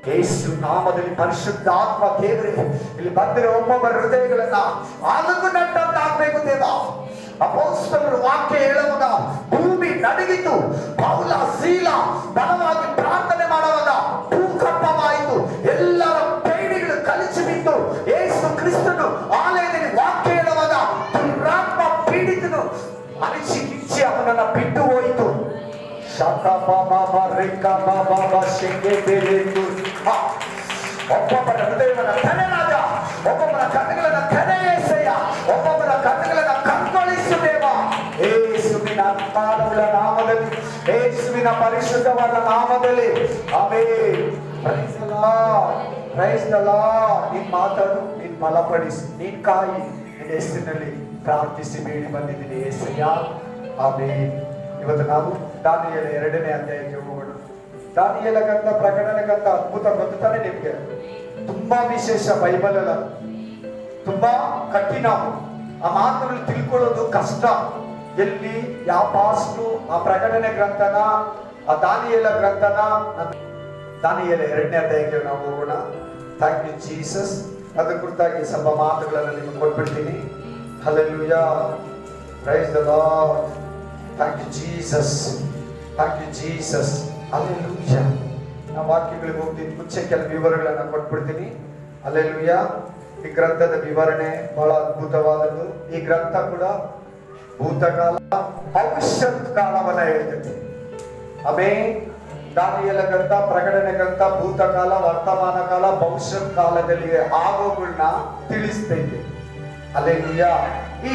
ಯೇಸು ನಾಮದಲ್ಲಿ ಪರಿಶುದ್ಧಾತ್ಮ ದೇವರೇ ಇಲ್ಲಿ ಬಂದಿರೋ ಒಬ್ಬೊಬ್ಬರ ಹೃದಯಗಳನ್ನ ಆಲಗು ನಟ್ಟಂತಾಗಬೇಕು ದೇವ. ಅಪೊಸ್ತಲರು ವಾಕ್ಯ ಹೇಳುವಾಗ ಭೂಮಿ ನಡುಗಿತು. ಪೌಲ ಸೀಲ ಬಲವಾಗಿ ಪ್ರಾರ್ಥನೆ ಮಾಡುವಾಗ ಭೂಕಂಪವಾಯಿತು. ಎಲ್ಲರ ಕೈಗಳು ಕಲಿಸಿ ಬಿತ್ತು. ಯೇಸು ಕ್ರಿಸ್ತನು ಆಲಯದಲ್ಲಿ ವಾಕ್ಯ ಹೇಳುವಾಗ ದುರಾತ್ಮ ಪೀಡಿತನು ಅನಿಸಿ ಕಿಚ್ಚಿ ಅವನನ್ನ ಬಿಟ್ಟು ಹೋಯಿತು. ಒಬ್ಬೊಬ್ಬರ ಹೃದಯವನ್ನು ತೆರೆ ರಾಜ, ಒಬ್ಬೊಬ್ಬರ ಕಣ್ಣುಗಳನ್ನ ತೆರೆ ಏಸಯ್ಯ, ಒಬ್ಬೊಬ್ಬರ ಕಣ್ಣುಗಳನ್ನ ಕಣ್ಗೊಳಿಸು ದೇವ. ಯೇಸುವಿನ ಅತ್ಮಗಳ ನಾಮದಲ್ಲಿ, ಯೇಸುವಿನ ಪರಿಶುದ್ಧವಾದ ನಾಮದಲ್ಲಿ amen. Praise the Lord, praise the Lord. ನೀನ್ ಮಾತಾಡು, ನೀನ್ ಬಲಪಡಿಸಿ, ನೀನ್ ಕಾಯಿ. ನಿನ್ನ ಹೆಸರಿನಲ್ಲಿ ಪ್ರಾರ್ಥಿಸಿ ಬೇಡಿ ಬಂದಿದ್ದೀನಿ ಏಸಯ್ಯ, ಆಮೆನ್. ಇವತ್ತು ನಾವು ದಾನಿಯೇಲ 2ನೇ ಅಧ್ಯಾಯಕ್ಕೆ ಹೋಗೋಣ. ದಾನಿಯೇಲ ಗ್ರಂಥ, ಪ್ರಕಟಣೆ ಗ್ರಂಥ ಅದ್ಭುತ ಗೊತ್ತಾನೆ ನಿಮ್ಗೆ. ತುಂಬಾ ವಿಶೇಷ ಬೈಬಲ್ ಅಲ್ಲ, ತುಂಬಾ ಕಠಿಣ. ಆ ಮಾತುಗಳು ತಿಳ್ಕೊಳ್ಳೋದು ಕಷ್ಟ. ಎಲ್ಲಿ ಯಾವ ಪಾಸ್ಟು ಆ ಪ್ರಕಟಣೆ ಗ್ರಂಥನ, ಆ ದಾನಿಯೇಲ ಗ್ರಂಥನ, ದಾನಿಯೇಲ 2ನೇ ಅಧ್ಯಾಯಕ್ಕೆ ನಾವು ಹೋಗೋಣ. Thank you Jesus. ಅದ್ರ ಕುರಿತಾಗಿ ಸ್ವಲ್ಪ ಮಾತುಗಳನ್ನು ನಿಮಗೆ ಕೊಟ್ಬಿಡ್ತೀನಿ. Hallelujah, praise the Lord. Thank you Jesus, thank you Jesus, hallelujah. ನಾವು ವಾಕ್ಯಗಳಿಗೆ ಹೋಗ್ತೀನಿ, ಮುಂಚೆ ಕೆಲವು ವಿವರಗಳನ್ನು ಕೊಟ್ಬಿಡ್ತೀನಿ. ಹಲ್ಲೆಲೂಯಾ. ಈ ಗ್ರಂಥದ ವಿವರಣೆ ಬಹಳ ಅದ್ಭುತವಾದದ್ದು. ಈ ಗ್ರಂಥ ಕೂಡ ಭೂತಕಾಲ, ಭವಿಷ್ಯತ್ ಕಾಲವನ್ನ ಹೇಳ್ತೈತಿ. ಆಮೆನ್. ದಾನಿಯೇಲ ಗ್ರಂಥ, ಪ್ರಕಟಣೆ ಗ್ರಂಥ ಭೂತಕಾಲ, ವರ್ತಮಾನ ಕಾಲ, ಭವಿಷ್ಯತ್ ಕಾಲದಲ್ಲಿ ಆಗೋಗಳನ್ನ ತಿಳಿಸ್ತೈತೆ. ಹಲ್ಲೆಲೂಯಾ. ಈ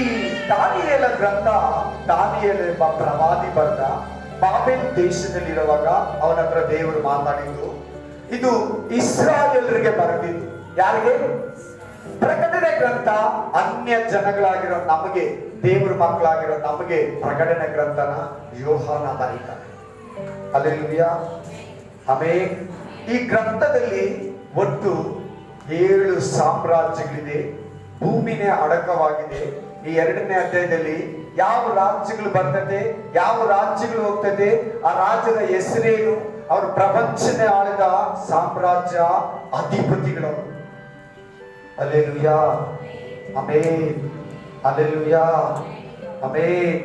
ದಾನಿಯೇಲ ಗ್ರಂಥ, ದಾನಿಯೇಲ ಎಂಬ ಪ್ರವಾದಿ ಬರೆದ. ಬಾಬೆಲ್ ದೇಶದಲ್ಲಿರುವಾಗ ಅವನ ಹತ್ರ ದೇವರು ಮಾತಾಡಿದ್ದು. ಇದು ಇಸ್ರಾಯೇಲರಿಗೆ ಬರೆದಿದ್ದು. ಯಾರಿಗೆ? ಪ್ರಕಟಣೆ ಗ್ರಂಥ ಅನ್ಯ ಜನಗಳಾಗಿರೋ ನಮಗೆ, ದೇವರ ಮಕ್ಕಳಾಗಿರೋ ನಮಗೆ ಪ್ರಕಟಣೆ ಗ್ರಂಥನ ಯೋಹಾನ ಬರೀತಾನೆ. Hallelujah, amen. ಈ ಗ್ರಂಥದಲ್ಲಿ ಒಟ್ಟು 7 ಸಾಮ್ರಾಜ್ಯಗಳಿದೆ. ಭೂಮಿನೇ ಅಡಕವಾಗಿದೆ. ಈ 2ನೇ ಅಧ್ಯಾಯದಲ್ಲಿ ಯಾವ ರಾಜ್ಯಗಳು ಬರ್ತದೆ, ಯಾವ ರಾಜ್ಯಗಳು ಹೋಗ್ತದೆ, ಆ ರಾಜ್ಯದ ಹೆಸರೇನು, ಅವರು ಪ್ರಪಂಚನೇ ಆಳಿದ ಸಾಮ್ರಾಜ್ಯ ಅಧಿಪತಿಗಳು. Hallelujah, amen, hallelujah, amen,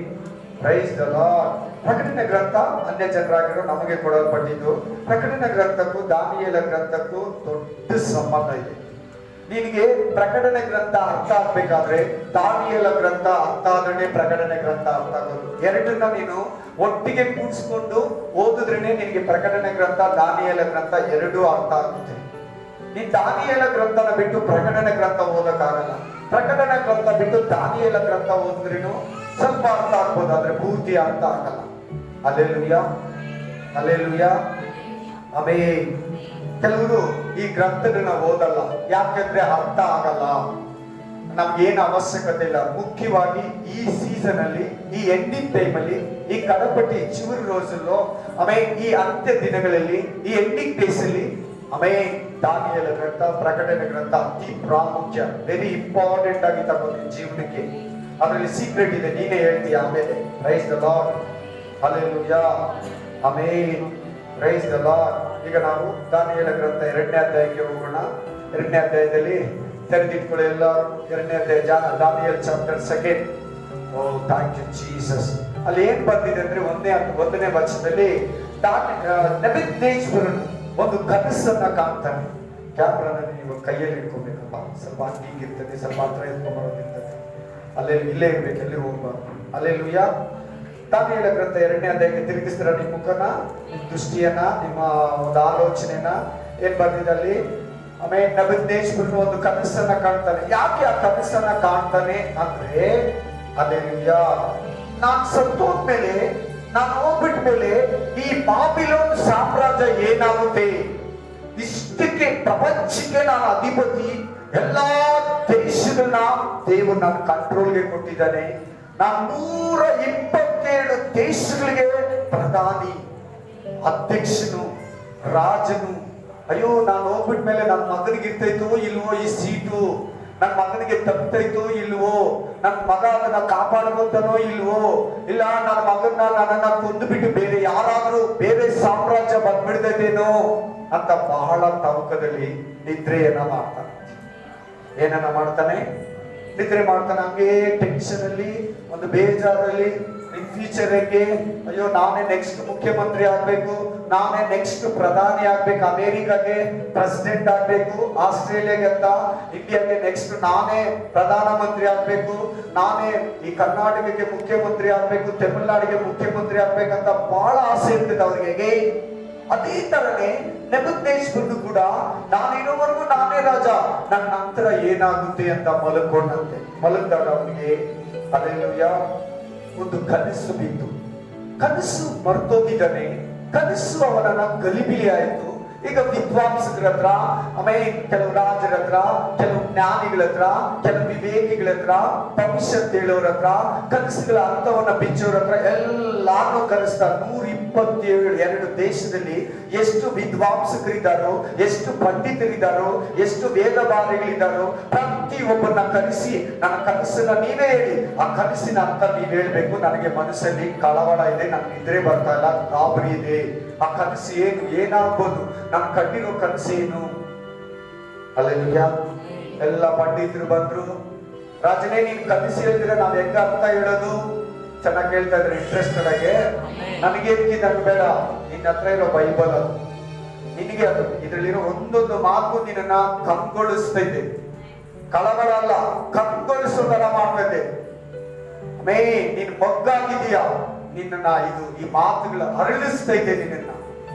praise the Lord. ಪ್ರಕಟಣೆ ಗ್ರಂಥ ಅನ್ಯ ಜನರಾಗಿರೋ ನಮಗೆ ಕೊಡಲ್ಪಟ್ಟಿದ್ದು. ಪ್ರಕಟಣೆ ಗ್ರಂಥಕ್ಕೂ ದಾನಿಯೇಲ ಗ್ರಂಥಕ್ಕೂ ದೊಡ್ಡ ಸಂಬಂಧ ಇದೆ. ನಿನಗೆ ಪ್ರಕಟಣೆ ಗ್ರಂಥ ಅರ್ಥ ಆಗ್ಬೇಕಾದ್ರೆ ದಾನಿಯೇಲ ಗ್ರಂಥ ಅರ್ಥ ಆದ್ರೆ ಪ್ರಕಟಣೆ ಗ್ರಂಥ ಅರ್ಥ ಆಗೋದು. ಎರಡನ್ನ ನೀನು ಒಟ್ಟಿಗೆ ಕೂಡಿಸ್ಕೊಂಡು ಓದಿದ್ರೇನೆ ನಿನಗೆ ಪ್ರಕಟಣೆ ಗ್ರಂಥ, ದಾನಿಯೇಲ ಗ್ರಂಥ ಎರಡೂ ಅರ್ಥ ಆಗುತ್ತೆ. ನೀನ್ ದಾನಿಯೇಲ ಗ್ರಂಥನ ಬಿಟ್ಟು ಪ್ರಕಟಣೆ ಗ್ರಂಥ ಓದಕ್ಕಾಗಲ್ಲ. ಪ್ರಕಟಣೆ ಗ್ರಂಥ ಬಿಟ್ಟು ದಾನಿಯೇಲ ಗ್ರಂಥ ಓದಿದ್ರೇನು ಸ್ವಲ್ಪ ಅರ್ಥ ಆಗ್ಬೋದು, ಆದ್ರೆ ಪೂರ್ತಿ ಅರ್ಥ ಆಗಲ್ಲ. Hallelujah, hallelujah, amen. ಕೆಲವರು ಈ ಗ್ರಂಥಗಳನ್ನ ಓದಲ್ಲ, ಯಾಕೆಂದ್ರೆ ಅರ್ಥ ಆಗಲ್ಲ. ನಮ್ಗೇನು ಅವಶ್ಯಕತೆ ಇಲ್ಲ. ಮುಖ್ಯವಾಗಿ ಈ ಸೀಸನ್ ಅಲ್ಲಿ, ಈ ಎಂಡಿಂಗ್ ಟೈಮ್ ಅಲ್ಲಿ, ಈ ಕಡಪಟ್ಟಿ ಚಿವರಿ ರೋಜಲ್ಲೋ, ಆಮೇಲೆ ಈ ಅಂತ್ಯ ದಿನಗಳಲ್ಲಿ, ಈ ಎಂಡಿಂಗ್ ಡೇಸ್ ಅಲ್ಲಿ, ಆಮೇಲೆ ದಾನಿಯೇಲ ಗ್ರಂಥ, ಪ್ರಕಟಣೆ ಗ್ರಂಥ ಅತಿ ಪ್ರಾಮುಖ್ಯ, ವೆರಿ ಇಂಪಾರ್ಟೆಂಟ್ ಆಗಿ ತಗೊಂಡು ಜೀವನಕ್ಕೆ. ಅದರಲ್ಲಿ ಸೀಕ್ರೆಟ್ ಇದೆ, ನೀನೇ ಹೇಳ್ತೀಯ ಆಮೇಲೆ. Praise the Lord, hallelujah, amen, praise the Lord. ಈಗ ನಾವು ದಾನಿಯೇಲ ಗ್ರಂಥ 2ನೇ ಅಧ್ಯಾಯಕ್ಕೆ ಹೋಗೋಣ. 2ನೇ ಅಧ್ಯಾಯದಲ್ಲಿ ತೆರೆದಿಟ್ಕೊಳ್ಳಿ ಎಲ್ಲರೂ. 2ನೇ ಅಧ್ಯಾಯ, ದಾನಿಯೇಲ್ chapter 2. Oh thank you Jesus. ಅಲ್ಲಿ ಏನ್ ಬಂದಿದೆ ಅಂದ್ರೆ 1ನೇ ವಚನದಲ್ಲಿ ನೆಬೂಕದ್ನೆಚ್ಚರನು ಒಂದು ಕನಸನ್ನ ಕಾಣ್ತಾನೆ. ಕ್ಯಾಮ್ರಾನ ನೀವು ಕೈಯಲ್ಲಿ ಇಟ್ಕೊಬೇಕಪ್ಪ, ಸ್ವಲ್ಪ ಹಿಂಗಿರ್ತದೆ, ಸ್ವಲ್ಪ ಹತ್ರ ಎತ್ಕೊಂಡ್ಬರೋದಿರ್ತದೆ. ಅಲ್ಲೇ ಇಲ್ಲೇ ಇರ್ಬೇಕು, ಎಲ್ಲಿ ಹೋಗ್ಬಾರ್ದು. ಹಲ್ಲೆಲೂಯಾ. ದಾನಿಯೇಲ ಗ್ರಂಥ 2ನೇ ಅಧ್ಯಾಯಕ್ಕೆ ತಿರುಗಿಸ್ತೀರ ನಿಮ್ಮ ಮುಖನ, ನಿಮ್ಮ ದೃಷ್ಟಿಯನ್ನ, ನಿಮ್ಮ ಒಂದು ಆಲೋಚನೆನ. ಏನ್ ಬಂದಿದೆ ಅಲ್ಲಿ? ಆಮೇಲೆ ನೆಬೂಕದ್ನೆಚ್ಚರನು ಒಂದು ಕನಸನ್ನ ಕಾಣ್ತಾನೆ. ಯಾಕೆ ಆ ಕನಸನ್ನ ಕಾಣ್ತಾನೆ ಅಂದ್ರೆ, ಹಲ್ಲೆಲೂಯಾ, ನಾನು ಸತ್ತೋದ್ಮೇಲೆ, ನಾನು ಹೋಗ್ಬಿಟ್ಟ ಮೇಲೆ ಈ ಬಾಬಿಲೋನ್ ಸಾಮ್ರಾಜ್ಯ ಏನಾಗುತ್ತೆ, ಇಷ್ಟಕ್ಕೆ ಪ್ರಪಂಚಕ್ಕೆ ನಾನು ಅಧಿಪತಿ, ಎಲ್ಲಾ ದೇಶಗಳನ್ನ ದೇವರು ನನ್ನ ಕಂಟ್ರೋಲ್ಗೆ ಕೊಟ್ಟಿದ್ದಾನೆ. ನಾನು 127 ದೇಶಗಳಿಗೆ ಪ್ರಧಾನಿ, ಅಧ್ಯಕ್ಷನು, ರಾಜನು. ಅಯ್ಯೋ, ನಾನು ಹೋಗ್ಬಿಟ್ಟ ಮೇಲೆ ನನ್ನ ಮಗನಿಗೆ ಇರ್ತೈತೋ ಇಲ್ವೋ ಈ ಸೀಟು, ನನ್ನ ಮಗನಿಗೆ ತಪ್ತೈತೋ ಇಲ್ವೋ, ನನ್ನ ಮಗ ಅದನ್ನ ಕಾಪಾಡ್ಕೊಂತಾನೋ ಇಲ್ವೋ, ಇಲ್ಲ ನನ್ನ ಮಗನ್ನ ನನ್ನನ್ನ ಕೊಂದು ಬಿಟ್ಟು ಬೇರೆ ಯಾರಾದ್ರೂ ಬೇರೆ ಸಾಮ್ರಾಜ್ಯ ಬಂದ್ಬಿಡ್ತೈತೇನೋ. ಅಂತ ಬಹಳ ತವಕದಲ್ಲಿ ನಿದ್ರೆಯನ್ನ ಮಾಡ್ತಾನೆ. ಏನನ್ನ ಮಾಡ್ತಾನೆ? ನಿದ್ರೆ ಮಾಡ್ತಾನೆ. ಹಂಗೆ ಟೆನ್ಷನ್ ಅಲ್ಲಿ, ಒಂದು ಬೇಜಾರಲ್ಲಿ, ಇನ್ ಫ್ಯೂಚರ್ ಹೆಂಗೆ, ಅಯ್ಯೋ ನಾನೇ ನೆಕ್ಸ್ಟ್ ಮುಖ್ಯಮಂತ್ರಿ ಆಗ್ಬೇಕು, ನಾನೇ ನೆಕ್ಸ್ಟ್ ಪ್ರಧಾನಿ ಆಗ್ಬೇಕು, ಅಮೇರಿಕಾಗೆ ಪ್ರೆಸಿಡೆಂಟ್ ಆಗ್ಬೇಕು, ಆಸ್ಟ್ರೇಲಿಯಾಗೆ ಅಂತ, ಇಂಡಿಯಾಗೆ ನೆಕ್ಸ್ಟ್ ನಾನೇ ಪ್ರಧಾನ ಮಂತ್ರಿ ಆಗ್ಬೇಕು, ನಾನೇ ಈ ಕರ್ನಾಟಕಕ್ಕೆ ಮುಖ್ಯಮಂತ್ರಿ ಆಗ್ಬೇಕು, ತಮಿಳುನಾಡಿಗೆ ಮುಖ್ಯಮಂತ್ರಿ ಆಗ್ಬೇಕಂತ ಬಹಳ ಆಸೆ ಇರ್ತದೆ ಅವ್ರಿಗೆ. ಅದೇ ತರನೇ ನೆಬೂಕದ್ನೆಚ್ಚರನು ಕೂಡ ನಾನಿರೋವರೆಗೂ ನಾನೇ ರಾಜ, ನನ್ನ ನಂತರ ಏನಾಗುತ್ತೆ ಅಂತ ಮಲಗಿದಾಗ ಅವನಿಗೆ ಹಲ್ಲೆಲೂಯಾ ಒಂದು ಕನಸು ಬಿತ್ತು. ಕನಸು ಮರ್ತೋಗಿದ್ದಾನೆ. ಕನಸು ಅವನನ್ನ ಗಲಿಬಿಲಿ ಆಯ್ತು. ಈಗ ವಿದ್ವಾಂಸರ ಹತ್ರ, ಆಮೇಲೆ ಕೆಲವು ರಾಜರ ಹತ್ರ, ಕೆಲವು ಜ್ಞಾನಿಗಳ ಹತ್ರ, ಕೆಲವು ವಿವೇಕಿಗಳ ಹತ್ರ, ಭವಿಷ್ಯತ್ ಹೇಳೋರ ಹತ್ರ, ಕನಸುಗಳ ಅರ್ಥವನ್ನ ಬಿಚ್ಚೋರ ಹತ್ರ ಎಲ್ಲಾನು ಕರೆಸ್ತಾರೆ. 127 ದೇಶದಲ್ಲಿ ಎಷ್ಟು ವಿದ್ವಾಂಸಕರಿದ್ದಾರೋ, ಎಷ್ಟು ಪಂಡಿತರಿದ್ದಾರೋ, ಎಷ್ಟು ವೇದಬಾರಿಗಳಿದ್ದಾರೋ, ಪ್ರತಿಯೊಬ್ಬರನ್ನ ಕರೆಸಿ ನನ್ನ ಕನಸನ್ನ ನೀವೇ ಹೇಳಿ, ಆ ಕನಸಿನ ಅರ್ಥ ನೀವ್ ಹೇಳ್ಬೇಕು, ನನಗೆ ಮನಸ್ಸಲ್ಲಿ ಕಳವಳ ಇದೆ, ನನ್ಗೆ ನಿದ್ರೆ ಬರ್ತಾ ಇಲ್ಲ, ಗಾಬರಿ ಇದೆ, ಆ ಕನಸು ಏನು, ಏನಾಗ್ಬೋದು, ನಾನು ಕಂಡಿರೋ ಕನಸು ಏನು? ಹಲ್ಲೆಲೂಯಾ. ಎಲ್ಲ ಪಂಡಿತರು ಬಂದ್ರು. ರಾಜನೇ ನೀನ್ ಕನಸು ಹೇಳಿದ್ರೆ ನಾವ್ ಹೆಂಗ ಅರ್ಥ ಹೇಳೋದು? ಚೆನ್ನಾಗಿ ಹೇಳ್ತಾ ಇದ್ರೆ ಇಂಟ್ರೆಸ್ಟೆಡ್ ಆಗಿ. ನನಗೇನಕ್ಕೆ ನಂಗೆ ಬೇಡ, ನಿನ್ನ ಹತ್ರ ಇರೋ ಬೈಬಲ್ ಅದು, ನಿನಗೆ ಅದು, ಇದ್ರಲ್ಲಿರೋ ಒಂದೊಂದು ಮಾತು ನಿನ್ನ ಕಂಗೊಳಿಸ್ತೈತೆ. ಕಳವಳ ಅಲ್ಲ, ಕಂಗೊಳಿಸೋ ತರ ಮಾಡ್ತೈತೆ. ಮೇ ನೀನ್ ಮಗ್ಗಾಗಿದೀಯಾ, ನಿನ್ನ ಇದು ಈ ಮಾತುಗಳ ಅರಳಿಸ್ತೈತೆ ನಿನ್ನ.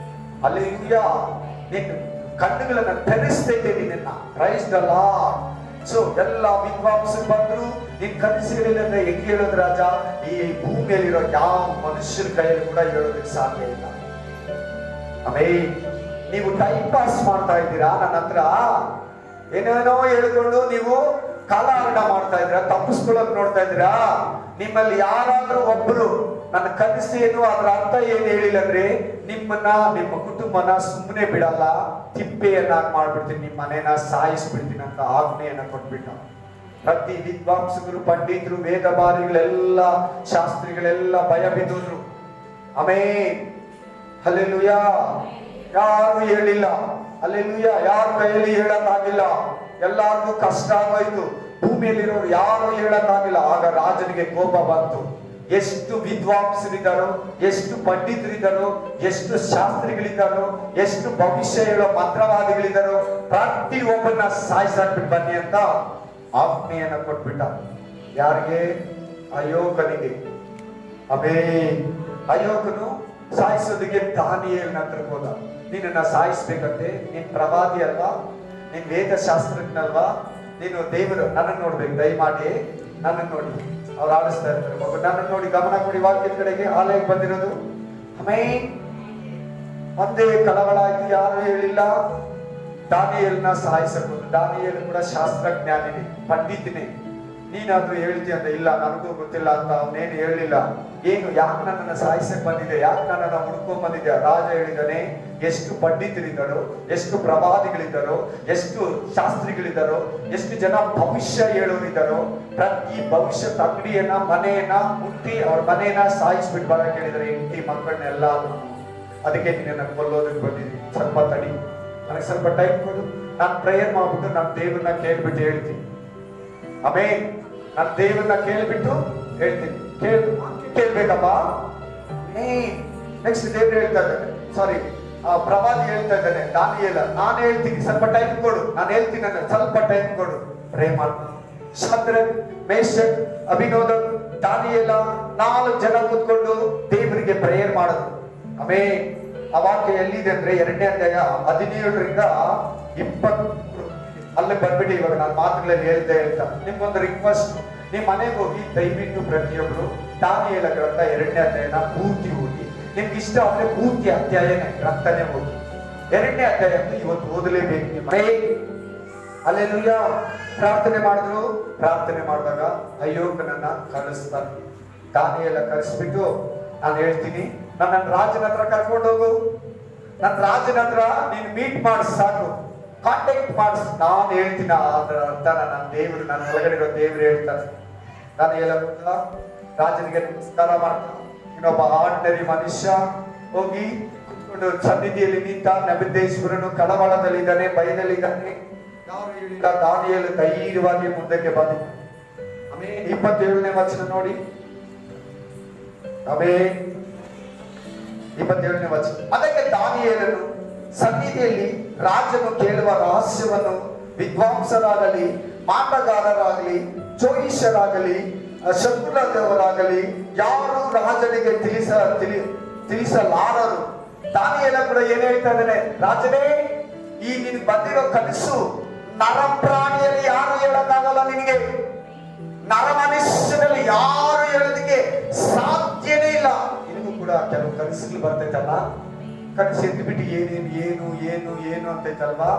ಹಲ್ಲೆಲೂಯಾ. ನಿನ್ನ ಕಣ್ಣುಗಳನ್ನ ತೆರೆಸ್ತೈತೆ ನಿನ್ನ. Price the lord. ಸೊ ಎಲ್ಲ ವಿದ್ವಾಂಸರು ಬಂದ್ರು. ನಿನ್ ಕನಸುಗಳಿಲ್ಲ ಅಂದ್ರೆ ಹೆಂಗ್ ಹೇಳೋದು ರಾಜ? ಈ ಭೂಮಿಯಲ್ಲಿರೋ ಯಾವ ಮನುಷ್ಯರ ಕೈಯಲ್ಲಿ ಕೂಡ ಹೇಳೋದಕ್ಕೆ ಸಾಧ್ಯ ಇಲ್ಲ. ಆಮೇಲೆ ನೀವು ಟೈಮ್ ಪಾಸ್ ಮಾಡ್ತಾ ಇದ್ದೀರಾ, ನನ್ನ ಹತ್ರ ಏನೇನೋ ಹೇಳ್ಕೊಂಡು ನೀವು ಕಾಲಹರಣ ಮಾಡ್ತಾ ಇದ್ದೀರಾ, ತಪ್ಪಿಸ್ಕೊಳ್ಳೋಕೆ ನೋಡ್ತಾ ಇದ್ದೀರಾ. ನಿಮ್ಮಲ್ಲಿ ಯಾರಾದ್ರೂ ಒಬ್ರು ನನ್ನ ಕನಸು ಏನು, ಅದ್ರ ಅರ್ಥ ಏನು ಹೇಳಿಲ್ಲ ಅಂದ್ರೆ ನಿಮ್ಮನ್ನ, ನಿಮ್ಮ ಕುಟುಂಬನ ಸುಮ್ಮನೆ ಬಿಡಲ್ಲ, ತಿಪ್ಪೆಯನ್ನಾಗಿ ಮಾಡ್ಬಿಡ್ತೀನಿ, ನಿಮ್ಮ ಮನೇನ ಸಾಯಿಸ್ಬಿಡ್ತೀನಿ ಅಂತ ಆಜ್ಞೆಯನ್ನ ಕೊಟ್ಬಿಟ್ಟ. ಪ್ರತಿ ವಿದ್ವಾಂಸಕರು, ಪಂಡಿತರು, ವೇದಬಾರಿಗಳೆಲ್ಲ, ಶಾಸ್ತ್ರಿಗಳೆಲ್ಲ ಭಯ ಬಿದ್ದೋದ್ರು. ಆಮೇನ್. ಹಲ್ಲೆಲೂಯಾ. ಯಾರು ಹೇಳಿಲ್ಲ. ಹಲ್ಲೆಲೂಯಾ. ಯಾರ ಕೈಯಲ್ಲಿ ಹೇಳಕ್ಕಾಗಿಲ್ಲ. ಎಲ್ಲಾರ್ಗೂ ಕಷ್ಟ ಆಗೋಯ್ತು. ಭೂಮಿಯಲ್ಲಿರೋರು ಯಾರು ಹೇಳಕ್ಕಾಗಿಲ್ಲ. ಆಗ ರಾಜನಿಗೆ ಕೋಪ ಬಂತು. ಎಷ್ಟು ವಿದ್ವಾಂಸರಿದ್ದಾರೋ, ಎಷ್ಟು ಪಂಡಿತರಿದ್ದಾರೋ, ಎಷ್ಟು ಶಾಸ್ತ್ರಿಗಳಿದ್ದಾರೋ, ಎಷ್ಟು ಭವಿಷ್ಯ ಹೇಳೋ ಮಂತ್ರವಾದಿಗಳಿದ್ದಾರೋ, ಪ್ರತಿ ಒಬ್ಬರನ್ನ ಸಾಯಿಸಾಕ್ಬಿಟ್ಟು ಬನ್ನಿ ಅಂತ ಆಜ್ಞೆಯನ್ನ ಕೊಟ್ಬಿಟ್ಟ. ಯಾರಿಗೆ? ಅಯೋಕನಿಗೆ. ಅಯೋಕನು ಸಾಯಿಸೋದಕ್ಕೆ ದಾನಿಯೇಲನ ಹತ್ರಕ್ಕೆ ಹೋದ. ನಿನ್ನ ಸಾಯಿಸ್ಬೇಕಂತೆ, ನೀನ್ ಪ್ರವಾದಿ ಅಲ್ವಾ, ನೀನ್ ವೇದ ಶಾಸ್ತ್ರಜ್ಞಲ್ವಾ, ನೀನು ದೇವರು, ನನ್ನನ್ನು ನೋಡ್ಬೇಕು, ದಯಮಾಡಿ ನನ್ನನ್ನು ನೋಡಿ. ಅವ್ರು ಆಡಿಸ್ತಾ ಇರ್ತಾರೆ, ಮಗು ನನ್ನನ್ನು ನೋಡಿ, ಗಮನ ಕೊಡಿ ವಾಕ್ಯದ ಕಡೆಗೆ. ಆಲಯಕ್ಕೆ ಬಂದಿರೋದು. ಆಮೇನ್. ಒಂದೇ ಕಳವಳ ಆಯ್ತು, ಯಾರು ಹೇಳಿಲ್ಲ. ದಾನಿಯೇಲನ ಸಾಯಿಸಬಹುದು. ದಾನಿಯೇಲ ಕೂಡ ಶಾಸ್ತ್ರಜ್ಞಾನಿನೇ, ಪಂಡಿತನೇ. ನೀನಾದ್ರೂ ಹೇಳ್ತೀಯ ಅಂತ, ಇಲ್ಲ ನನಗೂ ಗೊತ್ತಿಲ್ಲ ಅಂತ ಅವನೇನು ಹೇಳಿಲ್ಲ. ಏನು, ಯಾಕೆ ನನ್ನನ್ನು ಸಾಯಿಸಕ್ ಬಂದಿದೆ, ಯಾಕೆ ನನ್ನನ್ನು ಹುಡ್ಕೊಂಡ್ ಬಂದಿದ್ಯಾ? ರಾಜ ಹೇಳಿದಾನೆ, ಎಷ್ಟು ಪಂಡಿತರಿದ್ದಾರೋ, ಎಷ್ಟು ಪ್ರವಾದಿಗಳಿದ್ದಾರೋ, ಎಷ್ಟು ಶಾಸ್ತ್ರಿಗಳಿದ್ದಾರೋ, ಎಷ್ಟು ಜನ ಭವಿಷ್ಯ ಹೇಳೋರಿದ್ದಾರೋ, ಪ್ರತಿ ಭವಿಷ್ಯದ ಅಂಗಡಿಯನ್ನ, ಮನೆಯನ್ನ ಮುಟ್ಟಿ ಅವ್ರ ಮನೆಯನ್ನ ಸಾಯಿಸ್ಬಿಟ್ಟು ಬರಕ್ ಹೇಳಿದಾರೆ, ಹೆಂಡತಿ ಮಕ್ಕಳನ್ನೆಲ್ಲ. ಅದಕ್ಕೆ ನಿನ್ನ ಕೊಲ್ಲೋದಕ್ಕೆ ಬಂದಿದ್ದೀನಿ, ಸ್ವಲ್ಪ ತಡಿ, ನನಗೆ ಸ್ವಲ್ಪ ಟೈಮ್ ಕೊಡು, ನಾನು ಪ್ರೇಯರ್ ಮಾಡ್ಬಿಟ್ಟು ನನ್ನ ದೇವ್ರನ್ನ ಕೇಳ್ಬಿಟ್ಟು ಹೇಳ್ತೀನಿ. ಆಮೇನ್. ನನ್ನ ದೇವ್ರನ್ನ ಕೇಳ್ಬಿಟ್ಟು ಹೇಳ್ತೀನಿ. ಕೇಳ್ಬೇಕಪ್ಪ. ನೆಕ್ಸ್ಟ್ ದೇವ್ರು ಹೇಳ್ತಾ ಇದ್ದಾನೆ, ಸಾರಿ ಪ್ರವಾದಿ ಹೇಳ್ತಾ ಇದ್ದಾನೆ, ದಾನಿಯೇಲ, ನಾನು ಹೇಳ್ತೀನಿ, ಸ್ವಲ್ಪ ಟೈಮ್ ಕೊಡು, ನಾನು ಹೇಳ್ತೀನಿ, ನನ್ನ ಸ್ವಲ್ಪ ಟೈಮ್ ಕೊಡು. ಪ್ರೇಮ ಶದ್ರಕ್, ಮೇಷಕ್, ಅಭಿನೋದಕ್, ದಾನಿಯೇಲ 4 ಜನ ಕೂತ್ಕೊಂಡು ದೇವರಿಗೆ ಪ್ರೇಯರ್ ಮಾಡೋದು. ಆಮೇಲೆ ಆ ವಾಕ್ಯ ಎಲ್ಲಿದೆ ಅಂದ್ರೆ 2ನೇ ಅಧ್ಯಾಯ 17ರಿಂದ 20 ಅಲ್ಲೇ ಬಂದ್ಬಿಟ್ಟು. ಇವಾಗ ನಾನು ಮಾತುಗಳಲ್ಲಿ ಹೇಳ್ತಾ ನಿಮ್ಗೊಂದು ರಿಕ್ವೆಸ್ಟ್, ನಿಮ್ ಮನೆಗೆ ಹೋಗಿ ದಯವಿಟ್ಟು ಪ್ರತಿಯೊಬ್ರು ದಾನಿಯೇಲ ಗ್ರಂಥ 2ನೇ ಅಧ್ಯಾಯನ ಪೂರ್ತಿ ಓದಿ. ನಿಮ್ಗೆ ಇಷ್ಟ ಆದ್ರೆ ಪೂರ್ತಿ ಅಧ್ಯಾಯನೇ ಗ್ರಂಥನೇ ಓದಿ. 2ನೇ ಅಧ್ಯಾಯ ಇವತ್ತು ಓದಲೇಬೇಕು ನಿಮ್ಮ ಮನೆಗೆ. ಹಲ್ಲೆಲೂಯಾ. ಪ್ರಾರ್ಥನೆ ಮಾಡಿದ್ರು. ಪ್ರಾರ್ಥನೆ ಮಾಡಿದಾಗ ಅಯೋಕನನ್ನ ಕಳಿಸ್ತಾನೆ. ದಾನಿಯೇಲ ಕರೆಸ್ಬಿಟ್ಟು, ನಾನು ಹೇಳ್ತೀನಿ, ನನ್ನ ರಾಜನ ಹತ್ರ ಕರ್ಕೊಂಡು ಹೋಗು, ನನ್ನ ರಾಜನ ಹತ್ರ ನೀನು ಮೀಟ್ ಮಾಡಿ ಸಾಕು, ಕಾಂಟ್ಯಾಕ್ಟ್ ಮಾಡಿಸ್, ನಾನು ಹೇಳ್ತೀನಿ ಅದ್ರ ಅರ್ಥ. ನನ್ನ ದೇವರು, ನನ್ನ ಒಳಗಡೆ ಇರೋ ದೇವರು ಹೇಳ್ತಾನೆ. ನಾನು ಹೇಳೋದ ರಾಜನಿಗೆ ನಮಸ್ಕಾರ ಮಾಡ್ತಾನೆ. ಇನ್ನೊಬ್ಬ ಆರ್ಡಿನರಿ ಮನುಷ್ಯ ಹೋಗಿ ಕುತ್ಕೊಂಡು ಒಂದು ಸನ್ನಿಧಿಯಲ್ಲಿ ನಿಂತ ನೆಬೂಕದ್ನೆಚ್ಚರನು ಕಳವಳದಲ್ಲಿದ್ದಾನೆ, ಭಯದಲ್ಲಿದ್ದಾನೆ. ಯಾರು ಹೇಳಿಲ್ಲ, ದಾನಿಯೇಲ ಧೈರ್ಯವಾಗಿ ಮುಂದಕ್ಕೆ ಬಂದ. ಆಮೇಲೆ 27ನೇ ವಚನ ನೋಡಿ. ಆಮೇಲೆ 27ನೇ ವಚನ. ಅದಕ್ಕೆ ದಾನಿಯೇಲನು ಸನ್ನಿಧಿಯಲ್ಲಿ ರಾಜನು ಕೇಳುವ ರಹಸ್ಯವನ್ನು ವಿದ್ವಾಂಸರಾಗಲಿ, ಮಾಟಗಾರರಾಗಲಿ, ಜ್ಯೋತಿಷ್ಯರಾಗಲಿ, ಶಕುನದವರಾಗಲಿ ಯಾರು ರಾಜನಿಗೆ ತಿಳಿಸಲಾರರು. ದಾನಿಯೇಲ ಕೂಡ ಏನ್ ಹೇಳ್ತಾ ಇದ್ದಾನೆ, ರಾಜನೇ, ಈ ನಿನ್ ಬಂದಿರೋ ಕನಸು ನರಪ್ರಾಣಿಯಲ್ಲಿ ಯಾರು ಹೇಳಕ್ಕಾಗಲ್ಲ, ನಿನಗೆ ನರ ಮನುಷ್ಯನಲ್ಲಿ ಯಾರು ಹೇಳೋದಕ್ಕೆ ಸಾಧ್ಯನೇ ಇಲ್ಲ. ನಿನಗೂ ಕೂಡ ಕೆಲವು ಕನಸುಗಳು ಬರ್ತೈತಲ್ಲ, ಕನಸು ಎದ್ದುಬಿಟ್ಟು ಏನೇನು ಏನು ಏನು ಏನು ಅಂತೈತಲ್ವಾ,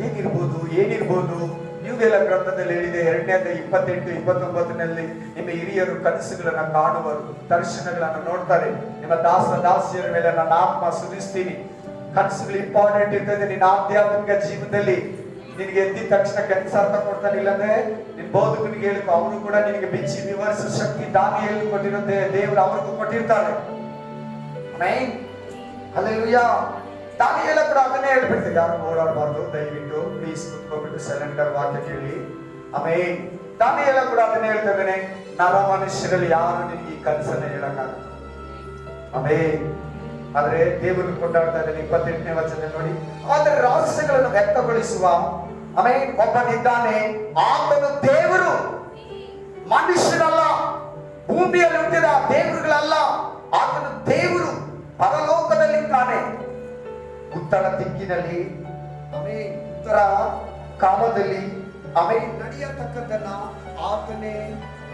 ಏನಿರ್ಬೋದು ನೀವೆಲ್ಲ ಗ್ರಂಥದಲ್ಲಿ ಹೇಳಿದೆ. 2ನೇ ಅಧ್ಯಾಯ 28, 29ನಲ್ಲಿ ನಿಮ್ಮ ಹಿರಿಯರು ಕನಸುಗಳನ್ನ ಕಾಣುವರು, ದರ್ಶನಗಳನ್ನ ನೋಡ್ತಾರೆ. ನಿಮ್ಮ ದಾಸಿಯರ ಮೇಲೆ ನನ್ನ ಆತ್ಮ ಸುರಿಸ್ತೀನಿ. ಕನಸುಗಳು ಇಂಪಾರ್ಟೆಂಟ್ ಇರ್ತದೆ ನಿನ್ನ ಆಧ್ಯಾತ್ಮಿಕ ಜೀವನದಲ್ಲಿ. ನಿನಗೆ ಎದ್ದಿದ ತಕ್ಷಣ ಕೆಲಸ ಅರ್ಥ ಕೊಡ್ತಾನೆ, ಇಲ್ಲಂದ್ರೆ ನಿನ್ ಬೋಧಕನಿಗೆ ಹೇಳಿಕೊ, ಅವರು ಕೂಡ ನಿನಗೆ ಬಿಚ್ಚಿ ವಿವರಿಸೋ ಶಕ್ತಿ ದಾನಿಯೇಲನಿಗೆ ಕೊಟ್ಟಿರುತ್ತೆ, ದೇವರು ಅವ್ರಿಗೂ ಕೊಟ್ಟಿರ್ತಾರೆ. ಹಲ್ಲೆಲೂಯಾ. ದಾನಿಯೇಲ ಕೂಡ ಅದನ್ನೇ ಹೇಳ್ಬಿಡ್ತಾರೆ, ಯಾರು ಓಡಾಡಬಾರ್ದು, ದಯವಿಟ್ಟು ಪ್ಲೀಸ್ ಕುತ್ಕೊಂಡ್ಬಿಟ್ಟು ಸೈಲೆಂಟರ್ ವಾಕ್ಯ ಕೇಳಿ. ಆಮೇಲೆ ದಾನಿಯೇಲ ಕೂಡ ಅದನ್ನೇ ಹೇಳ್ತಾ ಇದ್ದಾನೆ, ನರ ಮನುಷ್ಯರಲ್ಲಿ ಯಾರು ನಿನಗೆ ಈ ಕನಸನ್ನ ಹೇಳಕ್ಕಾಗಲ್ಲ. ಆಮೇಲೆ ಆದ್ರೆ ದೇವರು ಕೊಂಡಾಡ್ತಾ ಇದ್ದಾನೆ. 28ನೇ ವಚನ ನೋಡಿ. ಆದ್ರೆ ರಹಸ್ಯಗಳನ್ನು ವ್ಯಕ್ತಗೊಳಿಸುವ ಆಮೇಲೆ ಒಬ್ಬನಿದ್ದಾನೆ, ಆತನು ದೇವರು, ಮನುಷ್ಯನಲ್ಲ, ಭೂಮಿಯಲ್ಲಿ ಹುಟ್ಟಿದ ದೇವರುಗಳಲ್ಲ. ಆತನು ದೇವರು, ಪರಲೋಕದಲ್ಲಿದ್ದಾನೆ, ಉತ್ತರ ದಿಕ್ಕಿನಲ್ಲಿ, ಆಮೇಲೆ ಉತ್ತರ ಕಾಲದಲ್ಲಿ ಆಮೇಲೆ ನಡೆಯತಕ್ಕದ್ದನ್ನ ಆತನೇ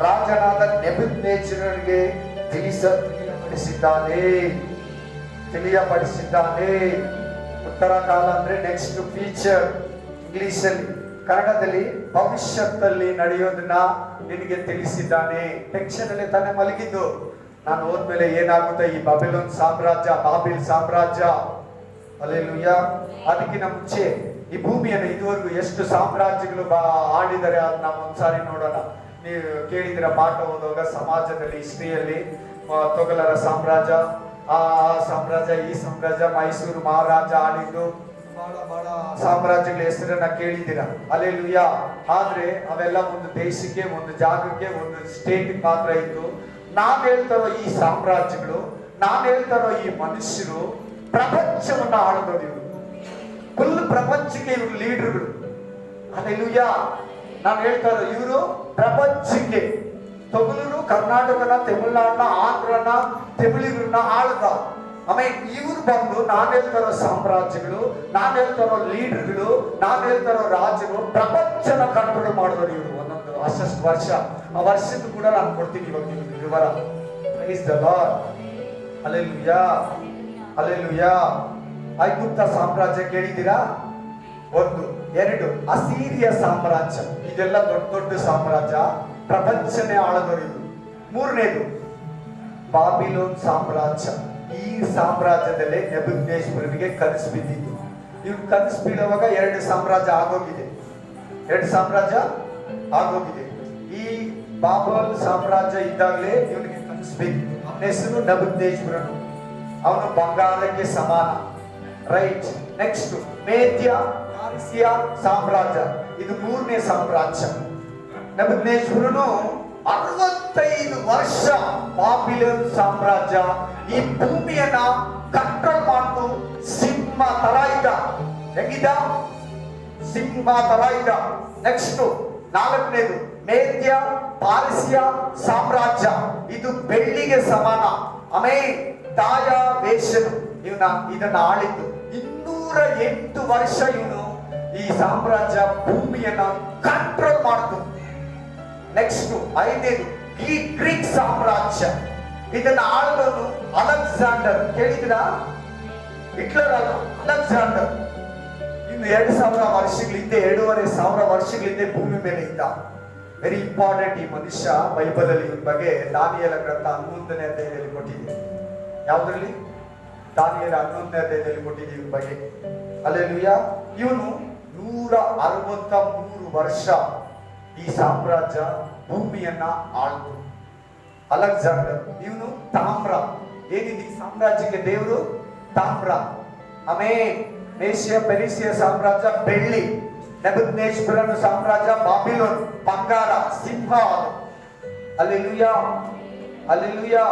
ರಾಜನಾದ ನೆಬೂಕದ್ನೆಚ್ಚರನಿಗೆ ತಿಳಿಯಪಡಿಸಿದ್ದಾನೆ. ಉತ್ತರ ಕಾಲ ಅಂದ್ರೆ ನೆಕ್ಸ್ಟ್ ಫ್ಯೂಚರ್ ಇಂಗ್ಲಿಷ್ ಅಲ್ಲಿ. ಕನ್ನಡದಲ್ಲಿ ಭವಿಷ್ಯತ್ತಲ್ಲಿ ನಡೆಯೋದನ್ನ ನಿನಗೆ ತಿಳಿಸಿದ್ದಾನೆ. ಟೆನ್ಷನ್ ಅಲ್ಲಿ ತಾನೇ ಮಲಗಿದ್ದು, ನಾನು ಹೋದ್ಮೇಲೆ ಏನಾಗುತ್ತೆ ಈ ಬಾಬಿಲೋನ್ ಸಾಮ್ರಾಜ್ಯ, ಬಾಬಿಲ್ ಸಾಮ್ರಾಜ್ಯ. ಹಲ್ಲೆಲೂಯಾ. ಅದಕ್ಕಿಂತ ಮುಂಚೆ ಈ ಭೂಮಿಯನ್ನು ಇದುವರೆಗೂ ಎಷ್ಟು ಸಾಮ್ರಾಜ್ಯಗಳು ಆಳಿದರೆ ಅದನ್ನ ಒಂದ್ಸಾರಿ ನೋಡೋಣ. ನೀವು ಕೇಳಿದಿರ ಪಾಠ ಓದುವಾಗ ಸಮಾಜದಲ್ಲಿ, ಹಿಸ್ಟ್ರಿಯಲ್ಲಿ ತೊಗಲರ ಸಾಮ್ರಾಜ್ಯ, ಆ ಸಾಮ್ರಾಜ್ಯ, ಈ ಸಾಮ್ರಾಜ್ಯ, ಮೈಸೂರು ಮಹಾರಾಜ ಆಳಿದ್ದು ಬಹಳ ಸಾಮ್ರಾಜ್ಯಗಳ ಹೆಸರನ್ನ ಕೇಳಿದ್ದೀರಾ. ಹಲ್ಲೆಲೂಯಾ. ಆದ್ರೆ ಅವೆಲ್ಲ ಒಂದು ದೇಶಕ್ಕೆ, ಒಂದು ಜಾಗಕ್ಕೆ, ಒಂದು ಸ್ಟೇಟ್ ಮಾತ್ರ ಇತ್ತು. ನಾನ್ ಹೇಳ್ತಾರೋ ಈ ಸಾಮ್ರಾಜ್ಯಗಳು, ನಾನ್ ಹೇಳ್ತಾರೋ ಈ ಮನುಷ್ಯರು ಪ್ರಪಂಚವನ್ನ ಆಳಿದವರು. ಇವರು ಫುಲ್ ಪ್ರಪಂಚಕ್ಕೆ ಇವರು ಲೀಡರ್ಗಳು. ಹಲ್ಲೆಲೂಯಾ. ನಾನು ಹೇಳ್ತಾರೋ ಇವರು ಪ್ರಪಂಚಕ್ಕೆ, ತೊಗಲೂರು ಕರ್ನಾಟಕನ, ತಮಿಳುನಾಡನ್ನ, ಆಂಧ್ರನ, ತಮಿಳಿಗರನ್ನ ಆಳ್ದ. ಆಮೇಲೆ ಇವ್ರು ಬಂದು ನಾನು ಹೇಳ್ತಾರೋ ಸಾಮ್ರಾಜ್ಯಗಳು, ನಾನು ಹೇಳ್ತಾರೋ ಲೀಡರ್ಗಳು, ನಾನು ಹೇಳ್ತಾರೋ ರಾಜ್ಯಗಳು ಪ್ರಪಂಚನ ಕಂಟ್ರೋಲ್ ಮಾಡಿದವರು ಇವರು. ಒಂದೊಂದು ಅಷ್ಟು ವರ್ಷ, ಆ ವರ್ಷದ ಕೂಡ ನಾನು ಕೊಡ್ತೀನಿ ಇವಾಗ ನಿಮಗೆ ವಿವರ. Price the Lord. Hallelujah, hallelujah. ಐಗುಪ್ತ ಸಾಮ್ರಾಜ್ಯ ಕೇಳಿದ್ದೀರಾ? 1. 2 ಅಸೀರಿಯ ಸಾಮ್ರಾಜ್ಯ. ಇದೆಲ್ಲ ದೊಡ್ಡ ದೊಡ್ಡ ಸಾಮ್ರಾಜ್ಯ, ಪ್ರಪಂಚನೇ ಆಳದವರು ಇದು. 3ನೇದು ಬಾಬಿಲೋನ್ ಸಾಮ್ರಾಜ್ಯ. ಈ ಸಾಮ್ರಾಜ್ಯದಲ್ಲೇ ನೆಬೂಕದ್ನೆಚ್ಚರನಿಗೆ ಕನಸು ಬಿದ್ದಿತ್ತು. ಇವ್ರು ಕನಸು ಬೀಳುವಾಗ 2 ಸಾಮ್ರಾಜ್ಯ ಆಗೋಗಿದೆ. 2 ಸಾಮ್ರಾಜ್ಯ ಆಗೋಗಿದೆ. ಈ ಬಾಬಲ್ ಸಾಮ್ರಾಜ್ಯ ಇದ್ದಾಗಲೇ ಇವನಿಗೆ ಕನಸು ಬಿದ್ದು, ಅವನ ಹೆಸರು ನೆಬೂಕದ್ನೆಚ್ಚರನು. ಅವನು ಬಂಗಾರಕ್ಕೆ ಸಮಾನ. ರೈಟ್. ನೆಕ್ಸ್ಟ್ ಮೇದ್ಯ ಪಾರಸಿಯ ಸಾಮ್ರಾಜ್ಯ. ಇದು 3ನೇ ಸಾಮ್ರಾಜ್ಯ. ನೆಬೂಕದ್ನೆಚ್ಚರನು 65 ವರ್ಷ ಬಾಬಿಲೋನ್ ಸಾಮ್ರಾಜ್ಯ ಈ ಭೂಮಿಯನ್ನ ಕಂಟ್ರೋಲ್ ಮಾಡ್ತು. ಸಿಂಹ ತರ ಇದ್ದ. ಹೆಂಗಿದ್ದ? ಸಿಂಹ ತರ ಇದ್ದ. ನೆಕ್ಸ್ಟ್ 4ನೇದು ಮೇದ್ಯ ಪಾರಸಿಯ ಸಾಮ್ರಾಜ್ಯ. ಇದು ಬೆಳ್ಳಿಗೆ ಸಮಾನ. ಆಮೇಲೆ ದಾಯ ವೇಷನು ಇದನ್ನ ಆಳಿದ್ದು. 208 ವರ್ಷ ಇವನು ಈ ಸಾಮ್ರಾಜ್ಯ ಭೂಮಿಯನ್ನ ಕಂಟ್ರೋಲ್ ಮಾಡ್ತು. ನೆಕ್ಸ್ಟ್ 5ನೇದು ಈ ಗ್ರೀಕ್ ಸಾಮ್ರಾಜ್ಯ. ಇದನ್ನ ಆಳಿದವನು ಅಲೆಕ್ಸಾಂಡರ್. ಕೇಳಿದಿರಾ? ಹಿಟ್ಲರ್ ಅಲ್ಲ, ಅಲೆಕ್ಸಾಂಡರ್. ಇನ್ನು 2000 ವರ್ಷಗಳಿಂದ, 2500 ವರ್ಷಗಳಿಂದ ಭೂಮಿ ಮೇಲೆ ಇದ್ದ. ವೆರಿ ಇಂಪಾರ್ಟೆಂಟ್ ಈ ಮನುಷ್ಯ. ಬೈಬಲ್ ಅಲ್ಲಿ ಇವನ ಬಗ್ಗೆ ದಾನಿಯೇಲ ಗ್ರಂಥ 11ನೇ ಅಧ್ಯಾಯದಲ್ಲಿ ಕೊಟ್ಟಿದೆ. ಯಾವುದರಲ್ಲಿ? ದಾನಿಯೇಲ 11ನೇ ಅಧ್ಯಾಯದಲ್ಲಿ ಕೊಟ್ಟಿದೆ ಇವನ ಬಗ್ಗೆ. ಹಲ್ಲೆಲೂಯಾ. ಇವನು 163 ವರ್ಷ ಈ ಸಾಮ್ರಾಜ್ಯ ಭೂಮಿಯನ್ನ ಆಳ್ತು. ಅಲೆಕ್ಸಾಂಡರ್ ಇವನು ತಾಮ್ರ. ಏನಿದೆ ಈ ಸಾಮ್ರಾಜ್ಯಕ್ಕೆ ದೇವರು? ತಾಮ್ರ, ಆಮೇನ್, ಮೇಷ್ಯ ಪೆರಿಸಿಯ ಸಾಮ್ರಾಜ್ಯ ಬೆಳ್ಳಿ, ನೆಬೂಕದ್ನೆಚ್ಚರನ ಸಾಮ್ರಾಜ್ಯ ಬಾಬಿಲೋನ್ ಬಂಗಾರ, ಸಿಂಹ. ಹಲ್ಲೆಲೂಯಾ, ಹಲ್ಲೆಲೂಯಾ,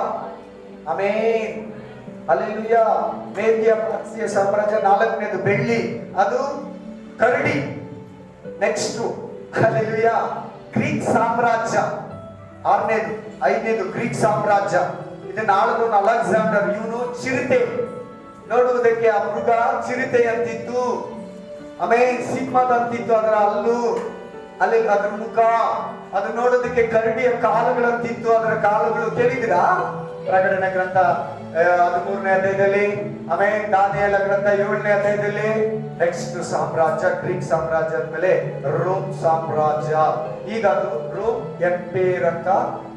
ಆಮೇನ್, ಹಲ್ಲೆಲೂಯಾ. ಮೇದ್ಯ ಪಾರಸಿಯ ಸಾಮ್ರಾಜ್ಯ ನಾಲ್ಕನೇದು ಬೆಳ್ಳಿ, ಅದು ಕರಡಿ. ನೆಕ್ಸ್ಟ್ ಹಲ್ಲೆಲೂಯಾ, ಗ್ರೀಕ್ ಸಾಮ್ರಾಜ್ಯ ಆರನೇದು. ಐದನೇದು ಗ್ರೀಕ್ ಸಾಮ್ರಾಜ್ಯ, ಇದನ್ನ ಆಳಿದವನು ಅಲೆಕ್ಸಾಂಡರ್. ಇವನು ಚಿರತೆ, ನೋಡುವುದಕ್ಕೆ ಆ ಮೃಗ ಚಿರತೆ ಅಂತಿತ್ತು, ಆಮೇಲೆ ಸಿಂಹದಂತಿತ್ತು ಅದರ ಹಲ್ಲು, ಅಲ್ಲಿ ಅದರ ಮುಖ. ಅದು ನೋಡೋದಕ್ಕೆ ಕರಡಿಯ ಕಾಲುಗಳಂತಿತ್ತು ಅದರ ಕಾಲುಗಳು. ಕೇಳಿದಿರಾ? ಪ್ರಕಟಣೆ ಗ್ರಂಥ 13ನೇ ಅಧ್ಯಾಯದಲ್ಲಿ, ಆಮೇಲೆ ದಾನಿಯೇಲ ಗ್ರಂಥ 7ನೇ ಅಧ್ಯಾಯದಲ್ಲಿ. ನೆಕ್ಸ್ಟ್ ಸಾಮ್ರಾಜ್ಯ ಗ್ರೀಕ್ ಸಾಮ್ರಾಜ್ಯ ಆದ್ಮೇಲೆ ರೋಮ್ ಸಾಮ್ರಾಜ್ಯ. ಈಗ ಅದು ರೋಮ್ ಎಂಪೈರ್ ಅಂತ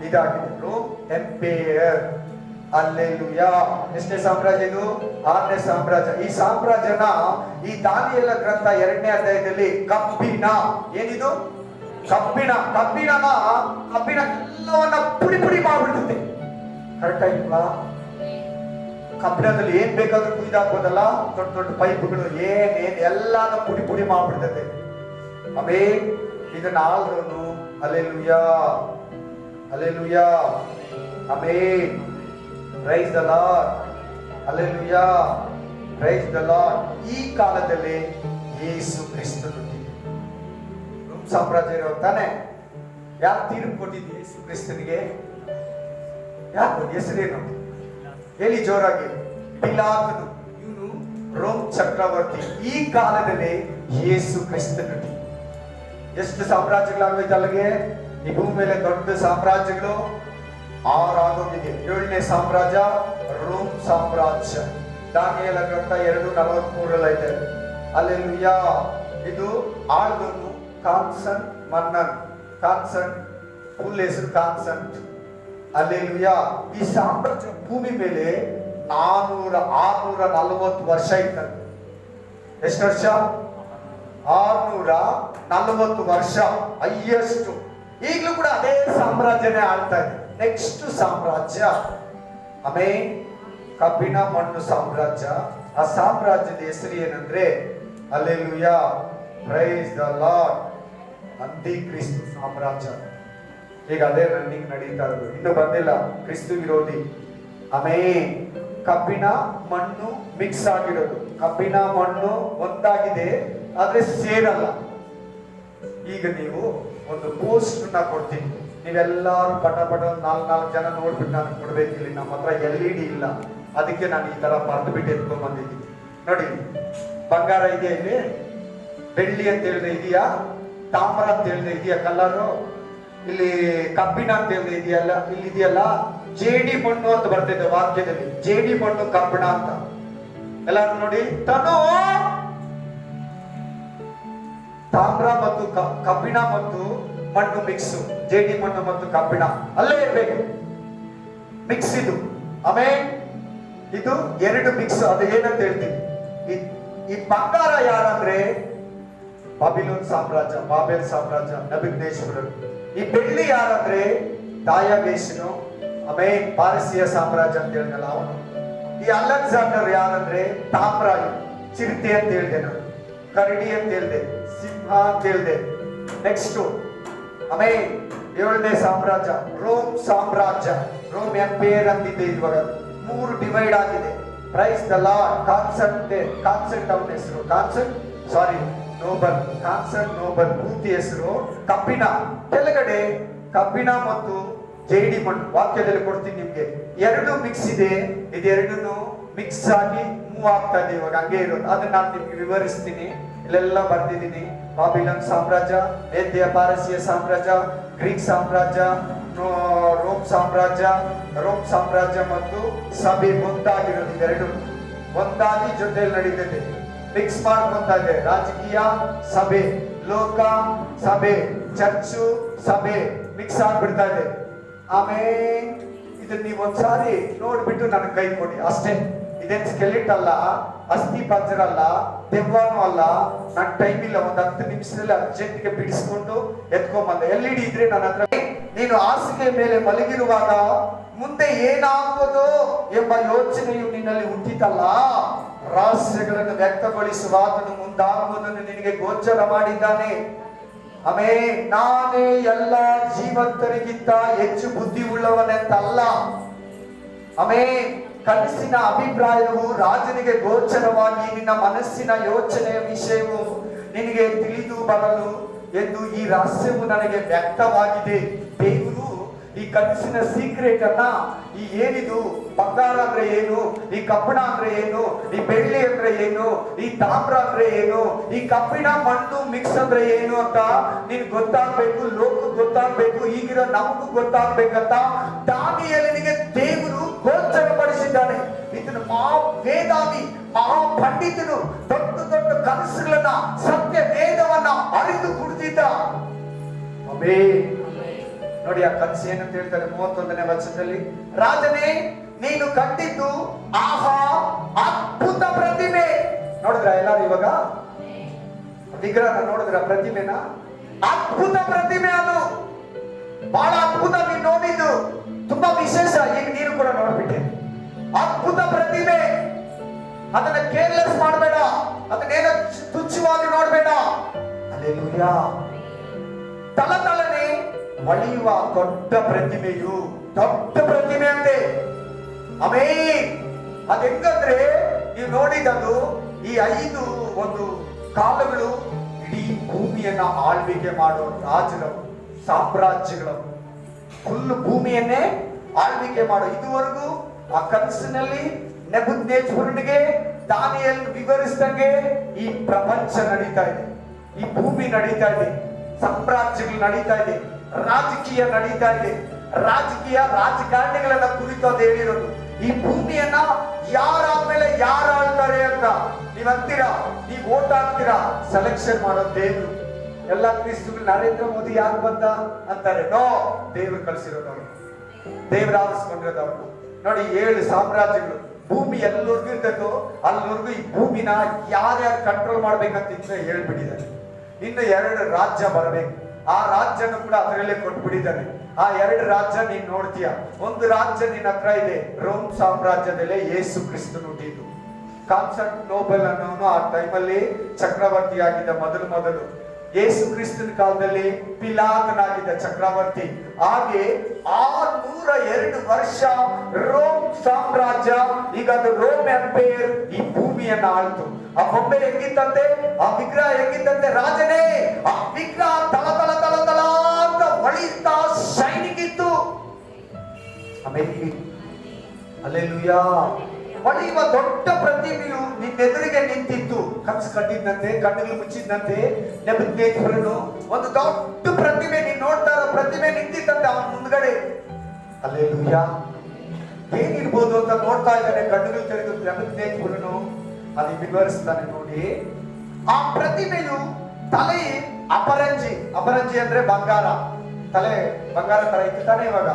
ಇದಾಗಿದೆ, ರೋಮ್ ಎಂಪೈರ್. ಹಲ್ಲೆಲೂಯಾ. ಎಷ್ಟನೇ ಸಾಮ್ರಾಜ್ಯ ಇದು? 6ನೇ ಸಾಮ್ರಾಜ್ಯ. ಈ ಸಾಮ್ರಾಜ್ಯನ ಈ ದಾನಿಯೇಲ ಗ್ರಂಥ 2ನೇ ಅಧ್ಯಾಯದಲ್ಲಿ ಕಬ್ಬಿಣ, ಏನಿದು? ಕಬ್ಬಿಣ. ಕಬ್ಬಿಣ ಎಲ್ಲವನ್ನ ಪುಡಿ ಪುಡಿ ಮಾಡ್ಬಿಡ್ತದೆ. ಕರೆಕ್ಟ್ ಆಗಿಲ್ವಾ? ಕಬ್ಬಿಣದಲ್ಲಿ ಏನ್ ಬೇಕಾದ್ರೂ ಕುಯ್ದಾಕ್ಬೋದಲ್ಲ, ದೊಡ್ಡ ದೊಡ್ಡ ಪೈಪ್ಗಳು ಏನ್ ಎಲ್ಲಾನು ಪುಡಿ ಪುಡಿ ಮಾಡ್ಬಿಡ್ತದೆ. ಆಮೇಲೆ ಇದನ್ನ ಆಳ್ದವನು hallelujah, hallelujah, amen, praise the Lord, hallelujah, praise the Lord. ಈ ಕಾಲದಲ್ಲಿ ಯೇಸು ಕ್ರಿಸ್ತನು ರೋಮ್ ಸಾಮ್ರಾಜ್ಯ ಇರೋ ತಾನೆ. ಯಾರು ತೀರ್ಪು ಕೊಟ್ಟಿದ್ದು ಯೇಸು ಕ್ರಿಸ್ತನಿಗೆ? ಯಾರು? ಹೆಸರೇನು ಹೇಳಿ ಜೋರಾಗಿ? ಪಿಲಾತನು. ಇವನು ರೋಮ್ ಚಕ್ರವರ್ತಿ. ಈ ಕಾಲದಲ್ಲಿ ಯೇಸು ಕ್ರಿಸ್ತನು. ಎಷ್ಟು ಸಾಮ್ರಾಜ್ಯಗಳಾಗೋಯ್ತು ಅಲ್ಲಿಗೆ? ಈ ಭೂಮಿ ಮೇಲೆ ದೊಡ್ಡ ಸಾಮ್ರಾಜ್ಯಗಳು 6 ಆಗೋಗಿದೆ. 7ನೇ ಸಾಮ್ರಾಜ್ಯ ರೋಮ್ ಸಾಮ್ರಾಜ್ಯ. ದಾನಿಯೇಲ ಗ್ರಂಥ 2:43 ಐತೆ. ಹಲ್ಲೆಲೂಯಾ. ಇದು ಆಳ್ದವನು ಕಾನ್ಸನ್ ಮನ್ನನ್. ಕಾನ್ಸನ್ ಫುಲ್ ಹೆಸರು ಕಾನ್ಸಂಟ್. ಹಲ್ಲೆಲೂಯಾ. ಈ ಸಾಮ್ರಾಜ್ಯ ಭೂಮಿ ಮೇಲೆ 640 ವರ್ಷ ಇತ್ತಂತೆ. ಎಷ್ಟು ವರ್ಷ? 640 ವರ್ಷ, ಹೈಯೆಸ್ಟ್. ಈಗಲೂ ಕೂಡ ಅದೇ ಸಾಮ್ರಾಜ್ಯನೇ ಆಳ್ತಾ ಇದೆ. ನೆಕ್ಸ್ಟ್ ಸಾಮ್ರಾಜ್ಯ ಆಮೇನ್, ಕಬ್ಬಿಣ ಮಣ್ಣು ಸಾಮ್ರಾಜ್ಯ. ಆ ಸಾಮ್ರಾಜ್ಯದ ಹೆಸರು ಏನಂದ್ರೆ ಹಲ್ಲೆಲೂಯಾ, ಪ್ರೈಸ್ ದ ಲಾರ್ಡ್, ಅಂತಿಕ್ರಿಸ್ತ ಸಾಮ್ರಾಜ್ಯ. ಈಗ ಅದೇ ರನ್ನಿಂಗ್ ನಡೀತಾ ಇರೋದು, ಇನ್ನು ಬಂದಿಲ್ಲ. ಕ್ರಿಸ್ತು ವಿರೋಧಿ. ಆಮೇನ್, ಕಬ್ಬಿಣ ಮಣ್ಣು ಮಿಕ್ಸ್ ಆಗಿರೋದು. ಕಬ್ಬಿಣ ಮಣ್ಣು ಒಂದಾಗಿದೆ ಆದ್ರೆ ಸೇರಲ್ಲ. ಈಗ ನೀವು ಒಂದು ಪೋಸ್ಟ್ ಕೊಡ್ತೀನಿ, ನೀವೆಲ್ಲರೂ ಪಟ 4 ಜನ ನೋಡ್ಬಿಟ್ಟು ನಾನು ಕೊಡ್ಬೇಕಿಲ್ಲ. ನಮ್ಮ ಹತ್ರ LED ಇಲ್ಲ, ಅದಕ್ಕೆ ನಾನು ಈ ತರ ಬರೆದ್ಬಿಟ್ಟು ಎತ್ಕೊಂಡ್ ಬಂದಿದ್ದೀನಿ. ನೋಡಿ, ಬಂಗಾರ ಇದೆಯಾ ಇಲ್ಲಿ? ಬೆಳ್ಳಿ ಅಂತ ಹೇಳಿದ್ರೆ ಇದೆಯಾ? ತಾಮ್ರ ಅಂತ ಹೇಳಿದ್ರೆ ಇದೆಯಾ ಕಲರು? ಇಲ್ಲಿ ಕಬ್ಬಿಣ ಅಂತ ಹೇಳಿದ್ರೆ ಇದೆಯಲ್ಲ, ಇಲ್ಲಿ ಇದೆಯಲ್ಲ ಜೇಡಿ ಮಣ್ಣು ಅಂತ ಬರ್ತಿದೆ ವಾಕ್ಯದಲ್ಲಿ. ಜೇಡಿ ಮಣ್ಣು ಕಬ್ಬಿಣ ಅಂತ. ಎಲ್ಲರೂ ನೋಡಿ, ತನು ತಾಮ್ರ ಮತ್ತು ಕಬ್ಬಿಣ ಮತ್ತು ಮಣ್ಣು ಮಿಕ್ಸ್. ಜೇಡಿ ಮಣ್ಣು ಮತ್ತು ಕಬ್ಬಿಣ ಅಲ್ಲೇ ಇರ್ಬೇಕು, ಮಿಕ್ಸ್ ಇದು. ಆಮೇಲೆ ಇದು 2 ಮಿಕ್ಸ್. ಅದು ಏನಂತ ಹೇಳ್ತೀವಿ? ಈ ಬಂಗಾರ ಯಾರಂದ್ರೆ ಬಾಬಿಲೋನ್ ಸಾಮ್ರಾಜ್ಯ, ಬಾಬೆಲ್ ಸಾಮ್ರಾಜ್ಯ, ನೆಬೂಕದ್ನೆಚ್ಚರನು. ಈ ಬೆಳ್ಳಿ ಯಾರಂದ್ರೆ ದಾಯಾವೇಶನು, ಆಮೇಲೆ ಪಾರಸಿಯ ಸಾಮ್ರಾಜ್ಯ ಅಂತ ಹೇಳಿದಲ್ಲ ಅವನು. ಈ ಅಲೆಕ್ಸಾಂಡರ್ ಯಾರಂದ್ರೆ ತಾಮ್ರ, ಚಿರತೆ ಅಂತ ಹೇಳಿದೆ ನಾನು, ಕರಡಿ ಅಂತ ಹೇಳಿದೆ, ಸಿಂಹ ಅಂತ ಹೇಳಿದೆ. ನೆಕ್ಸ್ಟ್ ಆಮೇಲೆ 7ನೇ ಸಾಮ್ರಾಜ್ಯ ರೋಮ್ ಸಾಮ್ರಾಜ್ಯ. ರೋಮ್ ಎಂಪೈರ್ ಅಂತಿದೆ. ಇವಾಗ 3 ಡಿವೈಡ್ ಆಗಿದೆ. Price the lord. ಕಾನ್ಸೆಂಟ್ ಅವನ ಹೆಸರು ನೋಬಲ್. ಕಾನ್ಸೆಂಟ್ ನೋಬಲ್ ಪೂರ್ತಿ ಹೆಸರು. ಕಬ್ಬಿಣ ಕೆಳಗಡೆ ಕಬ್ಬಿಣ ಮತ್ತು ಜೇಡಿ ಮಣ್ಣು ವಾಕ್ಯದಲ್ಲಿ ಕೊಡ್ತೀನಿ ನಿಮ್ಗೆ. 2 ಮಿಕ್ಸ್ ಇದೆ. ಇದೆರಡನ್ನು ಮಿಕ್ಸ್ ಆಗಿ ಮೂವ್ ಆಗ್ತಾ ಇದೆ ಇವಾಗ, ಹಂಗೆ ಇರೋದು. ಅದನ್ನ ನಾನು ನಿಮ್ಗೆ ವಿವರಿಸ್ತೀನಿ. ಇಲ್ಲೆಲ್ಲ ಬರ್ತಿದ್ದೀನಿ. ಬಾಬಿಲೋನ್ ಸಾಮ್ರಾಜ್ಯ, ಮೇದ್ಯ ಪಾರಸಿಯ ಸಾಮ್ರಾಜ್ಯ, ಗ್ರೀಕ್ ಸಾಮ್ರಾಜ್ಯ, ರೋಮ್ ಸಾಮ್ರಾಜ್ಯ ಮತ್ತು ಸಭೆ ಒಂದಾಗಿರೋದು. ಇವೆರಡು ಒಂದಾಗಿ ಜೊತೆಯಲ್ಲಿ ನಡೀತಿದೆ, ಮಿಕ್ಸ್ ಮಾಡ್ಕೊಂತಾ ಇದೆ. ರಾಜಕೀಯ ಸಭೆ, ಲೋಕ ಸಭೆ, ಚರ್ಚು ಸಭೆ ಮಿಕ್ಸ್ ಆಗ್ಬಿಡ್ತಾ ಇದೆ. ಆಮೇಲೆ ಇದನ್ನ ನೀವು ಒಂದ್ಸಾರಿ ನೋಡ್ಬಿಟ್ಟು ನನಗೆ ಕೈ ಕೊಡಿ ಅಷ್ಟೇ. ಇದೇನ್ ಸ್ಕೆಲಿಟ್ ಅಲ್ಲ, ಅಸ್ಥಿ ಪಂಜರ ಅಲ್ಲ, ದೆವ್ವನೂ ಅಲ್ಲ. ನನ್ ಟೈಮ್ ಇಲ್ಲ, ಒಂದ್ 10 ನಿಮಿಷದಲ್ಲಿ ಅರ್ಜೆಂಟ್ಗೆ ಬಿಡಿಸ್ಕೊಂಡು ಎತ್ಕೊಂಬಂದೆ. LED ಇದ್ರೆ ನನ್ನ ಹತ್ರ. ನೀನು ಹಾಸಿಗೆ ಮೇಲೆ ಮಲಗಿರುವಾಗ ಮುಂದೆ ಏನಾಗುವುದು ಎಂಬ ಯೋಚನೆಯು ನಿನ್ನಲ್ಲಿ ಹುಟ್ಟಿತಲ್ಲ, ರಹಸ್ಯಗಳನ್ನು ವ್ಯಕ್ತಗೊಳಿಸುವ ಆತನು ಮುಂದಾಗುವುದನ್ನು ನಿನಗೆ ಗೋಚರ ಮಾಡಿದ್ದಾನೆ. ಆಮೇಲೆ ನಾನೇ ಎಲ್ಲ ಜೀವಂತರಿಗಿಂತ ಹೆಚ್ಚು ಬುದ್ಧಿ ಉಳ್ಳವನೆಂತಲ್ಲ. ಆಮೇಲೆ ಕನಸಿನ ಅಭಿಪ್ರಾಯವು ರಾಜನಿಗೆ ಗೋಚರವಾಗಿ ನಿನ್ನ ಮನಸ್ಸಿನ ಯೋಚನೆಯ ವಿಷಯವು ನಿನಗೆ ತಿಳಿದು ಬರಲು ಎಂದು ಈ ರಹಸ್ಯವು ನನಗೆ ವ್ಯಕ್ತವಾಗಿದೆ. ದೇವರು ಈ ಕನಸಿನ ಸೀಕ್ರೆಟ್ ಅನ್ನ, ಈ ಏನಿದು ಬಂಗಾರ ಅಂದ್ರೆ ಏನು, ಈ ಕಬ್ಬಿಣ ಅಂದ್ರೆ ಏನು, ಈ ಬೆಳ್ಳಿ ಅಂದ್ರೆ ಏನು, ಈ ತಾಮ್ರ ಅಂದ್ರೆ ಏನು, ಈ ಕಬ್ಬಿಣ ಮಣ್ಣು ಮಿಕ್ಸ್ ಅಂದ್ರೆ ಏನು ಅಂತ ನಿನ್ ಗೊತ್ತಾಗ್ಬೇಕು, ಲೋಕ ಗೊತ್ತಾಗ್ಬೇಕು, ಈಗಿರೋ ನಮಗೂ ಗೊತ್ತಾಗ್ಬೇಕಂತ ದಾನಿಯೇಲನಿಗೆ ದೇವರು ಗೋಚರಪಡಿಸಿದ್ದಾನೆ. ಇದನ್ನು ವೇದಾವಿ ಪಂಡಿತನು ದೊಡ್ಡ ದೊಡ್ಡ ಕನಸುಗಳನ್ನ, ಸತ್ಯ ವೇದವನ್ನ ಅರಿತು ಕುಡಿದಿದ್ದ. ನೋಡಿ ಆ ಕನಸು ಏನಂತ ಹೇಳ್ತಾರೆ 31ನೇ ವಚನದಲ್ಲಿ, ರಾಜನೇ ನೀನು ಕಂಡಿದ್ದು ಆಹಾ ಅದ್ಭುತ ಪ್ರತಿಮೆ. ನೋಡಿದ್ರ ಎಲ್ಲರೂ ಇವಾಗ ವಿಗ್ರಹ ನೋಡಿದ್ರ ಪ್ರತಿಮೆನ? ಅದ್ಭುತ ಪ್ರತಿಮೆ, ಅದು ಬಹಳ ಅದ್ಭುತ. ನೀನು ನೋಡಿದ್ದು ತುಂಬಾ ವಿಶೇಷ. ಈಗ ನೀನು ಕೂಡ ನೋಡ್ಬಿಟ್ಟೆ. ಅದ್ಭುತ ಪ್ರತಿಮೆ, ಅದನ್ನ ಕೇರ್ಲೆಸ್ ಮಾಡಬೇಡ, ಅದನ್ನೇನ ತುಚ್ಛವಾಗಿ ನೋಡ್ಬೇಡ. ಹಲ್ಲೆಲೂಯಾ. ತಳತಳನೆ ಹೊಳೆಯುವ ದೊಡ್ಡ ಪ್ರತಿಮೆಯು, ದೊಡ್ಡ ಪ್ರತಿಮೆ ಅಂತೆ. ಅದ್ ಹೆಂಗಂದ್ರೆ ನೀವು ನೋಡಿದದು ಈ 5 ಒಂದು ಕಾಲಗಳು ಇಡೀ ಭೂಮಿಯನ್ನ ಆಳ್ವಿಕೆ ಮಾಡೋ ರಾಜರು, ಸಾಮ್ರಾಜ್ಯಗಳು, ಫುಲ್ ಭೂಮಿಯನ್ನೇ ಆಳ್ವಿಕೆ ಮಾಡೋ. ಇದುವರೆಗೂ ಆ ಕನಸಿನಲ್ಲಿ ನೆಬೂಕದ್ನೆಚ್ಚರನಿಗೆ ದಾನಿಯೇಲ್ ವಿವರಿಸಿದಂಗೆ ಈ ಪ್ರಪಂಚ ನಡೀತಾ ಇದೆ, ಈ ಭೂಮಿ ನಡೀತಾ ಇದೆ, ಸಾಮ್ರಾಜ್ಯಗಳು ನಡೀತಾ ಇದೆ, ರಾಜಕೀಯ ನಡೀತಾ ಇದೆ. ರಾಜಕೀಯ ರಾಜಕಾರಣಿಗಳನ್ನ ಕುರಿತು ಅದು ಹೇಳಿರೋದು. ಈ ಭೂಮಿಯನ್ನ ಯಾರಾದ್ಮೇಲೆ ಯಾರು ಆಳ್ತಾರೆ ಅಂತ ನೀವ್ ಅಂತೀರಾ, ನೀವ್ ಓಟ್ ಹಾಕ್ತೀರಾ, ಸೆಲೆಕ್ಷನ್ ಮಾಡೋ ದೇವ್ರು. ಎಲ್ಲ ಕ್ರಿಸ್ತರು ನರೇಂದ್ರ ಮೋದಿ ಯಾಕೆ ಬಂದ ಅಂತಾರೆ? ನೋ, ದೇವ್ರು ಕಳಿಸಿರೋದವ್ರು, ದೇವ್ರ ಆರಿಸ್ಕೊಂಡಿರೋದವ್ರು. ನೋಡಿ 7 ಸಾಮ್ರಾಜ್ಯಗಳು, ಭೂಮಿ ಎಲ್ಲರಿಗೂ ಇರ್ತೈತೋ ಅಲ್ಲಿವರೆಗೂ ಈ ಭೂಮಿನ ಯಾರ್ಯಾರು ಕಂಟ್ರೋಲ್ ಮಾಡ್ಬೇಕಂತ ಹೇಳ್ಬಿಟ್ಟಿದ್ದಾರೆ. ಇನ್ನು 2 ರಾಜ್ಯ ಬರಬೇಕು, ಆ ರಾಜ್ಯನು ಕೂಡ ಅದರಲ್ಲೇ ಕೊಟ್ಬಿಟ್ಟಿದ್ದಾನೆ. ಆ 2 ರಾಜ್ಯ ನೀನ್ ನೋಡ್ತೀಯ. ಒಂದು ರಾಜ್ಯ ನಿನ್ನ ಹತ್ರ ಇದೆ, ರೋಮ್ ಸಾಮ್ರಾಜ್ಯದಲ್ಲೇ ಯೇಸು ಕ್ರಿಸ್ತನು ಹುಟ್ಟಿದ್ದು. ಕಾನ್ಸ್ಟಂಟಿನೋಪಲ್ ಅನ್ನೋನು ಆ ಟೈಮಲ್ಲಿ ಚಕ್ರವರ್ತಿ ಆಗಿದ್ದ ಮೊದಲು. ಯೇಸು ಕ್ರಿಸ್ತನ ಕಾಲದಲ್ಲಿ ಪಿಲಾತನಾಗಿದ್ದ ಚಕ್ರವರ್ತಿ. ಹಾಗೆ 602 ವರ್ಷ ರೋಮ್ ಸಾಮ್ರಾಜ್ಯ, ಈಗ ಅದು ರೋಮ್ ಎಂಪೈರ್ ಈ ಭೂಮಿಯನ್ನ ಆಳ್ತು. ಆ ಬೊಂಬೆ ಹೆಂಗಿತ್ತಂತೆ, ಆ ವಿಗ್ರಹ ಹೆಂಗಿತ್ತಂತೆ, ರಾಜನೇ ಆ ವಿಗ್ರಹ ತಳ ತಳ ತಳ ತಳ ಅಂತ ಹೊಳಿತಾ ಶೈನಿಂಗ್ ಇತ್ತು. ಆಮೇಲೆ ಹಲ್ಲೆಲೂಯಾ, ಹೊಳೆಯುವ ದೊಡ್ಡ ಪ್ರತಿಮೆಯು ನಿನ್ನೆದುರಿಗೆ ನಿಂತಿತ್ತು. ಕನಸು ಕಂಡಿದ್ದಂತೆ, ಕಣ್ಣುಗಳು ಮುಚ್ಚಿದ್ದಂತೆ ನೆಬೂಕದ್ನೆಚ್ಚರನು ಒಂದು ದೊಡ್ಡ ಪ್ರತಿಮೆ, ನೀನ್ ನೋಡ್ತಾ ಇರೋ ಪ್ರತಿಮೆ ನಿಂತಿತ್ತಂತೆ ಅವನ ಮುಂದ್ಗಡೆ. ಹಲ್ಲೆಲೂಯಾ. ಏನಿರ್ಬೋದು ಅಂತ ನೋಡ್ತಾ ಇದ್ದಾನೆ, ಕಣ್ಣುಗಳು ತೆರೆದು ನೆಬೂಕದ್ನೆಚ್ಚರನು ಅದು ವಿವರಿಸ್ತಾನೆ. ನೋಡಿ, ಆ ಪ್ರತಿಮೆಯು ತಲೆ ಅಪರಂಜಿ ಅಂದ್ರೆ ಬಂಗಾರ. ತಲೆ ಬಂಗಾರ ತರ ಇತ್ತು ತಾನೆ ಇವಾಗ,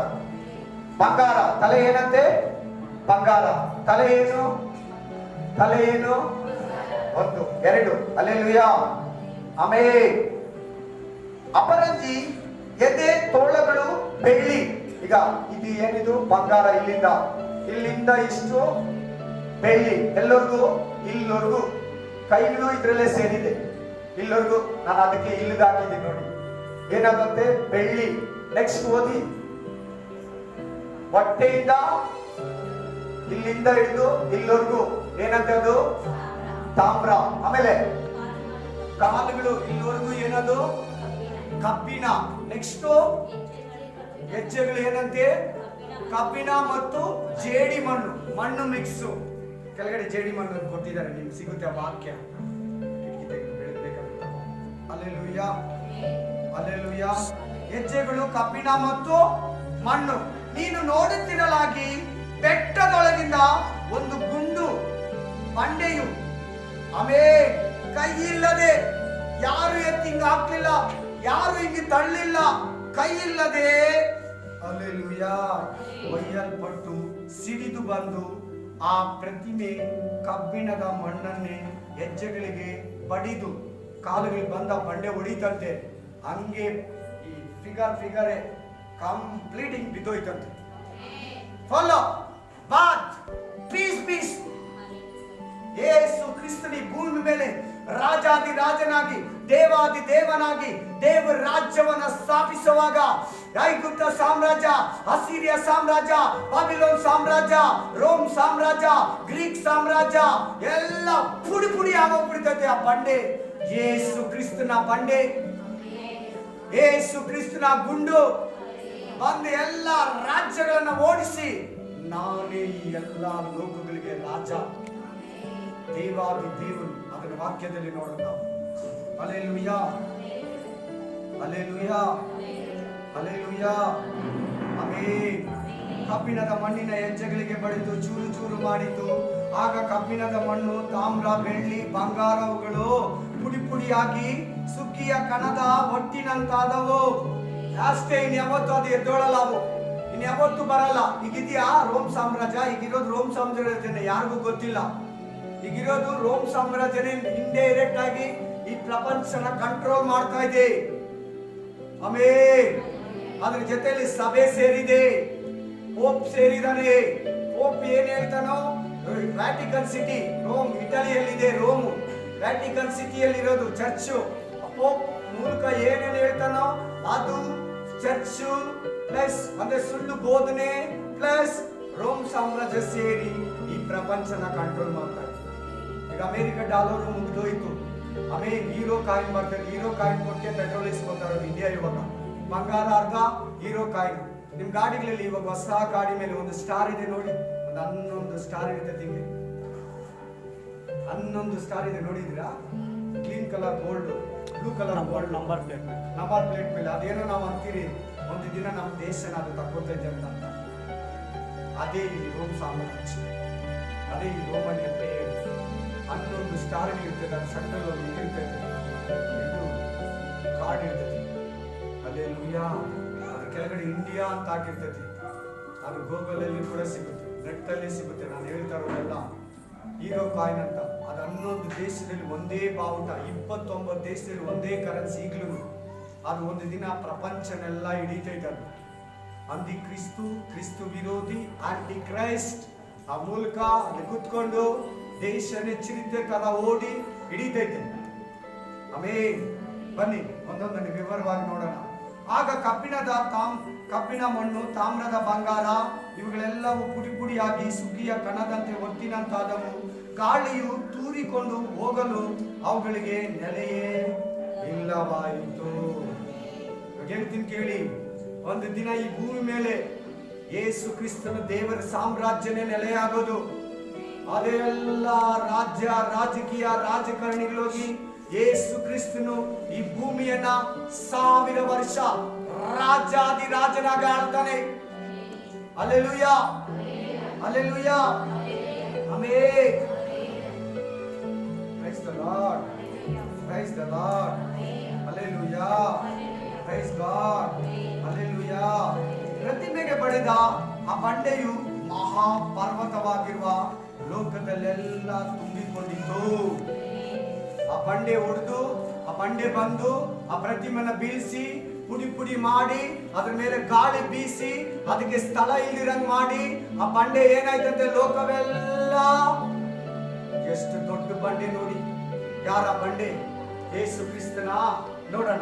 ಬಂಗಾರ. ತಲೆ ಏನಂತೆ? ಬಂಗಾರ. ತಲೆ ಏನು? 1 2. ಹಲ್ಲೆಲೂಯಾ. ಆಮೇಲೆ ಅಪರಂಜಿ, ಎದೆ ತೋಳಗಳು ಬೆಳ್ಳಿ. ಈಗ ಇದು ಏನಿದು? ಬಂಗಾರ. ಇಲ್ಲಿಂದ ಇಷ್ಟು ಬೆಳ್ಳಿ, ಎಲ್ಲರಿಗೂ ಇಲ್ಲಿವರೆಗೂ. ಕೈಗಳು ಇದ್ರಲ್ಲೇ ಸೇರಿದೆ, ಇಲ್ಲಿವರೆಗೂ. ನಾನು ಅದಕ್ಕೆ ಇಲ್ಲಿಗೆ ಹಾಕಿದ್ದೀನಿ ನೋಡಿ, ಏನಾಗುತ್ತೆ? ಬೆಳ್ಳಿ. ನೆಕ್ಸ್ಟ್ ಓದಿ. ಹೊಟ್ಟೆಯಿಂದ ಇಲ್ಲಿಂದ ಹಿಡಿದು ಇಲ್ಲಿವರೆಗೂ ಏನಂತ? ಅದು ತಾಮ್ರ. ಆಮೇಲೆ ಕಾಲುಗಳು ಇಲ್ಲಿವರೆಗೂ ಏನದು? ಕಬ್ಬಿಣ. ನೆಕ್ಸ್ಟ್ ಹೆಜ್ಜೆಗಳು ಏನಂತೆ? ಕಬ್ಬಿಣ ಮತ್ತು ಜೇಡಿ ಮಣ್ಣು ಮಿಕ್ಸು. ಕೆಳಗಡೆ ಜೇಡಿ ಮಣ್ಣು ಕೊಟ್ಟಿದ್ದಾರೆ, ನಿಮ್ಗೆ ಸಿಗುತ್ತೆ ಆ ವಾಕ್ಯ. Hallelujah, hallelujah. ಹೆಜ್ಜೆಗಳು ಕಬ್ಬಿಣ ಮತ್ತು ಮಣ್ಣು. ನೀನು ನೋಡುತ್ತಿರಲಾಗಿ ಬೆಟ್ಟದೊಳಗಿಂದ ಒಂದು ಗುಂಡು ಬಂಡೆಯು, ಕೈ ಇಲ್ಲದೆ, ಯಾರು ಎತ್ತಿಂಗ್ ಹಾಕ್ಲಿಲ್ಲ, ಯಾರು ಹಿಂಗೆ ತಳ್ಳಿಲ್ಲ, ಕೈ ಇಲ್ಲದೆ ಹಲ್ಲೆಲೂಯಾ ಒಯ್ಯಲ್ಪಟ್ಟು ಸಿಡಿದು ಬಂದು ಆ ಪ್ರತಿಮೆ ಕಬ್ಬಿಣದ ಮಣ್ಣನ್ನೇ ಹೆಜ್ಜೆಗಳಿಗೆ ಬಡಿದು ಕಾಲುಗಳಿಗೆ ಬಂದ ಬಂಡೆ ಹೊಡಿತಂತೆ. ಹಂಗೆ ಈ ಫಿಗರ್ ಕಂಪ್ಲೀಟಿಂಗ್ ಬಿದ್ದೋಯ್ತಂತೆ. ಫಾಲೋ ಬಾತ್ ಪೀಸ್ ಯೇಸು ಕ್ರಿಸ್ತನಿ ಭೂಮಿ ಮೇಲೆ ರಾಜಾದಿ ರಾಜನಾಗಿ ದೇವಾದಿ ದೇವನಾಗಿ ದೇವರ ರಾಜ್ಯವನ್ನ ಸ್ಥಾಪಿಸುವಾಗ ಐಗುಪ್ತ ಸಾಮ್ರಾಜ್ಯ, ಅಸಿರಿಯ ಸಾಮ್ರಾಜ್ಯ, ಬಾಬಿಲೋನ್ ಸಾಮ್ರಾಜ್ಯ, ರೋಮ್ ಸಾಮ್ರಾಜ್ಯ, ಗ್ರೀಕ್ ಸಾಮ್ರಾಜ್ಯ ಎಲ್ಲ ಪುಡಿ ಪುಡಿ ಆಗೋಗ್ಬಿಡ್ತೈತೆ. ಆ ಬಂಡೆ ಯೇಸು ಕ್ರಿಸ್ತನ ಬಂಡೆ, ಯೇಸು ಕ್ರಿಸ್ತನ ಗುಂಡು ಬಂದು ಎಲ್ಲ ರಾಜ್ಯಗಳನ್ನ ಓಡಿಸಿ ನಾನೇ ಈ ಎಲ್ಲ ಲೋಕಗಳಿಗೆ ರಾಜ, ದೇವಾದಿ ದೇವರು. ಅದರ ವಾಕ್ಯದಲ್ಲಿ ನೋಡೋಣ. Hallelujah, hallelujah, hallelujah, amen. ಕಬ್ಬಿಣದ ಮಣ್ಣಿನ ಹೆಜ್ಜೆಗಳಿಗೆ ಬಡಿದು ಚೂರು ಚೂರು ಮಾಡಿತು. ಆಗ ಕಬ್ಬಿಣದ ಮಣ್ಣು, ತಾಮ್ರ, ಬೆಳ್ಳಿ, ಬಂಗಾರವುಗಳು ಪುಡಿ ಪುಡಿಯಾಗಿ ಸುಗ್ಗಿಯ ಕಣದ ಒಟ್ಟಿನಂತಾದವು. ಅಷ್ಟೇ, ಇನ್ಯಾವತ್ತು ಅದು ಎದ್ದೋಳಲ್ಲ, ಅವು ಇನ್ಯಾವತ್ತು ಬರಲ್ಲ. ಈಗಿದೆಯಾ ರೋಮ್ ಸಾಮ್ರಾಜ್ಯ? ಈಗಿರೋದು ರೋಮ್ ಸಾಮ್ರಾಜ್ಯನೇ, ಯಾರಿಗೂ ಗೊತ್ತಿಲ್ಲ. ಈಗಿರೋದು ರೋಮ್ ಸಾಮ್ರಾಜ್ಯನೇ ಇಂಡೈರೆಕ್ಟ್ ಆಗಿ ಈ ಪ್ರಪಂಚನ ಕಂಟ್ರೋಲ್ ಮಾಡ್ತಾ ಇದೆ. ಆಮೆನ್. ಅದ್ರ ಜೊತೆಯಲ್ಲಿ ಸಭೆ ಸೇರಿದೆ, ಪೋಪ್ ಸೇರಿದಾನೆ. ಪೋಪ್ ಏನ್ ಹೇಳ್ತಾನೋ, ವ್ಯಾಟಿಕನ್ ಸಿಟಿ, ರೋಮ್ ಇಟಲಿಯಲ್ಲಿದೆ, ರೋಮ್ ವ್ಯಾಟಿಕನ್ ಸಿಟಿಯಲ್ಲಿ ಇರೋದು ಚರ್ಚು. ಪೋಪ್ ಮೂಲಕ ಏನೇನು ಹೇಳ್ತಾನೋ ಅದು ಚರ್ಚು ಪ್ಲಸ್ ಅಂದ್ರೆ ಸುಳ್ಳು ಬೋಧನೆ ಪ್ಲಸ್ ರೋಮ್ ಸಾಮ್ರಾಜ್ಯ ಸೇರಿ ಈ ಪ್ರಪಂಚನ ಕಂಟ್ರೋಲ್ ಮಾಡ್ತಾ ಇದೆ. ಈಗ ಅಮೆರಿಕ ಡಾಲರ್ ಮುಗಿದೋಯ್ತು. ಆಮೇಲೆ ಹೀರೋ ಕಾಯಿನ್ ಮಾಡ್ತಾರೆ, ಹೀರೋ ಕಾಯಿನ್ ಕೊಟ್ಟೆ ಪೆಟ್ರೋಲ್ ಇಸ್ಕೊತಾರೆ ಇಂಡಿಯಾ. ಇವಾಗ ಬಂಗಾರ ಅರ್ಧ, ಹೀರೋ ಕಾಯಿನ್. ನಿಮ್ ಗಾಡಿಗಳಲ್ಲಿ ಇವಾಗ ಹೊಸ ಗಾಡಿ ಮೇಲೆ ಒಂದು ಸ್ಟಾರ್ ಇದೆ ನೋಡಿ, ಒಂದು 11 ಸ್ಟಾರ್ ಇರ್ತದೆ. ಹಿಂಗೆ 11 ಸ್ಟಾರ್ ಇದೆ, ನೋಡಿದಿರಾ? Clean colour gold, blue colour gold, number plate ಮೇಲೆ. ಅದೇನೋ ನಾವು ಅಂತೀರಿ, ಒಂದು ದಿನ ನಮ್ಮ ದೇಶನ ಅದು ತಕ್ಕೋತೈತೆ ಅಂತ. ಅದೇ ಈ ರೋಮ್ ಸಾಮ್ರಾಜ್ಯ, ಅದೇ ಈ ರೋಮನ್ ಎಂಪೈರ್. 11 ಸ್ಟಾರ್ ಇರ್ತದೆ, ಅದು ಸೆಂಟ್ರಲ್ ಅಲ್ಲಿ ಇರ್ತೈತೆ, ಇದು ಕಾರ್ಡ್ ಇರ್ತೈತಿ. ಹಲ್ಲೆಲೂಯಾ. ಅದ್ರ ಕೆಳಗಡೆ ಇಂಡಿಯಾ ಅಂತ ಹಾಕಿರ್ತೈತಿ. ಅದು ಗೂಗಲ್ ಅಲ್ಲಿ ಕೂಡ ಸಿಗುತ್ತೆ, ನೆಟ್ ಅಲ್ಲಿ ಸಿಗುತ್ತೆ. ನಾನು ಹೇಳ್ತಾ ಇರೋದೆಲ್ಲ ಹೀರೋ ಕಾಯಿನ್ ಅಂತ. ಅದು 11 ದೇಶದಲ್ಲಿ ಒಂದೇ ಬಾವುಟ, 29 ದೇಶದಲ್ಲಿ ಒಂದೇ ಕರೆನ್ಸಿ. ಈಗಲೂ ಅದು ಒಂದು ದಿನ ಪ್ರಪಂಚನೆಲ್ಲ ಹಿಡಿತೈತೆ. ಅಂದಿ ಕ್ರಿಸ್ತು, ಕ್ರಿಸ್ತು ವಿರೋಧಿ, ಆಂಟಿ ಕ್ರೈಸ್ಟ್ ಆ ಮೂಲಕ ಅಲ್ಲಿ ಕುತ್ಕೊಂಡು ದೇಶನೇ ಚಿರಿತೆ ತರ ಓಡಿ ಹಿಡಿತೈತೆ. ಆಮೇಲೆ ಬನ್ನಿ ಒಂದೊಂದನ್ನು ವಿವರವಾಗಿ ನೋಡೋಣ. ಆಗ ಕಬ್ಬಿಣ ಮಣ್ಣು, ತಾಮ್ರದ ಬಂಗಾರ ಇವುಗಳೆಲ್ಲವೂ ಪುಡಿ ಪುಡಿಯಾಗಿ ಸುಗ್ಗಿಯ ಕಣದಂತೆ ಒತ್ತಿನಂತಾದವು. ಗಾಳಿಯು ತೂರಿಕೊಂಡು ಹೋಗಲು ಅವುಗಳಿಗೆ ನೆಲೆಯೇ ಇಲ್ಲವಾಯಿತು. ಹೇಳ್ತೀನಿ ಕೇಳಿ, ಒಂದು ದಿನ ಈ ಭೂಮಿ ಮೇಲೆ ಯೇಸು ಕ್ರಿಸ್ತನ ದೇವರ ಸಾಮ್ರಾಜ್ಯನೇ ನೆಲೆಯಾಗೋದು. ಅದೆಲ್ಲ ರಾಜ್ಯ, ರಾಜಕೀಯ, ರಾಜಕಾರಣಿಗಳೋಗಿ ಯೇಸು ಕ್ರಿಸ್ತನು ಈ ಭೂಮಿಯನ್ನ 1000 ವರ್ಷ ರಾಜಾದಿರಾಜನಾಗಿ ಆಳ್ತಾನೆ. Hallelujah, hallelujah, amen. Praise the Lord, praise the Lord, hallelujah, praise God, hallelujah. ಪ್ರತಿಮೆಗೆ ಬಡಿದ ಆ ಬಂಡೆಯು ಮಹಾಪರ್ವತವಾಗಿರುವ ಲೋಕದಲ್ಲೆಲ್ಲ ತುಂಬಿಕೊಂಡಿತ್ತು. ಆ ಬಂಡೆ ಹೊಡೆದು, ಆ ಬಂಡೆ ಬಂದು ಆ ಪ್ರತಿಮೆನ ಬೀಳಿಸಿ ಪುಡಿ ಪುಡಿ ಮಾಡಿ ಅದ್ರ ಮೇಲೆ ಗಾಳಿ ಬೀಸಿ ಅದಕ್ಕೆ ಸ್ಥಳ ಇಲ್ದಿರಂಗ್ ಮಾಡಿ ಆ ಬಂಡೆ ಏನಾಯ್ತಂತೆ, ಲೋಕವೆಲ್ಲ. ಎಷ್ಟು ದೊಡ್ಡ ಬಂಡೆ ನೋಡಿ. ಯಾರ ಬಂಡೆ? ಯೇಸು ಕ್ರಿಸ್ತನ. ನೋಡೋಣ,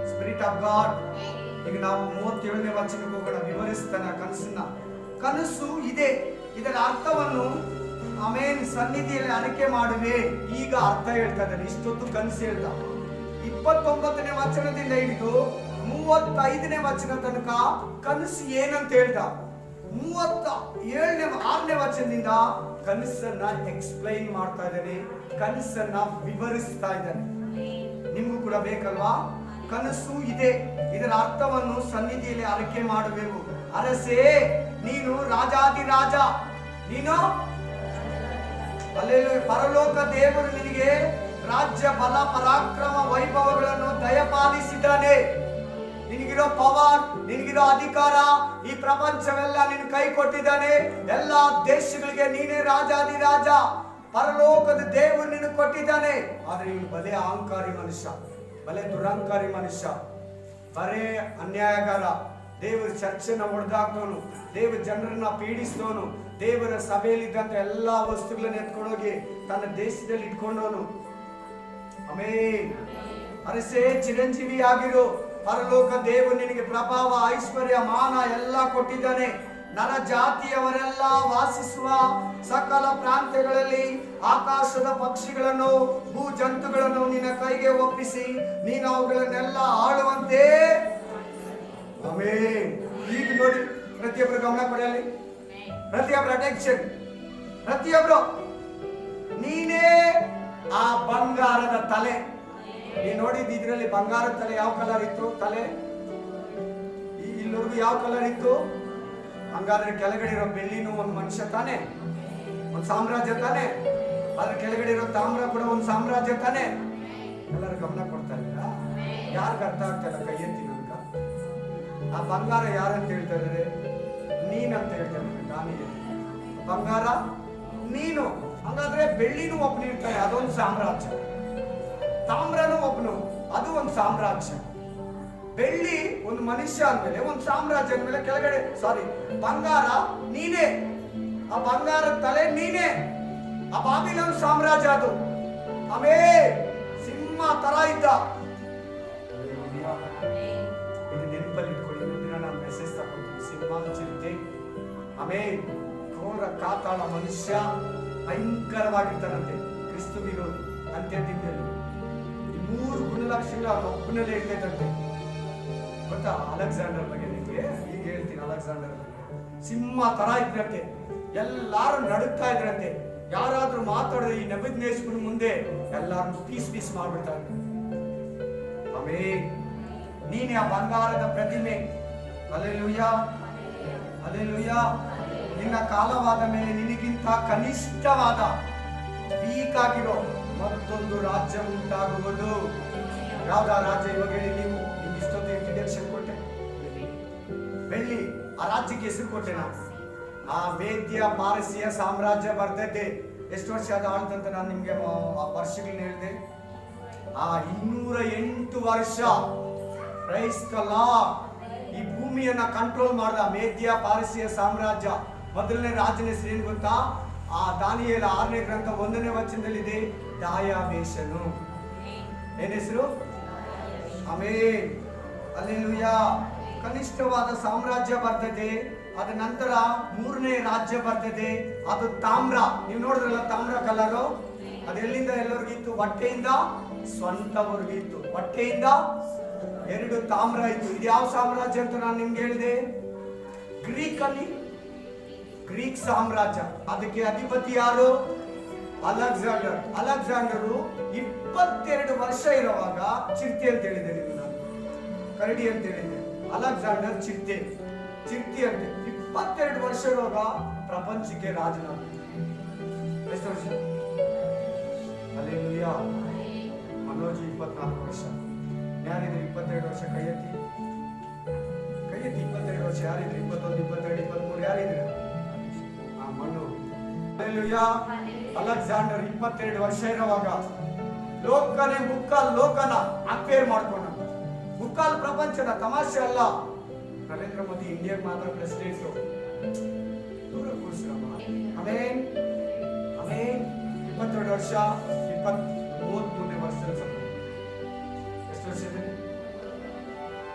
ಸ್ಪಿರಿಟ್ ಆಫ್ ಗಾಡ್. ಈಗ ನಾವು 37ನೇ ವಚನಕ್ಕೆ ಹೋಗೋಣ, ವಿವರಿಸ್ತಾನ ಕನಸನ್ನ. ಕನಸು ಇದೆ, ಇದರ ಅರ್ಥವನ್ನು ಆಮೇನ್ ಸನ್ನಿಧಿಯಲ್ಲಿ ಅರಿಕೆ ಮಾಡುವೆ. ಈಗ ಅರ್ಥ ಹೇಳ್ತಾ ಇದ್ದಾನೆ. ಇಷ್ಟೊತ್ತು ಕನಸು ಹೇಳ್ದ. 29ನೇ ವಚನದಿಂದ ಹಿಡಿದು 35ನೇ ವಚನ ತನಕ ಕನಸು ಏನಂತ ಹೇಳ್ದ. 6ನೇ ವಚನದಿಂದ ಕನಸನ್ನ ಎಕ್ಸ್ಪ್ಲೈನ್ ಮಾಡ್ತಾ ಇದ್ದಾನೆ, ಕನಸನ್ನ ವಿವರಿಸ್ತಾ ಇದ್ದಾನೆ. ನಿಮ್ಗೂ ಕೂಡ ಬೇಕಲ್ವಾ? ಕನಸು ಇದೆ, ಇದರ ಅರ್ಥವನ್ನು ಸನ್ನಿಧಿಯಲ್ಲಿ ಅರಿಕೆ ಮಾಡುವೆವು. ಅರಸೇ, ನೀನು ರಾಜಾದಿರಾಜ, ನೀನು ಅಲ್ಲೆಲ್ಲ ಪರಲೋಕ ದೇವರು ನಿನಗೆ ರಾಜ್ಯ, ಬಲ, ಪರಾಕ್ರಮ, ವೈಭವಗಳನ್ನು ದಯಪಾಲಿಸಿದ್ದಾನೆ. ನಿನಗಿರೋ ಪವರ್, ನಿನಗಿರೋ ಅಧಿಕಾರ, ಈ ಪ್ರಪಂಚವೆಲ್ಲ ನಿನ್ನ ಕೈ ಕೊಟ್ಟಿದ್ದಾನೆ. ಎಲ್ಲಾ ದೇಶಗಳಿಗೆ ನೀನೇ ರಾಜಾದಿರಾಜ, ಪರಲೋಕದ ದೇವರು ನಿನಗೆ ಕೊಟ್ಟಿದ್ದಾನೆ. ಆದ್ರೆ ಇವನು ಬಲೆ ಅಹಂಕಾರಿ ಮನುಷ್ಯ, ಬಲೆ ದುರಹಂಕಾರಿ ಮನುಷ್ಯ, ಬರೇ ಅನ್ಯಾಯಗಾರ, ದೇವರ ಚರ್ಚೆನ ಹೊಡೆದಾಕ್ತವನು, ದೇವರ ಜನರನ್ನ ಪೀಡಿಸಿದವನು, ದೇವರ ಸಭೆಯಲ್ಲಿದ್ದಂತ ಎಲ್ಲಾ ವಸ್ತುಗಳನ್ನ ಎತ್ಕೊಂಡೋಗಿ ತನ್ನ ದೇಶದಲ್ಲಿ ಇಟ್ಕೊಂಡವನು. ಆಮೆನ್. ಅರಸೇ ಚಿರಂಜೀವಿ ಆಗಿರು, ಪರಲೋಕ ದೇವರು ನಿನಗೆ ಪ್ರಭಾವ, ಐಶ್ವರ್ಯ, ಮಾನ ಎಲ್ಲ ಕೊಟ್ಟಿದ್ದಾನೆ. ನರ ಜಾತಿಯವರೆಲ್ಲ ವಾಸಿಸುವ ಸಕಲ ಪ್ರಾಂತ್ಯಗಳಲ್ಲಿ ಆಕಾಶದ ಪಕ್ಷಿಗಳನ್ನು, ಭೂ ಜಂತುಗಳನ್ನು ನಿನ್ನ ಕೈಗೆ ಒಪ್ಪಿಸಿ ನೀನು ಅವುಗಳನ್ನೆಲ್ಲ ಆಳುವಂತೆ. ಆಮೆನ್. ಈಗ ನೋಡಿ, ಪ್ರತಿಯೊಬ್ಬರು ಗಮನ ಕೊಡಲಿ, ಪ್ರತಿಯೊಬ್ಬರ ಅಟೆನ್ಷನ್, ಪ್ರತಿಯೊಬ್ಬರು. ನೀನೇ ಆ ಬಂಗಾರದ ತಲೆ. ನೀನು ನೋಡಿದ್ದು ಇದರಲ್ಲಿ ಬಂಗಾರದ ತಲೆ ಯಾವ ಕಲರ್ ಇತ್ತು? ತಲೆ ಇಲ್ಲಿವರೆಗೂ ಯಾವ ಕಲರ್ ಇತ್ತು? ಹಂಗಾದ್ರೆ ಕೆಳಗಡೆ ಇರೋ ಬೆಳ್ಳಿನೂ ಒಂದು ಮನುಷ್ಯ ತಾನೆ, ಒಂದು ಸಾಮ್ರಾಜ್ಯ ತಾನೆ. ಅದ್ರ ಕೆಳಗಡೆ ಇರೋ ತಾಮ್ರ ಕೂಡ ಒಂದು ಸಾಮ್ರಾಜ್ಯ ತಾನೆ. ಎಲ್ಲರೂ ಗಮನ ಕೊಡ್ತಾ ಇದ್ದೀರಾ? ಯಾರಿಗೆ ಅರ್ಥ ಆಗ್ತಾ ಇಲ್ಲ? ಕೈ ಎತ್ತಿ ನನ್ಕ. ಆ ಬಂಗಾರ ಯಾರಂತ ಹೇಳ್ತಾ ಇದ್ದಾರೆ? ನೀನಂತ ಹೇಳ್ತಾ ಇದ್ದಾರೆ. ದಾನಿಯೇಲ ಬಂಗಾರ ನೀನು. ಹಂಗಾದ್ರೆ ಬೆಳ್ಳಿನೂ ಒಬ್ಬನು ಇರ್ತಾನೆ, ಅದೊಂದು ಸಾಮ್ರಾಜ್ಯ. ತಾಮ್ರನೂ ಒಬ್ಬನು, ಅದು ಒಂದು ಸಾಮ್ರಾಜ್ಯ. ಬೆಳ್ಳಿ ಒಂದು ಮನುಷ್ಯ ಅಂದ್ಮೇಲೆ ಒಂದು ಸಾಮ್ರಾಜ್ಯ ಅಂದ್ಮೇಲೆ ಕೆಳಗಡೆ ಬಂಗಾರ ನೀನೇ, ಆ ಬಂಗಾರದ ತಲೆ ನೀನೇ. ಆ ಬಾಬಿಲೋನ್ ಸಾಮ್ರಾಜ್ಯ ಅದು. ಆಮೆನ್. ಸಿಂಹ ತರ ಇದ್ದ. ಇದು ನೆನಪಲ್ಲಿ ಇಟ್ಕೊಳ್ಳಿ. ಮುಂದಿನ ನಾನು ಮೆಸೇಜ್ ತಗೊಂಡು ಸಿಂಹ ಚಿರತೆ, ಆಮೆನ್, ಘೋರ ಕಾತಾಳ ಮನುಷ್ಯ, ಭಯಂಕರವಾಗಿರ್ತಾನಂತೆ, ಕ್ರಿಸ್ತು ವಿರೋಧಿ, ಅಂತ್ಯದಿಂದಲೇ. ಈ 3 ಗುಣಲಕ್ಷಣಗಳು ಅವನ ಒಬ್ಬನಲ್ಲೇ ಇರ್ತೈತಂತೆ. ಗೊತ್ತಾ ಅಲೆಕ್ಸಾಂಡರ್ ಬಗ್ಗೆ ನಿಮಗೆ? ಈಗ ಹೇಳ್ತೀನಿ. ಅಲೆಕ್ಸಾಂಡರ್ ಸಿಂಹ ತರ ಇದ್ರಂತೆ, ಎಲ್ಲಾರು ನಡುತ್ತಾ ಇದ್ರಂತೆ. ಯಾರಾದ್ರೂ ಮಾತಾಡಿದ್ರೆ ಈ ನೆಬೂಕದ್ನೆಚ್ಚರನ ಮುಂದೆ ಎಲ್ಲಾರು ಪೀಸ್ ಮಾಡ್ಬಿಡ್ತಾರೆ. ಆಮೆನ್. ನೀನೇ ಆ ಬಂಗಾರದ ಪ್ರತಿಮೆ. Hallelujah, hallelujah. ನಿನ್ನ ಕಾಲವಾದ ಮೇಲೆ ನಿನಗಿಂತ ಕನಿಷ್ಠವಾದ, ವೀಕ್ ಆಗಿರೋ ಮತ್ತೊಂದು ರಾಜ್ಯ ಉಂಟಾಗುವುದು. ಯಾವ್ದ ರಾಜ್ಯ? ಇವಾಗ ಹೇಳಿ ನೀವು. ನಿಮ್ಗೆ ಇಷ್ಟೊಂದು ಇಂಟ್ರಡಕ್ಷನ್ ಕೊಟ್ಟೆ, ಬೆಳ್ಳಿ, ಆ ರಾಜ್ಯಕ್ಕೆ ಹೆಸರು ಕೊಟ್ಟೆ ನಾನು. ಆ ಮೇದ್ಯ ಪಾರಸಿಯ ಸಾಮ್ರಾಜ್ಯ ಬರ್ತೈತೆ. ಎಷ್ಟು ವರ್ಷ ಅದು ಆಳ್ತಂತ ನಾನು ನಿಮ್ಗೆ ಆ ವರ್ಷಗಳನ್ನ ಹೇಳಿದೆ. ಆ 208 ವರ್ಷ ಕ್ರೈಸ್ತಲ ಈ ಭೂಮಿಯನ್ನ ಕಂಟ್ರೋಲ್ ಮಾಡ್ದ ಮೇದ್ಯ ಪಾರಸಿಯ ಸಾಮ್ರಾಜ್ಯ. ಮೊದಲನೇ ರಾಜನ ಹೆಸರು ಏನ್ ಗೊತ್ತಾ? ಆ ದಾನಿಯೇಲ 6ನೇ ಗ್ರಂಥ 1ನೇ ವಚನದಲ್ಲಿದೆ, ದಾಯಾವೇಶನು. ಏನ್ ಹೆಸರು? Amen, hallelujah. ಕನಿಷ್ಠವಾದ ಸಾಮ್ರಾಜ್ಯ ಬರ್ತದೆ. ಅದ ನಂತರ 3ನೇ ರಾಜ್ಯ ಬರ್ತದೆ, ಅದು ತಾಮ್ರ. ನೀವು ನೋಡಿದ್ರಲ್ಲ ತಾಮ್ರ ಕಲರು, ಅದೆಲ್ಲಿಂದ ಎಲ್ಲರಿಗಿತ್ತು? ಹೊಟ್ಟೆಯಿಂದ ಸ್ವಂತವರೆಗಿತ್ತು. ಹೊಟ್ಟೆಯಿಂದ 2 ತಾಮ್ರ ಇತ್ತು. ಇದು ಯಾವ ಸಾಮ್ರಾಜ್ಯ ಅಂತ ನಾನು ನಿಮ್ಗೆ ಹೇಳಿದೆ? ಗ್ರೀಕ್ ಸಾಮ್ರಾಜ್ಯ. ಅದಕ್ಕೆ ಅಧಿಪತಿ ಯಾರು? ಅಲೆಕ್ಸಾಂಡರ್. ಅಲೆಕ್ಸಾಂಡರು 22 ವರ್ಷ ಇರುವಾಗ ಚಿರ್ತೆ ಅಂತ ಹೇಳಿದೆ ನಿಮ್ಗೆ ನಾನು, ಕರಡಿ ಅಂತ ಹೇಳಿದೆ. ಅಲೆಕ್ಸಾಂಡರ್ ಚಿರ್ತೆ ಅಂತೆ. 22 ವರ್ಷ ಇರುವಾಗ ಪ್ರಪಂಚಕ್ಕೆ ರಾಜನಾದ. ಎಷ್ಟು ವರ್ಷ? ಹಲ್ಲೆಲೂಯಾ. ಮನೋಜ್ 24 ವರ್ಷ. ಯಾರಿದ್ರೆ 22 ವರ್ಷ? ಕೈ ಎತ್ತಿ. 22 ವರ್ಷ ಯಾರಿದ್ರೆ? 21, 22, 23 ಯಾರಿದ್ರೆ? ಮನು. ಹಲ್ಲೆಲೂಯಾ. ಅಲೆಕ್ಸಾಂಡರ್ 22 ವರ್ಷ ಇರುವಾಗ ಲೋಕನೇ ಮುಕ್ಕಾಲ್ ಲೋಕನ ಅಕ್ವೇರ್ ಮಾಡ್ಕೊಂಡ. ಮುಕ್ಕಾಲ್ ಪ್ರಪಂಚನ. ತಮಾಷೆ ಅಲ್ಲ. ನರೇಂದ್ರ ಮೋದಿ ಇಂಡಿಯಾಗೆ ಮಾತ್ರ ಪ್ರೆಸಿಡೆಂಟ್. ದೂರ ಕೂರಿಸ್ರಮ್ಮ. Amen, amen. 22 ವರ್ಷ, 33ನೇ ವರ್ಷದ ಸ್ವಲ್ಪ. ಎಷ್ಟು ವರ್ಷ ಇದೆ?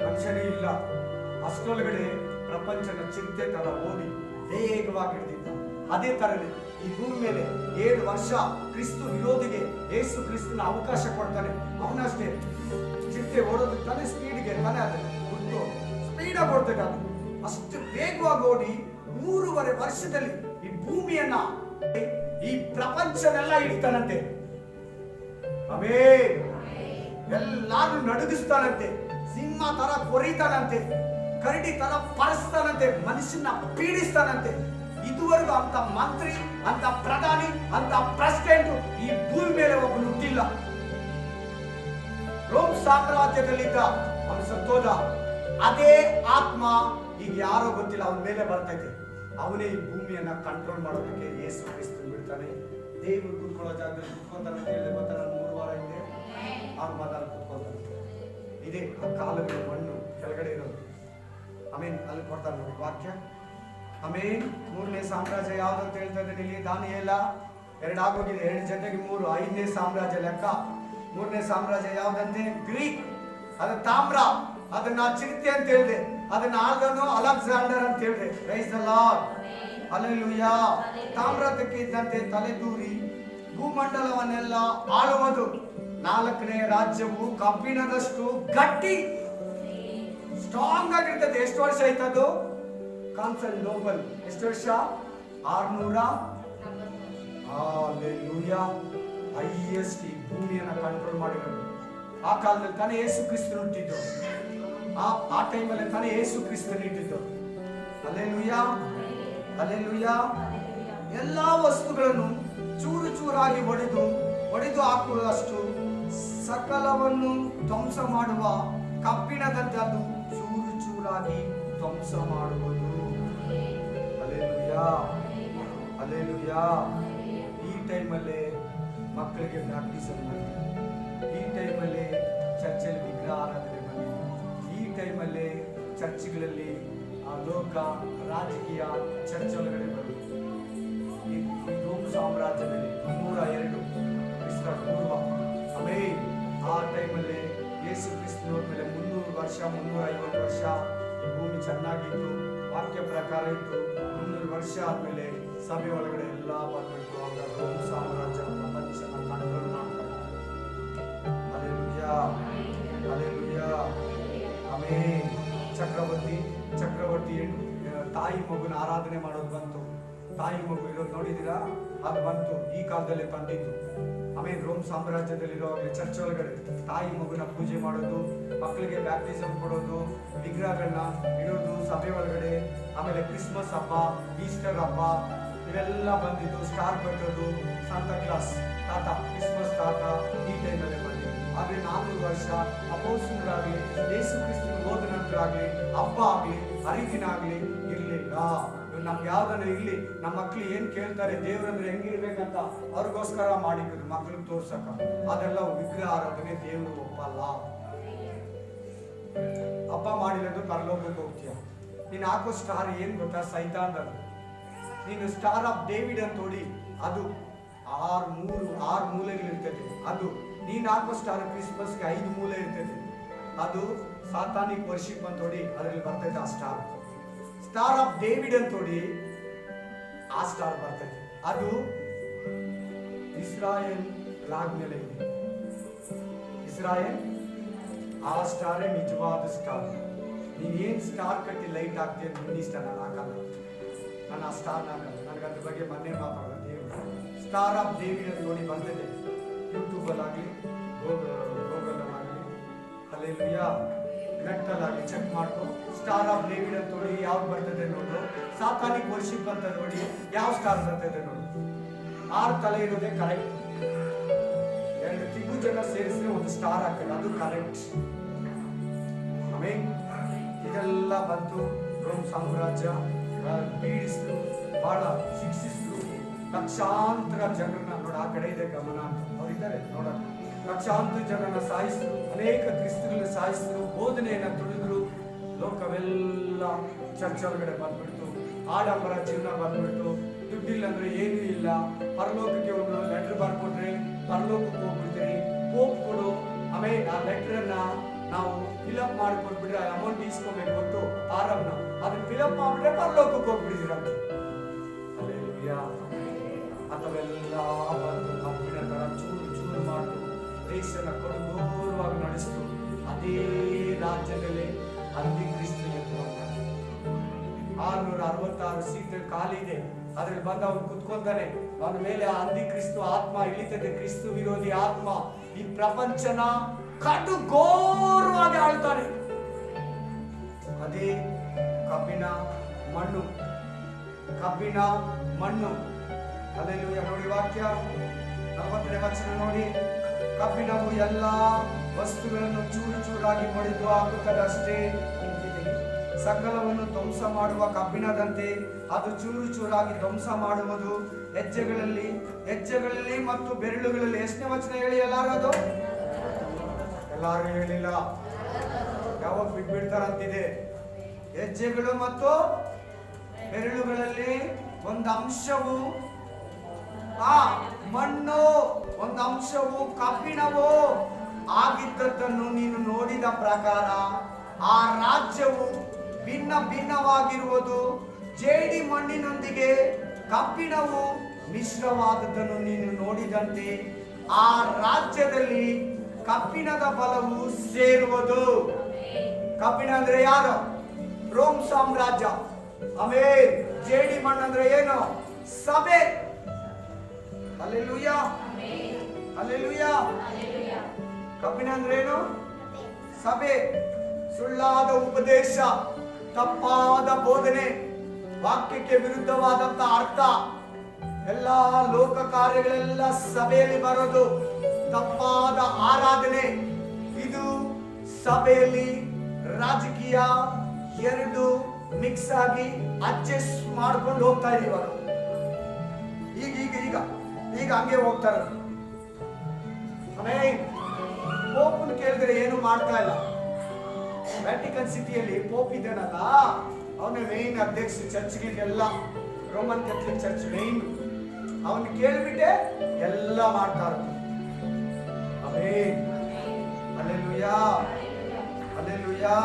ಮನುಷ್ಯನೇ ಇಲ್ಲ. ಅಷ್ಟೊಳಗಡೆ ಪ್ರಪಂಚನ ಚಿಂತೆ ತರ ಓದಿ ವೇಗವಾಗಿ ಹಿಡಿದಿದ್ದ. ಅದೇ ತರನೇ ಈ ಭೂಮಿ ಮೇಲೆ 7 ವರ್ಷ ಕ್ರಿಸ್ತು ವಿರೋಧಿಗೆ ಯೇಸು ಕ್ರಿಸ್ತನ ಅವಕಾಶ ಕೊಡ್ತಾನೆ. ಅವನಷ್ಟೇ ಚಿಂತೆ ಓಡೋದಕ್ಕೆ ತಾನೇ ಸ್ಪೀಡ್ಗೆ ತಾನೇ ಅದೇ ಗುರ್ತು ಸ್ಪೀಡಾಗಿ ಓಡ್ತದೆ. ಅದು ಅಷ್ಟು ವೇಗವಾಗಿ ಓಡಿ 3.5 ವರ್ಷದಲ್ಲಿ ಈ ಭೂಮಿಯನ್ನ, ಈ ಪ್ರಪಂಚನೆಲ್ಲ ಇಡ್ತಾನಂತೆ. ಆಮೆನ್. ಎಲ್ಲಾರು ನಡುಗಿಸ್ತಾನಂತೆ. ಸಿಂಹ ತರ ಕೊರಿತಾನಂತೆ, ಕರಡಿ ತರ ಪರಸ್ತಾನಂತೆ, ಮನುಷ್ಯನ ಪೀಡಿಸ್ತಾನಂತೆ. ಇದುವರೆಗೂ ಅಂತ ಮಂತ್ರಿ, ಅಂತ ಪ್ರಧಾನಿ, ಅಂತ ಪ್ರೆಸಿಡೆಂಟ್ ಈ ಭೂಮಿ ಮೇಲೆ ಒಬ್ಬನು ಹುಟ್ಟಿಲ್ಲ. ರೋಮ್ ಸಾಮ್ರಾಜ್ಯದಲ್ಲಿದ್ದ, ಅವನು ಸತ್ತೋದ. ಅದೇ ಆತ್ಮ ಈಗ ಯಾರೋ ಗೊತ್ತಿಲ್ಲ ಅವನ ಮೇಲೆ ಬರ್ತೈತೆ. ಅವನೇ ಈ ಭೂಮಿಯನ್ನ ಕಂಟ್ರೋಲ್ ಮಾಡೋದಕ್ಕೆ ಯೇಸು ಕ್ರಿಸ್ತ ಬಿಡ್ತಾನೆ. ದೇವರು ಕೂತ್ಕೊಳ್ಳೋ ಜಾಗದಲ್ಲಿ ಕೂತ್ಕೊಂತಾನೆ ಅಂತ ಹೇಳಿದ್ರೆ ಗೊತ್ತಾ, ನಾನು 3 ವಾರ ಹಿಂದೆ ಅವ್ರ ಮದಾರ ಕೂತ್ಕೊಳ್ತಾನೆ. ಇದೇ ಆ ಕಾಲುಗಳ ಮಣ್ಣು ಕೆಳಗಡೆ ಇರೋದು. ಆಮೇನ್ ಅಲ್ಲಿ ಕೊಡ್ತಾನೆ ನೋಡಿ ವಾಕ್ಯ. ಆಮೇನ್ 3ನೇ ಸಾಮ್ರಾಜ್ಯ ಯಾವ್ದಂತ ಹೇಳ್ತಾ ಇದ್ದಾನೆ ಇಲ್ಲಿ? ದಾನಿಯೇಲ 2 ಆಗೋಗಿದೆ, 2 ಜೊತೆಗೆ 3, 5ನೇ ಸಾಮ್ರಾಜ್ಯ ಲೆಕ್ಕ. 3ನೇ ಸಾಮ್ರಾಜ್ಯ ಯಾವ್ದಂತೆ? ಗ್ರೀಕ್. ಅದು ತಾಮ್ರ, ಅದನ್ನ ಚಿರತೆ ಅಂತ ಹೇಳಿದೆ. ಅದನ್ನ ಆಳ್ದನು ಅಲೆಕ್ಸಾಂಡರ್ ಅಂತ ಹೇಳಿದೆ. Praise the Lord, hallelujah. ತಾಮ್ರದಕ್ಕೆ ಇದ್ದಂತೆ ತಲೆದೂರಿ ಭೂಮಂಡಲವನ್ನೆಲ್ಲ ಆಳುವುದು. 4ನೇ ರಾಜ್ಯವು ಕಬ್ಬಿಣದಷ್ಟು ಗಟ್ಟಿ, ಸ್ಟ್ರಾಂಗ್ ಆಗಿರ್ತದೆ. ಎಷ್ಟು ವರ್ಷ ಆಯ್ತದು? ಕಾನ್ಸ್ಟಂಟಿನೋಪಲ್ ಎಷ್ಟು ವರ್ಷ? 600. ಹಲ್ಲೆಲೂಯಾ. ಹೈಯೆಸ್ಟ್ ಈ ಭೂಮಿಯನ್ನ ಕಂಟ್ರೋಲ್ ಮಾಡಿರೋದು. ಆ ಕಾಲದಲ್ಲಿ ತಾನೇ ಯೇಸು ಕ್ರಿಸ್ತನು ಹುಟ್ಟಿದ್ದು. ಆ ಟೈಮಲ್ಲಿ ತಾನೇ ಯೇಸು ಕ್ರಿಸ್ತನು ಇಟ್ಟಿದ್ದು. Hallelujah, hallelujah. ಎಲ್ಲಾ ವಸ್ತುಗಳನ್ನು ಚೂರು ಚೂರಾಗಿ ಒಡೆದು ಹಾಕುವಷ್ಟು ಸಕಲವನ್ನು ಧ್ವಂಸ ಮಾಡುವ ಕಬ್ಬಿಣದಂತದ್ದು ಚೂರು ಚೂರಾಗಿ ಧ್ವಂಸ ಮಾಡುವುದು. Hallelujah, hallelujah. ಈ ಟೈಮಲ್ಲೇ ಮಕ್ಕಳಿಗೆ ಬ್ಯಾಪ್ಟಿಸಮ್ ಮಾಡಿ, ಈ ಟೈಮಲ್ಲಿ ಚರ್ಚಲ್ಲಿ ವಿಗ್ರಹ ಆರಾಧನೆ ಮಾಡಿ, ಈ ಟೈಮಲ್ಲಿ ಚರ್ಚ್ಗಳಲ್ಲಿ ಲೋಕ ರಾಜಕೀಯ ಚರ್ಚ್ ಒಳಗಡೆ ಬನ್ನಿ. ಈ ರೋಮ್ ಸಾಮ್ರಾಜ್ಯದಲ್ಲಿ 302 ಕ್ರಿಸ್ತ ಪೂರ್ವ. ಆಮೇಲೆ ಆ ಟೈಮಲ್ಲಿ ಯೇಸು ಕ್ರಿಸ್ತನ ಮೇಲೆ 300 ವರ್ಷ 350 ವರ್ಷ ಈ ಭೂಮಿ ಚೆನ್ನಾಗಿತ್ತು, ವಾಕ್ಯ ಪ್ರಕಾರ ಇತ್ತು. 300 ವರ್ಷ ಆದ್ಮೇಲೆ ಸಭೆ ಒಳಗಡೆ ಎಲ್ಲ ಬಂದ್ಬಿಟ್ಟು ಆಗ ರೋಮ್ ಸಾಮ್ರಾಜ್ಯ ಪ್ರಪಂಚನ ಕಂಟ್ರೋಲ್ ಮಾಡ್ತಾರೆ. Hallelujah, hallelujah. ಆಮೇಲೆ ಚಕ್ರವರ್ತಿ ತಾಯಿ ಮಗುನ ಆರಾಧನೆ ಮಾಡೋದು ಬಂತು. ತಾಯಿ ಮಗು ಇರೋದು ನೋಡಿದೀರಾ? ಅದು ಬಂತು, ಈ ಕಾಲದಲ್ಲಿ ಬಂದಿತ್ತು. ಆಮೇಲೆ ರೋಮ್ ಸಾಮ್ರಾಜ್ಯದಲ್ಲಿರುವಾಗಲೇ ಚರ್ಚ್ ಒಳಗಡೆ ತಾಯಿ ಮಗುನ ಪೂಜೆ ಮಾಡೋದು, ಮಕ್ಕಳಿಗೆ ಬ್ಯಾಪ್ಟಿಸಮ್ ಕೊಡೋದು, ವಿಗ್ರಹಗಳನ್ನ ಇಡೋದು ಸಭೆ ಒಳಗಡೆ. ಆಮೇಲೆ ಕ್ರಿಸ್ಮಸ್ ಹಬ್ಬ, ಈಸ್ಟರ್ ಹಬ್ಬ ಇವೆಲ್ಲ ಬಂದಿದ್ದು. ಸ್ಟಾರ್ ಕಟ್ಟೋದು, ಸಾಂತಾ ಕ್ಲಾಸ್ ತಾತ, ಕ್ರಿಸ್ಮಸ್ ತಾತ ಈ ಟೈಮಲ್ಲಿ ಬಂದಿದ್ದು. ಆದ್ರೆ 400 ವರ್ಷ ಅಪೊಸ್ತಲರಾಗಲಿ ಯೇಸು ಕ್ರಿಸ್ತನ ಹೋದ ನಂತರ ಆಗಲಿ ಹಬ್ಬ ಆಗಲಿ ಹರಿದಿನ ಆಗಲಿ ಇರ್ಲಿಲ್ಲ. ನಮ್ಗೆ ಯಾವ್ದನ್ನ ಇರ್ಲಿ, ನಮ್ಮ ಮಕ್ಳು ಏನ್ ಕೇಳ್ತಾರೆ, ದೇವ್ರಂದ್ರೆ ಹೆಂಗಿರ್ಬೇಕಂತ ಅವ್ರಿಗೋಸ್ಕರ ಮಾಡಿದ್ರು ಮಕ್ಳಿಗೆ ತೋರ್ಸಕ. ಅದೆಲ್ಲ ವಿಗ್ರಹ ಆರಾಧನೆ ದೇವ್ರು ಒಪ್ಪಲ್ಲ. ಹಬ್ಬ ಮಾಡಿರೋದು ಪರಲೋಕಕ್ಕೆ ಹೋಗ್ತೀಯ. ನೀನ್ ಹಾಕೋ ಸ್ಟಾರ್ ಏನ್ ಗೊತ್ತಾ? ಸೈತಾನದು. ನೀನು ಸ್ಟಾರ್ ಆಫ್ ಡೇವಿಡ್ ಅಂತ ನೋಡಿ, ಅದು 6 ಮೂಲೆಗಳಿರ್ತದೆ. ಅದು ನೀನ್ ಹಾಕೋ ಸ್ಟಾರ್ ಕ್ರಿಸ್ಮಸ್ಗೆ 5 ಮೂಲೆ ಇರ್ತದೆ. ಅದು ಸಾತಾನಿಕ್ ವರ್ಷಿಪ್ ಅಂತ ನೋಡಿ, ಅದರಲ್ಲಿ ಬರ್ತೈತೆ ಆ ಸ್ಟಾರ್. ಸ್ಟಾರ್ ಆಫ್ ಡೇವಿಡ್ ಅಂತ ನೋಡಿ, ಆ ಸ್ಟಾರ್ ಬರ್ತೈತೆ. ಅದು ಇಸ್ರಾಯೇಲ್ ಫ್ಲಾಗ್ ಮೇಲೆ ಇದೆ. ಇಸ್ರಾಯೇಲ್ ಆ ಸ್ಟಾರೇ ನಿಜವಾದ ಸ್ಟಾರ್. ನೀನ್ ಏನ್ ಸ್ಟಾರ್ ಕಟ್ಟಿ ಲೈಟ್ ಹಾಕ್ತೀಯ ನಿನ್ನ ಇಷ್ಟ, ನಾನು ಹಾಕಲ್ಲ. ನಾನು ಆ ಸ್ಟಾರ್ ಹಾಕಲ್ಲ. ನನಗೆ ಅದ್ರ ಬಗ್ಗೆ ಮೊನ್ನೆ ಮಾತಾಡೋದು. ಸ್ಟಾರ್ ಆಫ್ ಡೇವಿಡ್ ಅಂತ ನೋಡಿ ಬಂದಿದೆ, ಯೂಟ್ಯೂಬಲ್ಲಿ ಆಗಲಿ ಗೂಗಲಲ್ಲಾಗಲಿ ಹಲ್ಲೆಲೂಯಾ ನೆಟ್ಟಲ್ಲಾಗಲಿ ಚೆಕ್ ಮಾಡ್ಕೊ. ಸ್ಟಾರ್ ಆಫ್ ಡೇವಿಡ್ ಅಂತ ನೋಡಿ ಯಾವ್ದು ಬರ್ತದೆ ನೋಡು. ಸಾತಾನಿಕ್ ವರ್ಷಿಪ್ ಅಂತ ನೋಡಿ ಯಾವ ಸ್ಟಾರ್ ಬರ್ತದೆ ನೋಡು. 6 ತಲೆ ಇರೋದೇ ಕರೆಕ್ಟ್. 2 ತ್ರಿಭುಜನ ಸೇರಿಸಿದ್ರೆ ಒಂದು ಸ್ಟಾರ್ ಹಾಕಿಲ್ಲ, ಅದು ಕರೆಕ್ಟ್. ಆಮೇಲೆ ಇದೆಲ್ಲ ಬಂತು. ರೋಮ್ ಸಾಮ್ರಾಜ್ಯ ಪೀಡಿಸಿದ್ರು, ಬಹಳ ಶಿಕ್ಷಿಸಿದ್ರು. ಲಕ್ಷಾಂತರ ಜನರನ್ನ ನೋಡ, ಆ ಕಡೆ ಇದೆ ಗಮನ ಅಂತ ಅವರಿದ್ದಾರೆ ನೋಡ. ಲಕ್ಷಾಂತರ ಜನರನ್ನ ಸಾಯಿಸಿದ್ರು, ಅನೇಕ ಕ್ರಿಸ್ತರನ್ನ ಸಾಯಿಸಿದ್ರು, ಬೋಧನೆಯನ್ನ ತುಳಿದ್ರು. ಲೋಕವೆಲ್ಲ ಚರ್ಚ್ ಒಳಗಡೆ ಬಂದ್ಬಿಡ್ತು. ಆಡಂಬರ ಜೀವನ ಬಂದ್ಬಿಡ್ತು. ದುಡ್ಡಿಲ್ಲ ಅಂದ್ರೆ ಏನೂ ಇಲ್ಲ. ಪರಲೋಕಕ್ಕೆ ಒಂದು ಲೆಟರ್ ಬರ್ಕೊಟ್ರೆ ಪರಲೋಕಕ್ಕೆ ಹೋಗ್ಬಿಡ್ತೀರಿ, ಹೋಗ್ ಕೊಡು. ಆಮೇಲೆ ಆ ಲೆಟರನ್ನ ನಾವು ಫಿಲಪ್ ಮಾಡಿಕೊಟ್ಬಿಟ್ರೆ ಅಮೌಂಟ್ ಇಸ್ಕೋಬೇಕು ಗೊತ್ತು, ಫಾರಮ್ನ ಅದನ್ನ ಫಿಲಪ್ ಮಾಡ್ಬಿಟ್ರೆ ಪರಲೋಕಕ್ಕೆ ಹೋಗ್ಬಿಟ್ಟಿದ್ದೀರ. ಅಥವೆಲ್ಲ ಬಂದು ಕಬ್ಬಿಣ ತರ ಚೂರು ಚೂರು ಮಾಡಿ ದೇಶನ ಕೊಡುಗೋರವಾಗಿ ನಡೆಸಿತು. ಅದೇ ರಾಜ್ಯದಲ್ಲಿ ಅಂತ್ಯಕ್ರಿಸ್ತ ಎದ್ದು 666 ಸೀಟ್ ಖಾಲಿ ಇದೆ. ಅದ್ರಲ್ಲಿ ಬಂದು ಅವನು ಕುತ್ಕೊಂತಾನೆ. ಅವನ ಮೇಲೆ ಅಂತ್ಯಕ್ರಿಸ್ತು ಆತ್ಮ ಇಳಿತದೆ. ಕ್ರಿಸ್ತು ವಿರೋಧಿ ಆತ್ಮ ಈ ಪ್ರಪಂಚನ ಕಡುಘೋರವಾಗಿ ಆಳ್ತಾನೆ. ಅದೇ ಕಬ್ಬಿಣ ಮಣ್ಣು, ಕಬ್ಬಿಣ ಮಣ್ಣು. ಹಲ್ಲೆಲೂಯಾ. ನೋಡಿ ವಾಕ್ಯ 40ನೇ ವಚನ ನೋಡಿ. ಕಬ್ಬಿಣವು ಎಲ್ಲಾ ವಸ್ತುಗಳನ್ನು ಚೂರು ಚೂರಾಗಿ ಹೊಡೆದು ಹಾಕುತ್ತದೆ ಅಷ್ಟೇ. ಸಕಲವನ್ನು ಧ್ವಂಸ ಮಾಡುವ ಕಬ್ಬಿಣದಂತೆ ಅದು ಚೂರು ಚೂರಾಗಿ ಧ್ವಂಸ ಮಾಡುವುದು. ಹೆಜ್ಜೆಗಳಲ್ಲಿ ಮತ್ತು ಬೆರಳುಗಳಲ್ಲಿ. ಎಷ್ಟನೇ ವಚನ ಹೇಳಿ ಎಲ್ಲಾರು? ಅದು ಎಲ್ಲಾರು ಹೇಳಿಲ್ಲ. ಯಾವಾಗ ಬಿಟ್ಬಿಡ್ತಾರಂತಿದೆ. ಹೆಜ್ಜೆಗಳು ಮತ್ತು ಬೆರಳುಗಳಲ್ಲಿ ಒಂದು ಅಂಶವು ಮಣ್ಣು, ಒಂದು ಅಂಶವು ಕಬ್ಬಿಣವು ಆಗಿದ್ದದ್ದನ್ನು ನೀನು ನೋಡಿದ ಪ್ರಕಾರ ಆ ರಾಜ್ಯವು ಭಿನ್ನ ಭಿನ್ನವಾಗಿರುವುದು. ಜೇಡಿ ಮಣ್ಣಿನೊಂದಿಗೆ ಕಬ್ಬಿಣವು ಮಿಶ್ರವಾದದ್ದನ್ನು ನೀನು ನೋಡಿದಂತೆ ಆ ರಾಜ್ಯದಲ್ಲಿ ಕಬ್ಬಿಣದ ಬಲವು ಸೇರುವುದು. ಕಬ್ಬಿಣ ಅಂದ್ರೆ ಯಾರು? ರೋಮ್ ಸಾಮ್ರಾಜ್ಯ. ಆಮೇಲೆ ಜೇಡಿ ಮಣ್ಣು ಅಂದ್ರೆ ಏನು? ಸಭೆ. Hallelujah, hallelujah. ಕಬ್ಬಿಣ ಅಂದ್ರೆ ಏನು? ಸಭೆ. ಸುಳ್ಳಾದ ಉಪದೇಶ, ತಪ್ಪಾದ ಬೋಧನೆ, ವಾಕ್ಯಕ್ಕೆ ವಿರುದ್ಧವಾದಂತ ಅರ್ಥ, ಎಲ್ಲಾ ಲೋಕ ಕಾರ್ಯಗಳೆಲ್ಲ ಸಭೆಯಲ್ಲಿ ಬರೋದು. ತಪ್ಪಾದ ಆರಾಧನೆ, ಇದು ಸಭೆಯಲ್ಲಿ ರಾಜಕೀಯ ಎರಡು ಮಿಕ್ಸ್ ಆಗಿ ಅಡ್ಜಸ್ಟ್ ಮಾಡ್ಕೊಂಡು ಹೋಗ್ತಾ ಇದೀವ. ಈಗ ಈಗ ಈಗ ಈಗ ಹಂಗೆ ಹೋಗ್ತಾರೆ. ಆಮೇಲೆ ಪೋಪನ್ ಕೇಳಿದ್ರೆ ಏನು ಮಾಡ್ತಾ ಇಲ್ಲ. ವ್ಯಾಟಿಕನ್ ಸಿಟಿಯಲ್ಲಿ ಪೋಪ್ ಇದ್ದಾನಲ್ಲ, ಅವನ ಮೇನ್ ಅಧ್ಯಕ್ಷ ಚರ್ಚ್ಗಳಿಗೆಲ್ಲ, ರೋಮನ್ ಕ್ಯಾಥಲಿಕ್ ಚರ್ಚ್ ಮೇನ್. ಅವನು ಕೇಳಿಬಿಟ್ಟೆ ಎಲ್ಲ ಮಾಡ್ತಾರೆ. Amen, hallelujah, hallelujah.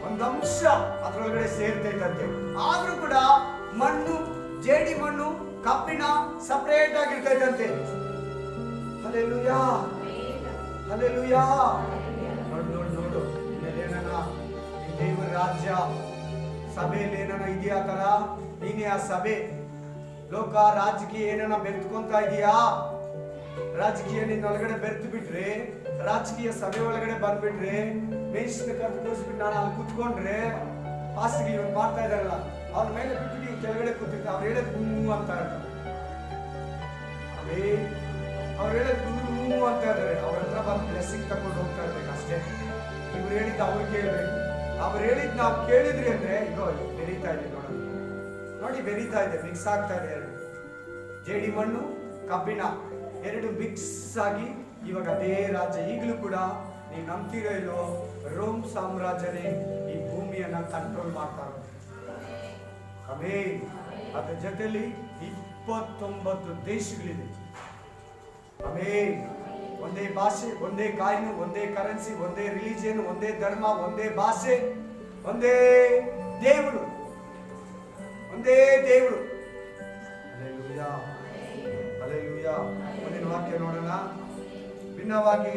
ಒಂದು ಅಂಶ ಅದರೊಳಗಡೆ ಸೇರ್ತೈತಂತೆ. ಆದ್ರೂ ಕೂಡ ಮಣ್ಣು, ಜೇಡಿ ಮಣ್ಣು, ಕಬ್ಬಿಣ ಸಪರೇಟ್ ಆಗಿರ್ತೈತಂತೆ. Hallelujah, hallelujah. ನೋಡು ದೇವರ ರಾಜ್ಯ ಸಭೆಯಲ್ಲಿ ಏನನ ಇದೆಯಾ ತರ? ನೀನೇ ಆ ಸಭೆ. ಲೋಕ ರಾಜಕೀಯ ಏನನ ಬೆರೆತ್ಕೊಂತ ಇದೆಯಾ? ರಾಜಕೀಯ ನಿನ್ನ ಒಳಗಡೆ ಬೆರೆತು ಬಿಟ್ರೆ, ರಾಜಕೀಯ ಸಭೆ ಒಳಗಡೆ ಬಂದ್ಬಿಟ್ರೆ, ಮೇಷ್ನ ಕರ್ದು ಕೂರಿಸ್ಬಿಟ್ಟು ನಾನು ಅಲ್ಲಿ ಕೂತ್ಕೊಂಡ್ರೆ, ಪಾಸ್ಟಿಗೆ ಇವತ್ತು ಮಾಡ್ತಾ ಇದಾರಲ್ಲ, ಅವ್ರ ಮೇಲೆ ಬಿಟ್ಟು ಕೆಳಗಡೆ ಕೂತಿರ್ತಾರೆ. ಅವ್ರು ಹೇಳೋದು ಹೂ ಅಂತ ಇರ್ತಾರೆ. ಅವ್ರು ಹೇಳೋದು ಹೂ ಅಂತ ಇದ್ದಾರೆ. ಅವ್ರ ಹತ್ರ ಬಂದು ಬ್ಲೆಸ್ಸಿಂಗ್ ತಗೊಂಡು ಹೋಗ್ತಾ ಇರ್ಬೇಕು ಅಷ್ಟೇ. ಇವ್ರು ಹೇಳಿದ್ದು ಅವ್ರು ಕೇಳ್ಬೇಕು. ಅವ್ರು ಹೇಳಿದ್ ನಾವು ಕೇಳಿದ್ರಿ ಅಂದ್ರೆ ಇಗೋ ಬೆರೀತಾ ಇದೆ. ನೋಡಿ ಬೆರೀತಾ ಇದೆ, ಮಿಕ್ಸ್ ಆಗ್ತಾ ಇದೆ. ಎರಡು ಜೇಡಿ ಮಣ್ಣು, ಕಬ್ಬಿಣ ಎರಡು ಮಿಕ್ಸ್ ಆಗಿ ಇವಾಗ ಅದೇ ರಾಜ್ಯ. ಈಗಲೂ ಕೂಡ ನೀವು ನಂಬ್ತಿರೋ ಇಲ್ಲೋ, ರೋಮ್ ಸಾಮ್ರಾಜ್ಯನೇ ಈ ಭೂಮಿಯನ್ನ ಕಂಟ್ರೋಲ್ ಮಾಡ್ತಾರೆ. ಆಮೇಲೆ ಅದ್ರ ಜೊತೆಲಿ 29 ದೇಶಗಳಿದೆ. ಆಮೇಲೆ ಒಂದೇ ಭಾಷೆ, ಒಂದೇ ಕಾಯಿನು, ಒಂದೇ ಕರೆನ್ಸಿ, ಒಂದೇ ರಿಲಿಜಿಯನ್, ಒಂದೇ ಧರ್ಮ, ಒಂದೇ ಭಾಷೆ, ಒಂದೇ ದೇವರು, ಒಂದೇ ದೇವರು. Hallelujah, hallelujah. ಮುಂದಿನ ವಾಕ್ಯ ನೋಡೋಣ. ಭಿನ್ನವಾಗಿ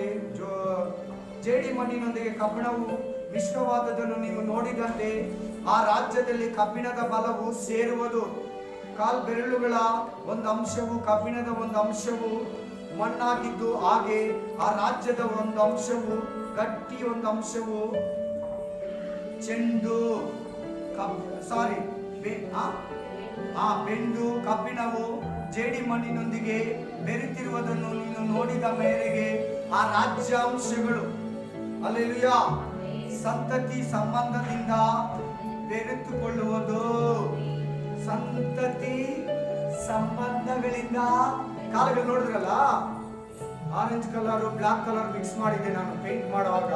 ಜೇಡಿ ಮಣ್ಣಿನೊಂದಿಗೆ ಕಬ್ಬಿಣವು ಮಿಶ್ರವಾದದನ್ನು ನೀವು ನೋಡಿದಂತೆ ಆ ರಾಜ್ಯದಲ್ಲಿ ಕಬ್ಬಿಣದ ಬಲವು ಸೇರುವುದು. ಕಾಲ್ ಬೆರಳುಗಳ ಒಂದು ಅಂಶವು ಕಬ್ಬಿಣದ ಒಂದು ಅಂಶವು ಮಣ್ಣಾಗಿದ್ದು, ಹಾಗೆ ಆ ರಾಜ್ಯದ ಒಂದು ಅಂಶವು ಗಟ್ಟಿ, ಒಂದು ಅಂಶವು ಚೆಂಡು ಬೆಂಡು ಕಬ್ಬಿಣವು ಜೇಡಿ ಮಣ್ಣಿನೊಂದಿಗೆ ಬೆರೆತಿರುವುದನ್ನು ನೀನು ನೋಡಿದ ಮೇರೆಗೆ ಆ ರಾಜ್ಯಾಂಶಗಳು, ಹಲ್ಲೆಲೂಯಾ, ಸಂತತಿ ಸಂಬಂಧದಿಂದ ಬೆರೆತುಕೊಳ್ಳುವುದು. ಸಂತತಿ ಸಂಬಂಧಗಳಿಂದ. ಕಾಲಗಳು ನೋಡಿದ್ರಲ್ಲ, orange colour black colour mix ಮಾಡಿದ್ದೆ ನಾನು ಪೇಂಟ್ ಮಾಡುವಾಗ.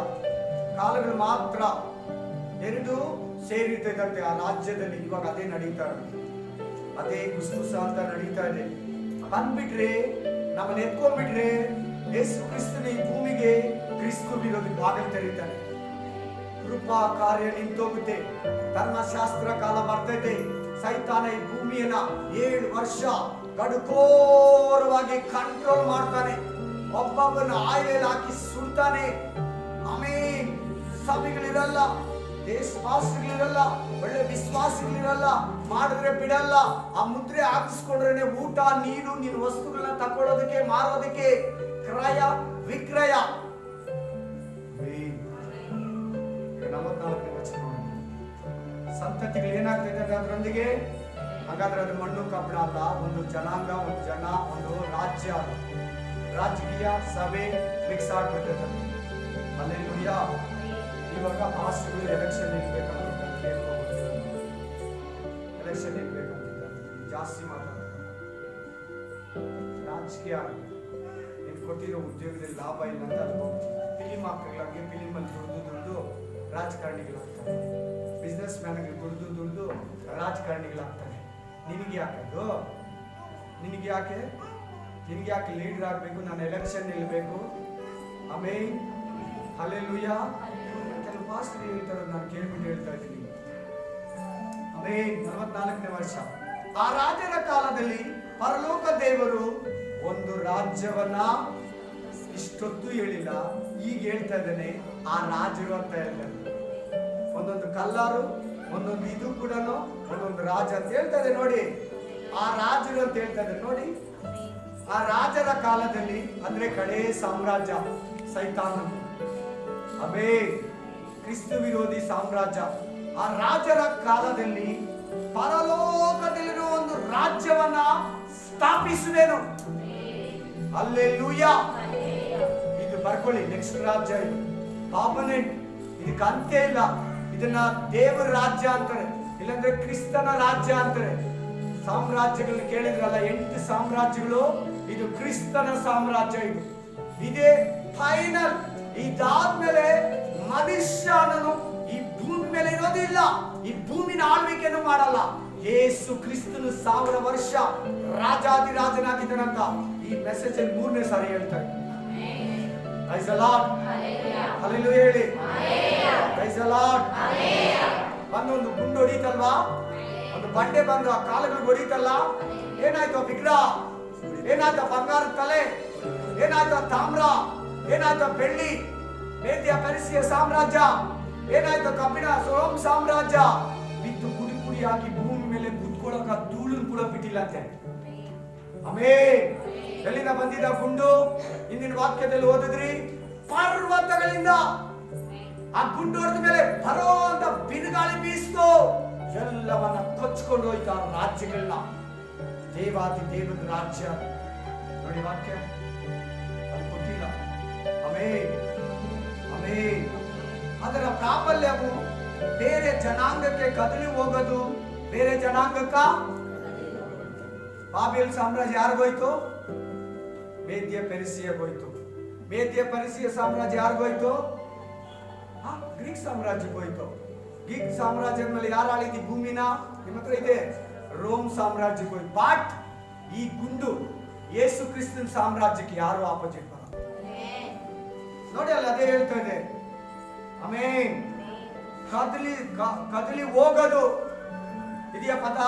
ಕಾಲಗಳು ಮಾತ್ರ ಎರಡು ಸೇರಿರ್ತೈದಂತೆ ಆ ರಾಜ್ಯದಲ್ಲಿ. ಇವಾಗ ಅದೇ ನಡೀತಾ ಇದೆ, ಅದೇ ಗುಸುಗುಸ ಅಂತ ನಡೀತಾ ಇದೆ. ಬಂದ್ಬಿಟ್ರೆ, ನಮ್ಮನ್ನ ಎತ್ಕೊಂಡ್ಬಿಟ್ರೆ, ಯೇಸು ಕ್ರಿಸ್ತನ ಈ ಭೂಮಿಗೆ ಕ್ರಿಸ್ತು ವಿರೋಧಿ ಬಾಗಿಲು ತೆರೀತಾನೆ. ಕೃಪಾ ಕಾರ್ಯ ನಿಂತೋಗುತ್ತೆ. ಧರ್ಮಶಾಸ್ತ್ರ ಕಾಲ ಬರ್ತೈತೆ. ಸೈತಾನ ಈ ಭೂಮಿಯನ್ನ 7 ವರ್ಷ ಕಡುಕೋರವಾಗಿ ಕಂಟ್ರೋಲ್ ಮಾಡ್ತಾನೆ. ಒಬ್ಬೊಬ್ಬನ ಆಯಿಲ್ ಹಾಕಿ ಸುಡ್ತಾನೆ. ಆಮೇಲೆ ಸಭೆಗಳಿರಲ್ಲ, ದೇಶವಾಸಿಗಳಿರಲ್ಲ, ಒಳ್ಳೆ ವಿಶ್ವಾಸಿಗಳಿರಲ್ಲ, ಮಾಡಿದ್ರೆ ಬಿಡಲ್ಲ. ಆ ಮುದ್ರೆ ಹಾಕಿಸ್ಕೊಂಡ್ರೆ ಊಟ, ನೀರು, ನಿನ್ನ ವಸ್ತುಗಳನ್ನ ತಕೊಳ್ಳೋದಕ್ಕೆ, ಮಾರೋದಕ್ಕೆ ಕ್ರಯ ವಿಕ್ರಯ. 44ನೇ ವಚನ ಸಂತತಿಗಳು ಏನಾಗ್ತದೆ ಅದರೊಂದಿಗೆ. ಹಾಗಾದ್ರೆ ಅದು ಮಣ್ಣು ಕಬ್ಬಿಣ ಅಲ್ಲ, ಒಂದು ಜನಾಂಗ, ಒಂದು ಜನ, ಒಂದು ರಾಜ್ಯ, ರಾಜಕೀಯ ಸಭೆ ಮಿಕ್ಸ್ ಆಗ್ಬಿಡ್ತದೆ. ಹಲ್ಲೆಲೂಯಾ. ಇವಾಗ ಪಾಸ್ಟರ್ಗಳು ಎಲೆಕ್ಷನ್ ನಿಲ್ಬೇಕಂತ ಏನೋ ಎಲೆಕ್ಷನ್ ಇರ್ಬೇಕಂತಿದ್ದಾರೆ, ಜಾಸ್ತಿ ಮಾತಾಡ್ತಾರೆ. ರಾಜಕೀಯ ನೀನು ಕೊಟ್ಟಿರೋ ಉದ್ಯೋಗದಲ್ಲಿ ಲಾಭ ಇಲ್ಲ ಅಂತ ಅನ್ಕೊಂಡು ಫಿಲಿಮ್ ಹಾಕ್ಗಳಿಗೆ ಫಿಲಿಮಲ್ಲಿ ದುಡ್ದು ರಾಜಕಾರಣಿಗಳಾಗ್ತಾರೆ, ಬಿಸ್ನೆಸ್ ಮ್ಯಾನ್ಗೆ ದುಡ್ದು ರಾಜಕಾರಣಿಗಳಾಗ್ತಾರೆ. ನಿನಗೆ ಯಾಕದು? ನಿನಗೆ ಯಾಕೆ ಲೀಡರ್ ಆಗಬೇಕು? ನಾನು ಎಲೆಕ್ಷನ್ ನಿಲ್ಲಬೇಕು? ಆಮೇನ್, ಹಲ್ಲೆಲೂಯಾ. ಕೆಲವು ಪಾಸ್ಟರ್ ಹೇಳ್ತಾರೆ, ನಾನು ಕೇಳ್ಬಿಟ್ಟು ಹೇಳ್ತಾ ಇದ್ದೀನಿ. ಆಮೇನ್. 44ನೇ ವರ್ಷ. ಆ ರಾಜರ ಕಾಲದಲ್ಲಿ ಪರಲೋಕ ದೇವರು ಒಂದು ರಾಜ್ಯವನ್ನ ಇಷ್ಟೊತ್ತು ಹೇಳಿಲ್ಲ, ಈಗ ಹೇಳ್ತಾ ಇದ್ದಾನೆ. ಆ ರಾಜರು ಅಂತ ಹೇಳ್ತಾರೆ, ಒಂದೊಂದು ಕಲ್ಲಾರು, ಒಂದೊಂದು ಇದು ಕೂಡ ಒಂದೊಂದು ರಾಜ ಅಂತ ಹೇಳ್ತಾ ಇದೆ ನೋಡಿ. ಆ ರಾಜರು ಅಂತ ಹೇಳ್ತಾ ಇದ್ದಾರೆ ನೋಡಿ. ಆ ರಾಜರ ಕಾಲದಲ್ಲಿ ಅಂದ್ರೆ ಕಡೆ ಸಾಮ್ರಾಜ್ಯ ಸೈತಾನ, ಅಬೇ ಕ್ರಿಸ್ತ ವಿರೋಧಿ ಸಾಮ್ರಾಜ್ಯ. ಆ ರಾಜರ ಕಾಲದಲ್ಲಿ ಪರಲೋಕದಲ್ಲಿರುವ ಒಂದು ರಾಜ್ಯವನ್ನ ಸ್ಥಾಪಿಸುವೆನು. ಹಲ್ಲೆಲೂಯಾ. ಇದು ಬರ್ಕೊಳ್ಳಿ, ನೆಕ್ಸ್ಟ್ ರಾಜ್ಯ ಇದು ಪರ್ಮನೆಂಟ್, ಇದಕ್ಕೆ ಅಂತ್ಯ ಇಲ್ಲ. ಇದನ್ನ ದೇವರ ರಾಜ್ಯ ಅಂತಾರೆ, ಇಲ್ಲಾಂದ್ರೆ ಕ್ರಿಸ್ತನ ರಾಜ್ಯ ಅಂತಾರೆ. ಸಾಮ್ರಾಜ್ಯಗಳನ್ನ ಕೇಳಿದ್ರಲ್ಲ, 8 ಸಾಮ್ರಾಜ್ಯಗಳು, ಇದು ಕ್ರಿಸ್ತನ ಸಾಮ್ರಾಜ್ಯ. ಇದೇ ಫೈನಲ್. ಇದಾದ್ಮೇಲೆ ಮನುಷ್ಯನನ್ನು ಈ ಭೂಮಿ ಮೇಲೆ ಇರೋದಿಲ್ಲ, ಈ ಭೂಮಿನ ಆಳ್ವಿಕೆಯನ್ನು ಮಾಡಲ್ಲ. ಯೇಸು ಕ್ರಿಸ್ತನು 1000 ವರ್ಷ ರಾಜಾದಿರಾಜನಾಗಿದ್ದಾನಂತ ಈ ಮೆಸೇಜ್ ಅಲ್ಲಿ 3ನೇ ಸಾರಿ ಹೇಳ್ತಾರೆ. ಪ್ರೈಸ್ ದಿ ಲಾರ್ಡ್, ಹಲ್ಲೆಲೂಯಾ ಹೇಳಿ. Praise the Lord. ಬಂದೊಂದು ಗುಂಡು ಹೊಡೀತಲ್ವಾ, ಒಂದು ಬಂಡೆ ಬಂದು ಆ ಕಾಲುಗಳು ಹೊಡೀತಲ್ಲ, ಏನಾಯ್ತು? ವಿಗ್ರಹ ಏನಾಯ್ತು? ಬಂಗಾರದ ತಲೆ ಏನಾಯ್ತು? ತಾಮ್ರ ಏನಾಯ್ತು? ಬೆಳ್ಳಿ. ಮೇದ್ಯ ಪರ್ಷಿಯ ಸಾಮ್ರಾಜ್ಯ ಏನಾಯ್ತು? ಕಬ್ಬಿಣ ರೋಮ್ ಸಾಮ್ರಾಜ್ಯ ಬಿದ್ದು ಪುಡಿ ಪುಡಿಯಾಗಿ ಭೂಮಿ ಮೇಲೆ ಕುತ್ಕೊಳ್ಳೋಕ ಧೂಳನ್ನು ಕೂಡ ಬಿಟ್ಟಿಲ್ಲ ಅಂತೆ. ಆಮೇನ್. ಎಲ್ಲಿಂದ ಬಂದಿದ್ದ ಗುಂಡು? ಇಂದಿನ ವಾಕ್ಯದಲ್ಲಿ ಓದಿದ್ರಿ, ಪರ್ವತಗಳಿಂದ ಆ ಗುಂಡು ಹೊಡೆದ ಮೇಲೆ ಬರೋ ಅಂತ ಬಿರುಗಾಳಿ ಬೀಸ್ತು, ಎಲ್ಲವನ್ನ ಕೊಚ್ಕೊಂಡು ಹೋಯ್ತು ಆ ರಾಜ್ಯಗಳನ್ನ. ದೇವಾದಿ ದೇವನ ರಾಜ್ಯ ನೋಡಿ, ವಾಕ್ಯ ಅಲ್ಲಿ ಕೊಟ್ಟಿಲ್ಲ. ಆಮೇನ್, ಆಮೇನ್. ಅದರ ಪ್ರಾಬಲ್ಯವು ಬೇರೆ ಜನಾಂಗಕ್ಕೆ ಕದಲಿ ಹೋಗೋದು. ಬೇರೆ ಜನಾಂಗಕ್ಕ ಬಾಬೆಲ್ ಸಾಮ್ರಾಜ್ಯ ಯಾರಿಗೋಯ್ತು? ಮೇದ್ಯ ಪೆರ್ಷಿಯಾಗೋಯ್ತು. ಮೇದ್ಯ ಪೆರ್ಷಿಯ ಸಾಮ್ರಾಜ್ಯ ಯಾರಿಗೋಯ್ತು? ಗ್ರೀಕ್ ಸಾಮ್ರಾಜ್ಯಕ್ಕೋಯ್ತು. ಗ್ರೀಕ್ ಸಾಮ್ರಾಜ್ಯದ ಮೇಲೆ ಯಾರು ಆಳಿದ್ದಿ ಭೂಮಿನ? ನಿಮ್ಮ ಹತ್ರ ಇದೆ, ರೋಮ್ ಸಾಮ್ರಾಜ್ಯಕ್ಕೆ ಹೋಯ್ತು. ಬಟ್ ಈ ಗುಂಡು ಯೇಸು ಕ್ರಿಸ್ತನ ಸಾಮ್ರಾಜ್ಯಕ್ಕೆ ಯಾರು ಆಪೋಸಿಟ್ ಬರಲ್ಲ ನೋಡಿ. ಅಲ್ಲಿ ಅದೇ ಹೇಳ್ತಾ ಇದೆ. ಆಮೇನ್. ಕದಲಿ ಹೋಗೋದು ಇದೆಯಾ ಪದ?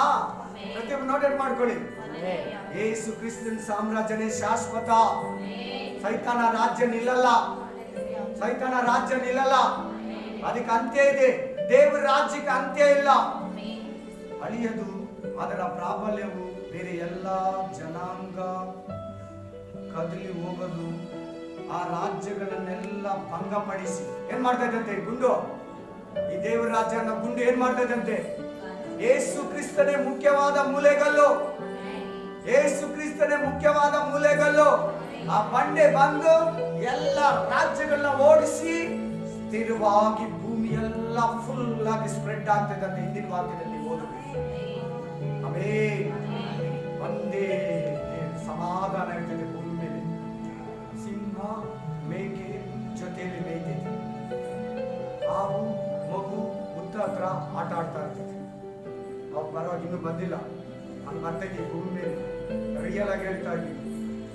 ಪ್ರತಿಯೊಬ್ಬರು ನೋಟೆಡ್ ಮಾಡ್ಕೊಳ್ಳಿ. ಯೇಸು ಕ್ರಿಸ್ತನ ಸಾಮ್ರಾಜ್ಯನೇ ಶಾಶ್ವತ. ಸೈತಾನ ರಾಜ್ಯ ನಿಲ್ಲಲ್ಲ, ಸೈತಾನ ರಾಜ್ಯ ನಿಲ್ಲಲ್ಲ. ಅದಕ್ಕೆ ಅಂತ್ಯ ಇದೆ. ದೇವರ ರಾಜ್ಯಕ್ಕೆ ಅಂತ್ಯ ಇಲ್ಲ, ಅಳಿಯದು. ಅದರ ಪ್ರಾಬಲ್ಯವು ಬೇರೆ ಎಲ್ಲ ಜನಾಂಗ ಕದಲಿ ಹೋಗೋದು. ಆ ರಾಜ್ಯಗಳನ್ನೆಲ್ಲ ಭಂಗಪಡಿಸಿ ಏನ್ ಮಾಡ್ತಾ ಇದ್ದಂತೆ ಗುಂಡು? ಈ ದೇವರ ರಾಜ್ಯನ ಗುಂಡು ಏನ್ ಮಾಡ್ತಾ ಇದ್ದಂತೆ? ಯೇಸು ಕ್ರಿಸ್ತನೇ ಮುಖ್ಯವಾದ ಮೂಲೆಗಲ್ಲು. ಯೇಸು ಕ್ರಿಸ್ತನೇ ಮುಖ್ಯವಾದ ಮೂಲೆಗಲ್ಲು. ಆ ಬಂಡೆ ಬಂದು ಎಲ್ಲ ರಾಜ್ಯಗಳನ್ನ ಓಡಿಸಿ ಸ್ಥಿರವಾಗಿ ಭೂಮಿಯೆಲ್ಲ ಫುಲ್ ಆಗಿ ಸ್ಪ್ರೆಡ್ ಆಗ್ತದೆ. ಹಿಂದಿನ ವಾಕ್ಯದಲ್ಲಿ ಓದಬೇಕು. ಆಮೇನ್. ಒಂದೇ ಸಮಾಧಾನ ಇರ್ತದೆ ಭೂಮಿ ಮೇಲೆ. ಸಿಂಹ ಮೇಕೆ ಜೊತೆಯಲ್ಲಿ ಮೇಯ್ತೈತೆ, ಹಾವು ಮಗು ಹುತ್ತ ಹತ್ರ ಆಟ ಆಡ್ತಾ ಇರ್ತೈತೆ. ಅವ್ ಬರೋವಾಗ ಇನ್ನೂ ಬಂದಿಲ್ಲ, ಹಂಗೆ ಬರ್ತೈತಿ ಭೂಮಿ ಮೇಲೆ. ರಿಯಲ್ ಆಗಿ ಹೇಳ್ತಾ ಇದ್ದೀವಿ,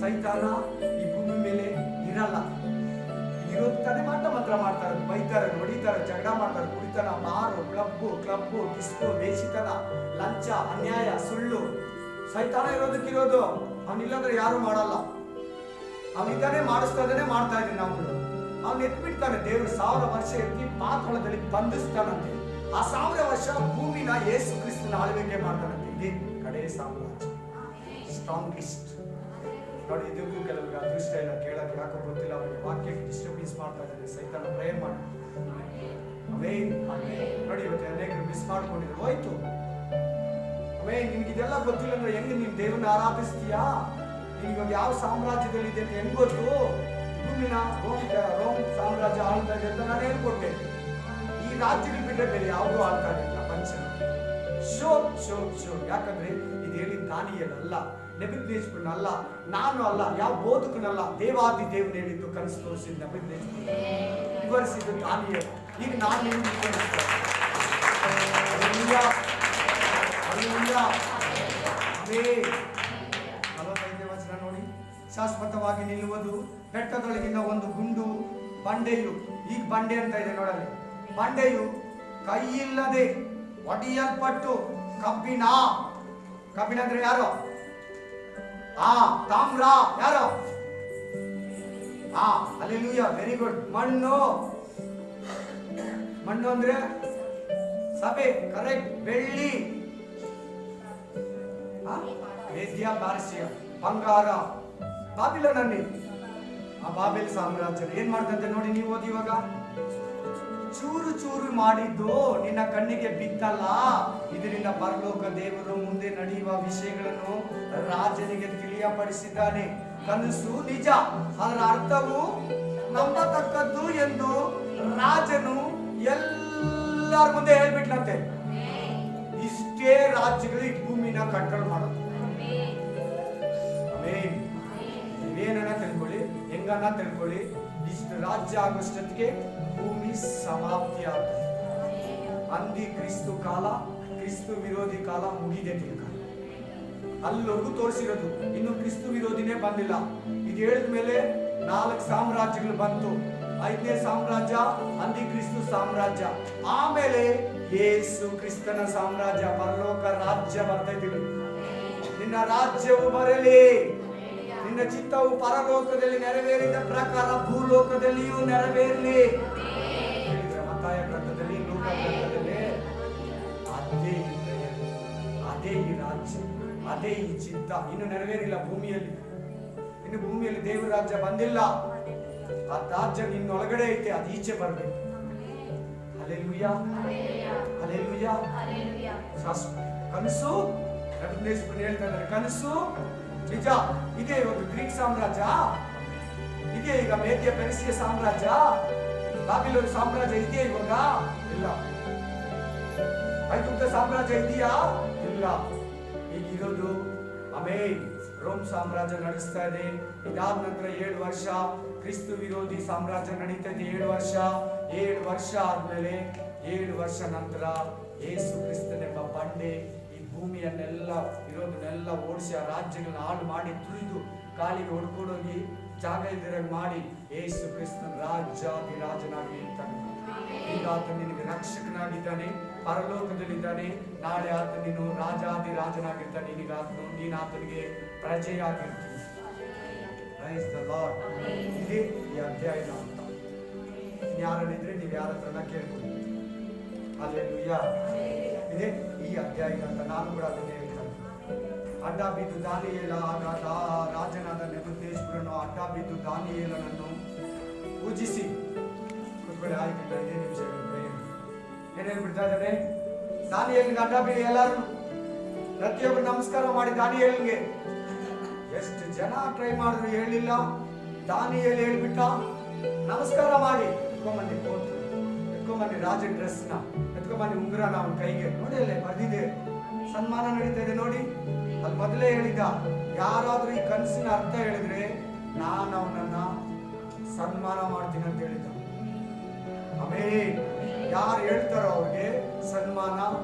ಸೈತಾನ ಈ ಭೂಮಿ ಮೇಲೆ ಇರಲ್ಲ. ಇರೋದು ತಾನೇ ಮಾತ್ರ ಮಾಡ್ತಾರೆ, ಬೈತಾರೆ, ಹೊಡಿತಾರೆ, ಜಗಳ ಮಾಡ್ತಾರೆ, ಕುಡಿತನ, ಮಾರು, ಕ್ಲಬ್ಬು, ಡಿಸ್ಕೋ, ವೇಷಿತನ, ಲಂಚ, ಅನ್ಯಾಯ, ಸುಳ್ಳು. ಸೈತಾನ ಇರೋದಕ್ಕಿರೋದು. ಅವನಿಲ್ಲಂದ್ರೆ ಯಾರು ಮಾಡಲ್ಲ. ಅವನಿದ್ದಾನೆ, ಮಾಡಿಸ್ತಾ ಇದ್ದಾನೆ, ಮಾಡ್ತಾ ಇದ್ದೀನಿ ನಾವು. ಅವನು ಎತ್ಬಿಡ್ತಾನೆ. ದೇವರು 1000 ವರ್ಷ ಎತ್ತಿ ಪಾತಾಳದಲ್ಲಿ ಬಂಧಿಸ್ತಾನಂತೆ. ಆ 1000 ವರ್ಷ ಭೂಮಿನ ಯೇಸು ಕ್ರಿಸ್ತನ ಆಳ್ವಿಕೆ ಮಾಡ್ತಾನಂತೆ. ಇದೇ ಕಡೆ ಸಾಮ್ರಾಜ್ಯ, ಸ್ಟ್ರಾಂಗೆಸ್ಟ್. ನೋಡಿ, ಇದಕ್ಕೂ ಕೆಲವರಿಗೆ ಅದೃಷ್ಟ ಇಲ್ಲ, ಕೇಳಕ್ಕೆ ಯಾಕೋ ಗೊತ್ತಿಲ್ಲ, ಅವರಿಗೆ ವಾಕ್ಯಕ್ಕೆ ಡಿಸ್ಟರ್ಬೆನ್ಸ್ ಮಾಡ್ತಾ ಇದ್ದಾರೆ. ಸೈತಾನ ಪ್ರೇಯರ್ ಮಾಡಿ. ಆಮೇನ್. ನೋಡಿ, ಇವತ್ತು ಅನೇಕರು ಮಿಸ್ ಮಾಡ್ಕೊಂಡಿದ್ರು, ಹೋಯ್ತು. ಆಮೇನ್. ನಿಮ್ಗೆ ಇದೆಲ್ಲ ಗೊತ್ತಿಲ್ಲ ಅಂದ್ರೆ ಹೆಂಗೆ ನೀನ್ ದೇವರನ್ನ ಆರಾಧಿಸ್ತೀಯಾ? ನಿಮ್ಗೆ ಯಾವ ಸಾಮ್ರಾಜ್ಯದಲ್ಲಿ ಇದೆ ಅಂತ ಹೆಂಗ್ ಗೊತ್ತು? ಭೂಮಿನ ರೋಮ್ ಸಾಮ್ರಾಜ್ಯ ಆಳ್ತಾ ಇದೆ ಅಂತ ನಾನು ಹೇಳ್ಕೊಟ್ಟೆ. ಈ ರಾಜ್ಯಗಳು ಬಿಟ್ಟು ಬಿಟ್ರೆ ಬೇರೆ ಯಾವುದೂ ಆಳ್ತಾ ಇರಲಿಲ್ಲ ಪ್ರಪಂಚನ. Sure sure sure. ಯಾಕಂದ್ರೆ ಇದು ಹೇಳಿದ ದಾನಿಯೇಲ್ ಅಲ್ಲ, ನೆಬೂಕದ್ನೆಚ್ಚರ್ ಅಲ್ಲ, ನಾನು ಅಲ್ಲ, ಯಾವ ಬೋಧಕನಲ್ಲ, ದೇವಾದಿ ದೇವನು ಹೇಳಿದ್ದು ಕನಸು ತೋರಿಸಿದ ನೆಬೂಕದ್ನೆಚ್ಚರ್ ವಿವರಿಸಿದ್ದು ದಾನಿಯೇಲ್. ಈಗ ನಾನು ನಿಮ್ಗೆ ವಿವರಿಸ್ತೇನೆ. Hallelujah, hallelujah. ಆಮೆನ್. 45ನೇ ವಚನ ನೋಡಿ. ಶಾಶ್ವತವಾಗಿ ನಿಲ್ಲುವುದು ಬೆಟ್ಟದೊಳಗಿನ ಒಂದು ಗುಂಡು ಬಂಡೆಯು. ಈಗ ಬಂಡೆ ಅಂತ ಇದೆ ನೋಡಲಿ. ಬಂಡೆಯು ಕೈಯಿಲ್ಲದೆ ಒಡೆಯಲ್ಪಟ್ಟು ಕಬ್ಬಿಣ ಅಂದ್ರೆ ಯಾರು? ತಾಮ್ರ ಯಾರು? Hallelujah, very good. ಮಣ್ಣು ಅಂದ್ರೆ ಸಭೆ, ಕರೆಕ್ಟ್. ಬೆಳ್ಳಿ, ವೇದ್ಯ, ಪಾರ್ಸಿಯ, ಬಂಗಾರ, ಬಾಬಿಲೋನಲ್ಲಿ ಆ ಬಾಬೆಲ್ ಸಾಮ್ರಾಜ್ಯ ಏನ್ ಮಾಡ್ತಂತೆ ನೋಡಿ. ನೀವು ಓದಿ ಇವಾಗ. ಚೂರು ಚೂರು ಮಾಡಿದ್ದು ನಿನ್ನ ಕಣ್ಣಿಗೆ ಬಿತ್ತಲ್ಲ, ಇದರಿಂದ ಪರಲೋಕ ದೇವರು ಮುಂದೆ ನಡೆಯುವ ವಿಷಯಗಳನ್ನು ರಾಜನಿಗೆ ತಿಳಿಯಪಡಿಸಿದ್ದಾನೆ. ಕನಸು ನಿಜ, ಅದರ ಅರ್ಥವು ನಂಬತಕ್ಕದ್ದು ಎಂದು ರಾಜನು ಎಲ್ಲರ ಮುಂದೆ ಹೇಳ್ಬಿಟ್ಲಂತೆ. ಇಷ್ಟೇ ರಾಜ್ಯಗಳು ಈ ಭೂಮಿನ ಕಂಟ್ರೋಲ್ ಮಾಡೋದು. ಆಮೆನ್. ನೀವೇನ ತಿಳ್ಕೊಳ್ಳಿ, ಹೆಂಗನ್ನ ತಿಳ್ಕೊಳ್ಳಿ, ಇಷ್ಟು ರಾಜ್ಯ ಆಗೋಷ್ಟೊತ್ತಿಗೆ ಭೂಮಿ ಸಮಾಪ್ತಿ ಆಗ್ತದೆ. ಅಂದಿ ಕ್ರಿಸ್ತು ಕಾಲ, ಕ್ರಿಸ್ತು ವಿರೋಧಿ ಕಾಲ ಮುಗಿದೇ ತಿಳ್ಕ. ಅಲ್ಲಿವರೆಗೂ ತೋರಿಸಿರೋದು, ಇನ್ನು ಕ್ರಿಸ್ತು ವಿರೋಧಿನೇ ಬಂದಿಲ್ಲ. ಇದು ಹೇಳಿದ ಮೇಲೆ 4 ಸಾಮ್ರಾಜ್ಯಗಳು ಬಂತು. 5ನೇ ಸಾಮ್ರಾಜ್ಯ ಅಂದಿ ಕ್ರಿಸ್ತು ಸಾಮ್ರಾಜ್ಯ. ಆಮೇಲೆ ಯೇಸು ಕ್ರಿಸ್ತನ ಸಾಮ್ರಾಜ್ಯ, ಪರಲೋಕ ರಾಜ್ಯ ಬರ್ತೈತಿವಿ. ನಿನ್ನ ರಾಜ್ಯವು ಬರಲಿ, ನಿನ್ನ ಚಿತ್ತವು ಪರಲೋಕದಲ್ಲಿ ನೆರವೇರಿದ ಪ್ರಕಾರ ಭೂಲೋಕದಲ್ಲಿಯೂ ನೆರವೇರಲಿ. ಮತ್ತಾಯ ಗ್ರಂಥದಲ್ಲಿ, ಲೂಕ ಗ್ರಂಥದಲ್ಲಿ ಅದೇ ಈ ರಾಜ್ಯ, ಅದೇ ಈ ಚಿತ್ತ ಇನ್ನು ನೆರವೇರಿಲ್ಲ ಭೂಮಿಯಲ್ಲಿ. ಇನ್ನು ಭೂಮಿಯಲ್ಲಿ ದೇವರ ರಾಜ್ಯ ಬಂದಿಲ್ಲ. ಆ ರಾಜ್ಯ ನಿನ್ನೊಳಗಡೆ ಐತೆ, ಅದು ಈಚೆ ಬರ್ಬೇಕು. Hallelujah, hallelujah. ಕನಸು ನೆಬೂಕದ್ನೆಚ್ಚರ್ ಹೇಳ್ತಾ ಇದ್ದಾರೆ, ಕನಸು ನಿಜ. ಇದೇ ಇವಾಗ ಗ್ರೀಕ್ ಸಾಮ್ರಾಜ್ಯ, ಇದೇ ಈಗ ಮೇದ್ಯ ಪೆರ್ಸಿಯ ಸಾಮ್ರಾಜ್ಯ, ಬಾಬಿಲೋನ್ ಸಾಮ್ರಾಜ್ಯ ಇದೆಯಾ ಇವಾಗ? ಇಲ್ಲ. ಐಗುಪ್ತ ಸಾಮ್ರಾಜ್ಯ ಇದೆಯಾ? ಇಲ್ಲ. ಈಗಿರೋದು ಆಮೇನ್ ರೋಮ್ ಸಾಮ್ರಾಜ್ಯ ನಡೆಸ್ತಾ ಇದೆ. ಇದಾದ ನಂತರ 7 ವರ್ಷ ಕ್ರಿಸ್ತು ವಿರೋಧಿ ಸಾಮ್ರಾಜ್ಯ ನಡೀತಾ ಇದೆ. 7 ವರ್ಷ ಆದ್ಮೇಲೆ 7 ವರ್ಷ ನಂತರ ಯೇಸು ಕ್ರಿಸ್ತನೆಂಬ ಬಂಡೆ ಈ ಭೂಮಿಯನ್ನೆಲ್ಲ ಇರೋದನ್ನೆಲ್ಲ ಓಡಿಸಿ ಆ ರಾಜ್ಯಗಳನ್ನ ಹಾಳು ಮಾಡಿ ತುಳಿದು ಕಾಲಿಗೆ ಹೊಡ್ಕೊಂಡೋಗಿ ಜಾಗ ಇಲ್ದಿರ ಮಾಡಿ ಯೇಸು ಕ್ರಿಸ್ತನ ರಾಜಾಧಿರಾಜನಾಗಿ ಇರ್ತಾನೆ. ಈಗ ಆತ ನಿನಗೆ ರಕ್ಷಕನಾಗಿದ್ದಾನೆ, ಪರಲೋಕದಲ್ಲಿದ್ದಾನೆ. ನಾಳೆ ಆತ ನೀನು ರಾಜಾಧಿರಾಜನಾಗಿರ್ತಾನೆ. ನೀನು ಆತನಿಗೆ ಪ್ರಜೆಯಾಗಿರ್ತೀನಿ. Price the lord. ಇದೇ ಈ ಅಧ್ಯಾಯದ ಅಂತ. ಯಾರನ್ನಿದ್ರೆ ನೀವು ಯಾರ ಹತ್ರನ ಕೇಳ್ಕೊಳ್ಳಿ. ಹಲ್ಲೆಲೂಯಾ. ಇದೇ ಈ ಅಧ್ಯಾಯದ ಅಂತ. ನಾನು ಕೂಡ ಅದನ್ನೇ ಹೇಳ್ತೇನೆ. ಅಡ್ಡ ಬಿದ್ದು ದಾನಿಯೇಲ, ಆಗ ರಾಜನಾದ ನೆಬೂಕದ್ನೆಚ್ಚರನು ಅಡ್ಡ ಬಿದ್ದು ದಾನಿಯೇಲನನ್ನು ಪೂಜಿಸಿ ಕುತ್ಕೊಳ್ಳಿ. ಆಯ್ತು, 5 ನಿಮಿಷ ಏನ್ ಹೇಳ್ಬಿಡ್ತಾ ಇದ್ದಾರೆ. ದಾನಿಯೇಲನಿಗೆ ಅಡ್ಡ ಬೀಳಿ ಎಲ್ಲರೂ ಪ್ರತಿಯೊಬ್ಬರು ನಮಸ್ಕಾರ ಮಾಡಿ ದಾನಿಯೇಲನಿಗೆ. ಎಷ್ಟು ಜನ ಟ್ರೈ ಮಾಡಿದ್ರು ಹೇಳಿಲ್ಲ. ದಾನಿಯೇಲ ಹೇಳ್ಬಿಟ್ಟ, ನಮಸ್ಕಾರ ಮಾಡಿ ಎತ್ಕೊಂಬನ್ನಿ ಕೋಟ್, ಎತ್ಕೊಂಬನ್ನಿ ರಾಜನ ಡ್ರೆಸ್ ನ, ಎತ್ಕೊಂಬನ್ನಿ ಉಂಗುರನ ಅವನ ಕೈಗೆ. ನೋಡಿ ಅಲ್ಲೇ ಬರ್ದಿದೆ, ಸನ್ಮಾನ ನಡೀತಾ ಇದೆ ನೋಡಿ. ಅಲ್ಲಿ ಮೊದಲೇ ಹೇಳಿದ, ಯಾರಾದ್ರೂ ಈ ಕನಸಿನ ಅರ್ಥ ಹೇಳಿದ್ರೆ ನಾನು ಅವನನ್ನ ಸನ್ಮಾನ ಮಾಡ್ತೀನಿ ಅಂತ ಹೇಳಿದ. ಆಮೇಲೆ ಯಾರು ಹೇಳ್ತಾರೋ ಅವ್ರಿಗೆ ಸನ್ಮಾನ,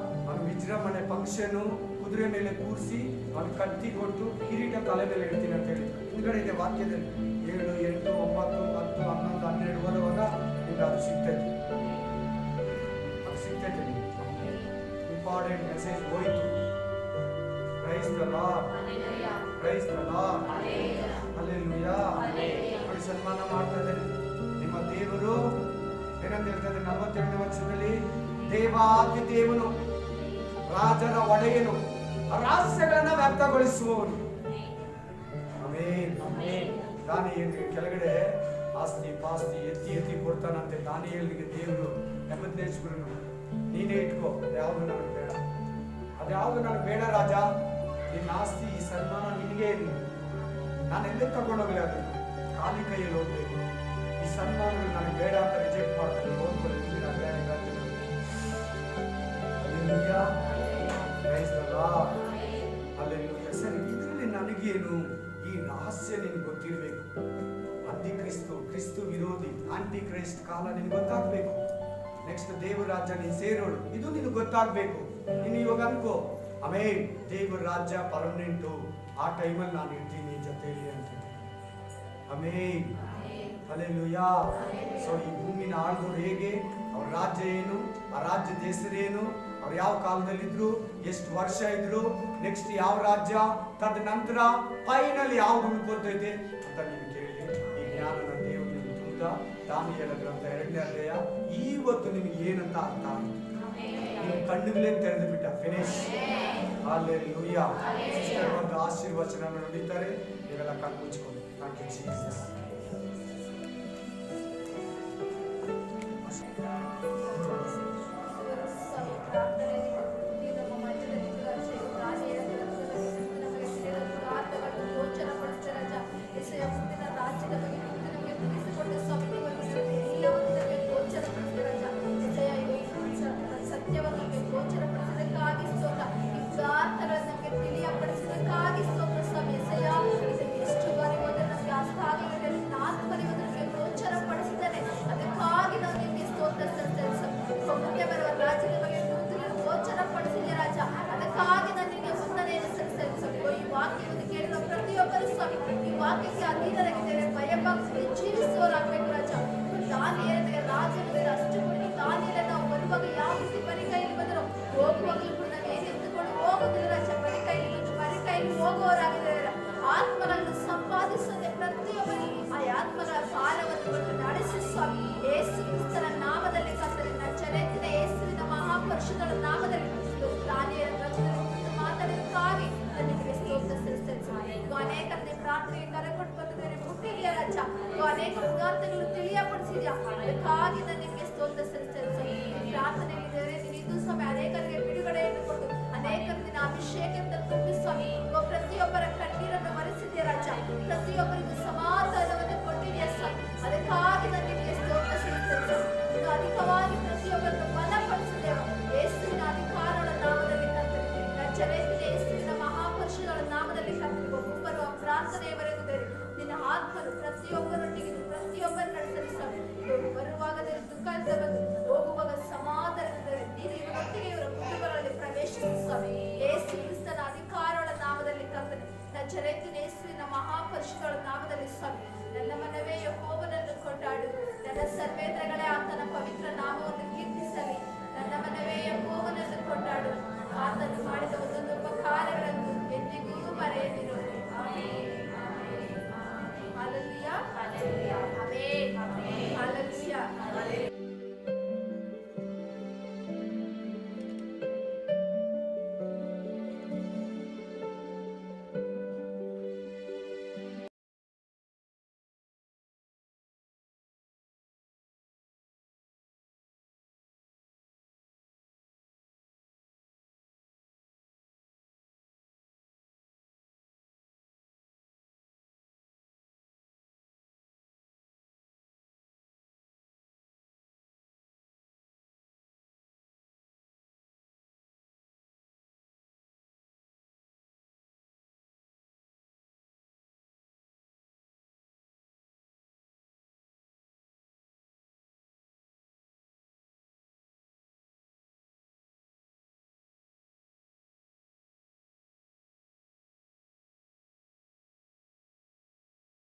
ಅವನ ವಿಜೃಂಭಣೆ ಫಂಕ್ಷನ್, ಕುದುರೆ ಮೇಲೆ ಕೂರಿಸಿ ಅವನು ಕತ್ತಿ ಕೊಟ್ಟು ಕಿರೀಟ ತಲೆ ಮೇಲೆ ಇಡ್ತೀನಿ ಅಂತ ಹೇಳಿದ್ರು. ಹಿಂದ್ಗಡೆ ಇದೆ ವಾಕ್ಯದಲ್ಲಿ 7, 8, 9, 10, 11, 12 ಓದುವಾಗ ನಿಮ್ಗೆ ಅದು ಸಿಗ್ತೈತೆ. ಇಂಪಾರ್ಟೆಂಟ್ ಮೆಸೇಜ್ ಹೋಯ್ತು. Price the Lord, praise the Lord, hallelujah. ನೋಡಿ ಸನ್ಮಾನ ಮಾಡ್ತಾ ಇದ್ದಾರೆ. ನಿಮ್ಮ ದೇವರು ಏನಂತ ಹೇಳ್ತಾರೆ 47ನೇ ವರ್ಷದಲ್ಲಿ, ದೇವಾದಿ ದೇವನು, ರಾಜನ ಒಡೆಯನು, ರಹಸ್ಯಗಳನ್ನ ವ್ಯಕ್ತಗೊಳಿಸುವವನು. ಆಮೆನ್. ದಾನಿಯೇಲನಿಗೆ ಕೆಳಗಡೆ ಆಸ್ತಿ ಪಾಸ್ತಿ ಎತ್ತಿ ಎತ್ತಿ ಕೊಡ್ತಾನಂತೆ. ದಾನಿಯೇಲನಿಗೆ ದೇವರು ನೆಬೂಕದ್ನೆಚ್ಚರನು, ನೀನೇ ಇಟ್ಕೋ, ಯಾವುದು ನನಗೆ ಬೇಡ, ಅದ್ಯಾವುದು ನನಗೆ ಬೇಡ ರಾಜ, ನಿನ್ನ ಆಸ್ತಿ ಈ ಸನ್ಮಾನ ನಿನಗೆ ಇರಲಿ, ನಾನು ಎಲ್ಲೇ ತಗೊಂಡೋಗ್ಲಿ, ಅದನ್ನು ಖಾಲಿ ಕೈಯಲ್ಲಿ ಹೋಗ್ಬೇಕು, ಈ ಸನ್ಮಾನಗಳು ನನಗೆ ಬೇಡ ಅಂತ ರಿಜೆಕ್ಟ್ ಮಾಡ್ತಾರೆ. ಓದ್ಕೊಳ್ಳಿ ಮುಂದಿನ ಅಧ್ಯಾಯ. Hallelujah. Praise the Lord. Hallelujah. ಸರಿ, ಇದರಲ್ಲಿ ನನಗೇನು ಈ ರಹಸ್ಯ ನಿನಗೆ ಗೊತ್ತಿರಬೇಕು. ಕ್ರಿಸ್ತು ವಿರೋಧಿ ಆಂಟಿ ಕ್ರೈಸ್ಟ್ ಕಾಲ ನಿನಗೆ ಗೊತ್ತಾಗಬೇಕು. ನೆಕ್ಸ್ಟ್ ದೇವರ ರಾಜ್ಯ ನೀನು ಸೇರೋಳು, ಇದು ನಿನಗೆ ಗೊತ್ತಾಗಬೇಕು. ನೀನು ಇವಾಗ ಅನ್ಕೋ, ಆಮೇಲೆ ದೇವರ ರಾಜ್ಯ ಪರ್ಮನೆಂಟು, ಆ ಟೈಮಲ್ಲಿ ನಾನು ಇರ್ತೀನಿ ಜೊತೆಲಿ ಅಂತ. ಆಮೇಲೆ ಹಲ್ಲೆಲೂಯಾ. ಸೊ ಈ ಭೂಮಿನ ಆಳ್ದವ್ರು ಹೇಗೆ, ಅವ್ರ ರಾಜ್ಯ ಏನು, ಆ ರಾಜ್ಯದ ಹೆಸರೇನು, ಅವ್ರು ಯಾವ ಕಾಲದಲ್ಲಿದ್ರು, ಎಷ್ಟು ವರ್ಷ ಇದ್ರು, ನೆಕ್ಸ್ಟ್ ಯಾವ ರಾಜ್ಯ, ತದ ನಂತರ ಫೈನಲ್ ಯಾವ್ದು ಉಳ್ಕೊತೈತೆ ಅಂತ ನೀವು ಕೇಳಿ. ಈ ಜ್ಞಾನನ ದೇವರು ನಿಮ್ಗೆ ತುಂಬ ದಾನಿಯೇಲ ಗ್ರಂಥ 2ನೇ ಅಧ್ಯಾಯ ಇವತ್ತು ನಿಮ್ಗೆ ಏನಂತ ಅರ್ಥ ಆಗಿದೆ. ನಿಮ್ಮ ಕಣ್ಣುಗಳೇ ತೆರೆದು ಬಿಟ್ಟ. ಫಿನಿಶ್. ಹಲ್ಲೆಲೂಯಾ. ಒಂದು ಆಶೀರ್ವಚನ ನುಡಿತಾರೆ. ನೀವೆಲ್ಲ ಕಣ್ಣು ಮುಚ್ಕೊಂಡು. Thank you Jesus. ಆತ್ಮಗಳನ್ನು ಸಂಪಾದಿಸದೆ ಪ್ರತಿಯೊಬ್ಬರಿಗೆ ಆ ಆತ್ಮಗಳ ಭಾರವನ್ನು ಕೊಟ್ಟು ನಡೆಸಿ ಸ್ವಾಮಿ. ಯೇಸು ಕ್ರಿಸ್ತನ ನಾಮದಲ್ಲಿ ಕರ್ತನಿನ ಚರಿತ್ರೆ ಯೇಸುವಿನ ಮಹಾಪುರುಷಗಳ ನಾಮದಲ್ಲಿ ಮಾತಾಡೋದಕ್ಕಾಗಿ ನನಗೆ ಸ್ತೋತ್ರ ಸಲ್ಲಿಸುತ್ತೇನೆ. ಅನೇಕರಿಗೆ ಪ್ರಾರ್ಥನೆಗೆ ಕರೆಕೊಟ್ಟು ಬಂದಿದ್ದೇನೆ. ಮುಟ್ಟಿದೆಯಾ ರಾಜ, ಅನೇಕ ಉದಾರ್ಥಗಳು ತಿಳಿಯಪಡಿಸಿದ್ಯಾ, ಅದಕ್ಕಾಗಿ ನನಗೆ ಸ್ತೋತ್ರ ಸಲ್ಲಿಸುತ್ತೇನೆ. ಪ್ರಾರ್ಥನೆಗಳಿದ್ದಾರೆ ಇದು ಸ್ವಾಮಿ. ಅನೇಕರಿಗೆ ಬಿಡುಗಡೆಯನ್ನು ಕೊಟ್ಟು ಅನೇಕರಿಗೆ ಅಭಿಷೇಕದಿಂದ ತುಂಬಿ ಸ್ವಾಮಿ. ಪ್ರತಿಯೊಬ್ಬರ ಕಣ್ಣೀರನ್ನು ಮರೆಸಿದ್ಯಾ ರಾಜ, ಪ್ರತಿಯೊಬ್ಬರಿಗೂ ಸಮಾಧಾನವನ್ನು ಕೊಟ್ಟಿದೆಯಾ ಸ್ವಾಮಿ. ಅದಕ್ಕಾಗಿ ನನಗೆ ಸ್ತೋತ್ರ ಸಲ್ಲಿಸುತ್ತೇನೆ. ಇನ್ನು ಅಧಿಕವಾಗಿ ಪ್ರತಿಯೊಬ್ಬರನ್ನು ಬಲಪಡಿಸಿದ್ದೇವೆ ಯೇಸುವಿನ ಅಧಿಕಾರಗಳ ನಾಮದಲ್ಲಿ ಕರ್ತನೆ. ನಜರೇತಿನ ಯೇಸುವಿನ ಮಹಾಪುರುಷಗಳ ನಾಮದಲ್ಲಿ ಕರ್ತನೆ. ಒಬ್ಬೊಬ್ಬರು ಆ ಪ್ರಾರ್ಥನೆಯವರೆಗೂ ನಿನ್ನ ಆತ್ಮನು ಪ್ರತಿಯೊಬ್ಬರೊಟ್ಟಿಗೆ ಪ್ರತಿಯೊಬ್ಬರು ನಡೆಸಲಿ ಸ್ವಾಮಿ. ಬರುವಾಗ ದುಃಖ ಅಂತ ಬಂದು ಹೋಗುವಾಗ ಸಮಾಧಾನವಿದ್ದರೆ ನೀನು ಇವರೊಟ್ಟಿಗೆ ಇವರ ಕುಟುಂಬಗಳಲ್ಲಿ ಪ್ರವೇಶಿಸಿ ಸ್ವಾಮಿ. ಯೇಸು ಕ್ರಿಸ್ತನ ಅಧಿಕಾರಗಳ ನಾಮದಲ್ಲಿ ಕರ್ತನೆ. ನಜರೇತಿನ ಯೇಸುವಿನ ಮಹಾಪುರುಷಗಳ ನಾಮದಲ್ಲಿ ಸ್ವಾಮಿ. ನನ್ನ ಮನವೇ ಯೆಹೋವನನ್ನು ಕೊಂಡಾಡು, ನನ್ನ ಸರ್ವೇಂದ್ರಗಳೇ ಆತನ ಪವಿತ್ರ ನಾಮವನ್ನು ಕೀರ್ತಿಸಲಿ. ನನ್ನ ಮನವೇ ಯೆಹೋವನನ್ನು ಕೊಂಡಾಡು, ಆತನು ಮಾಡಿದ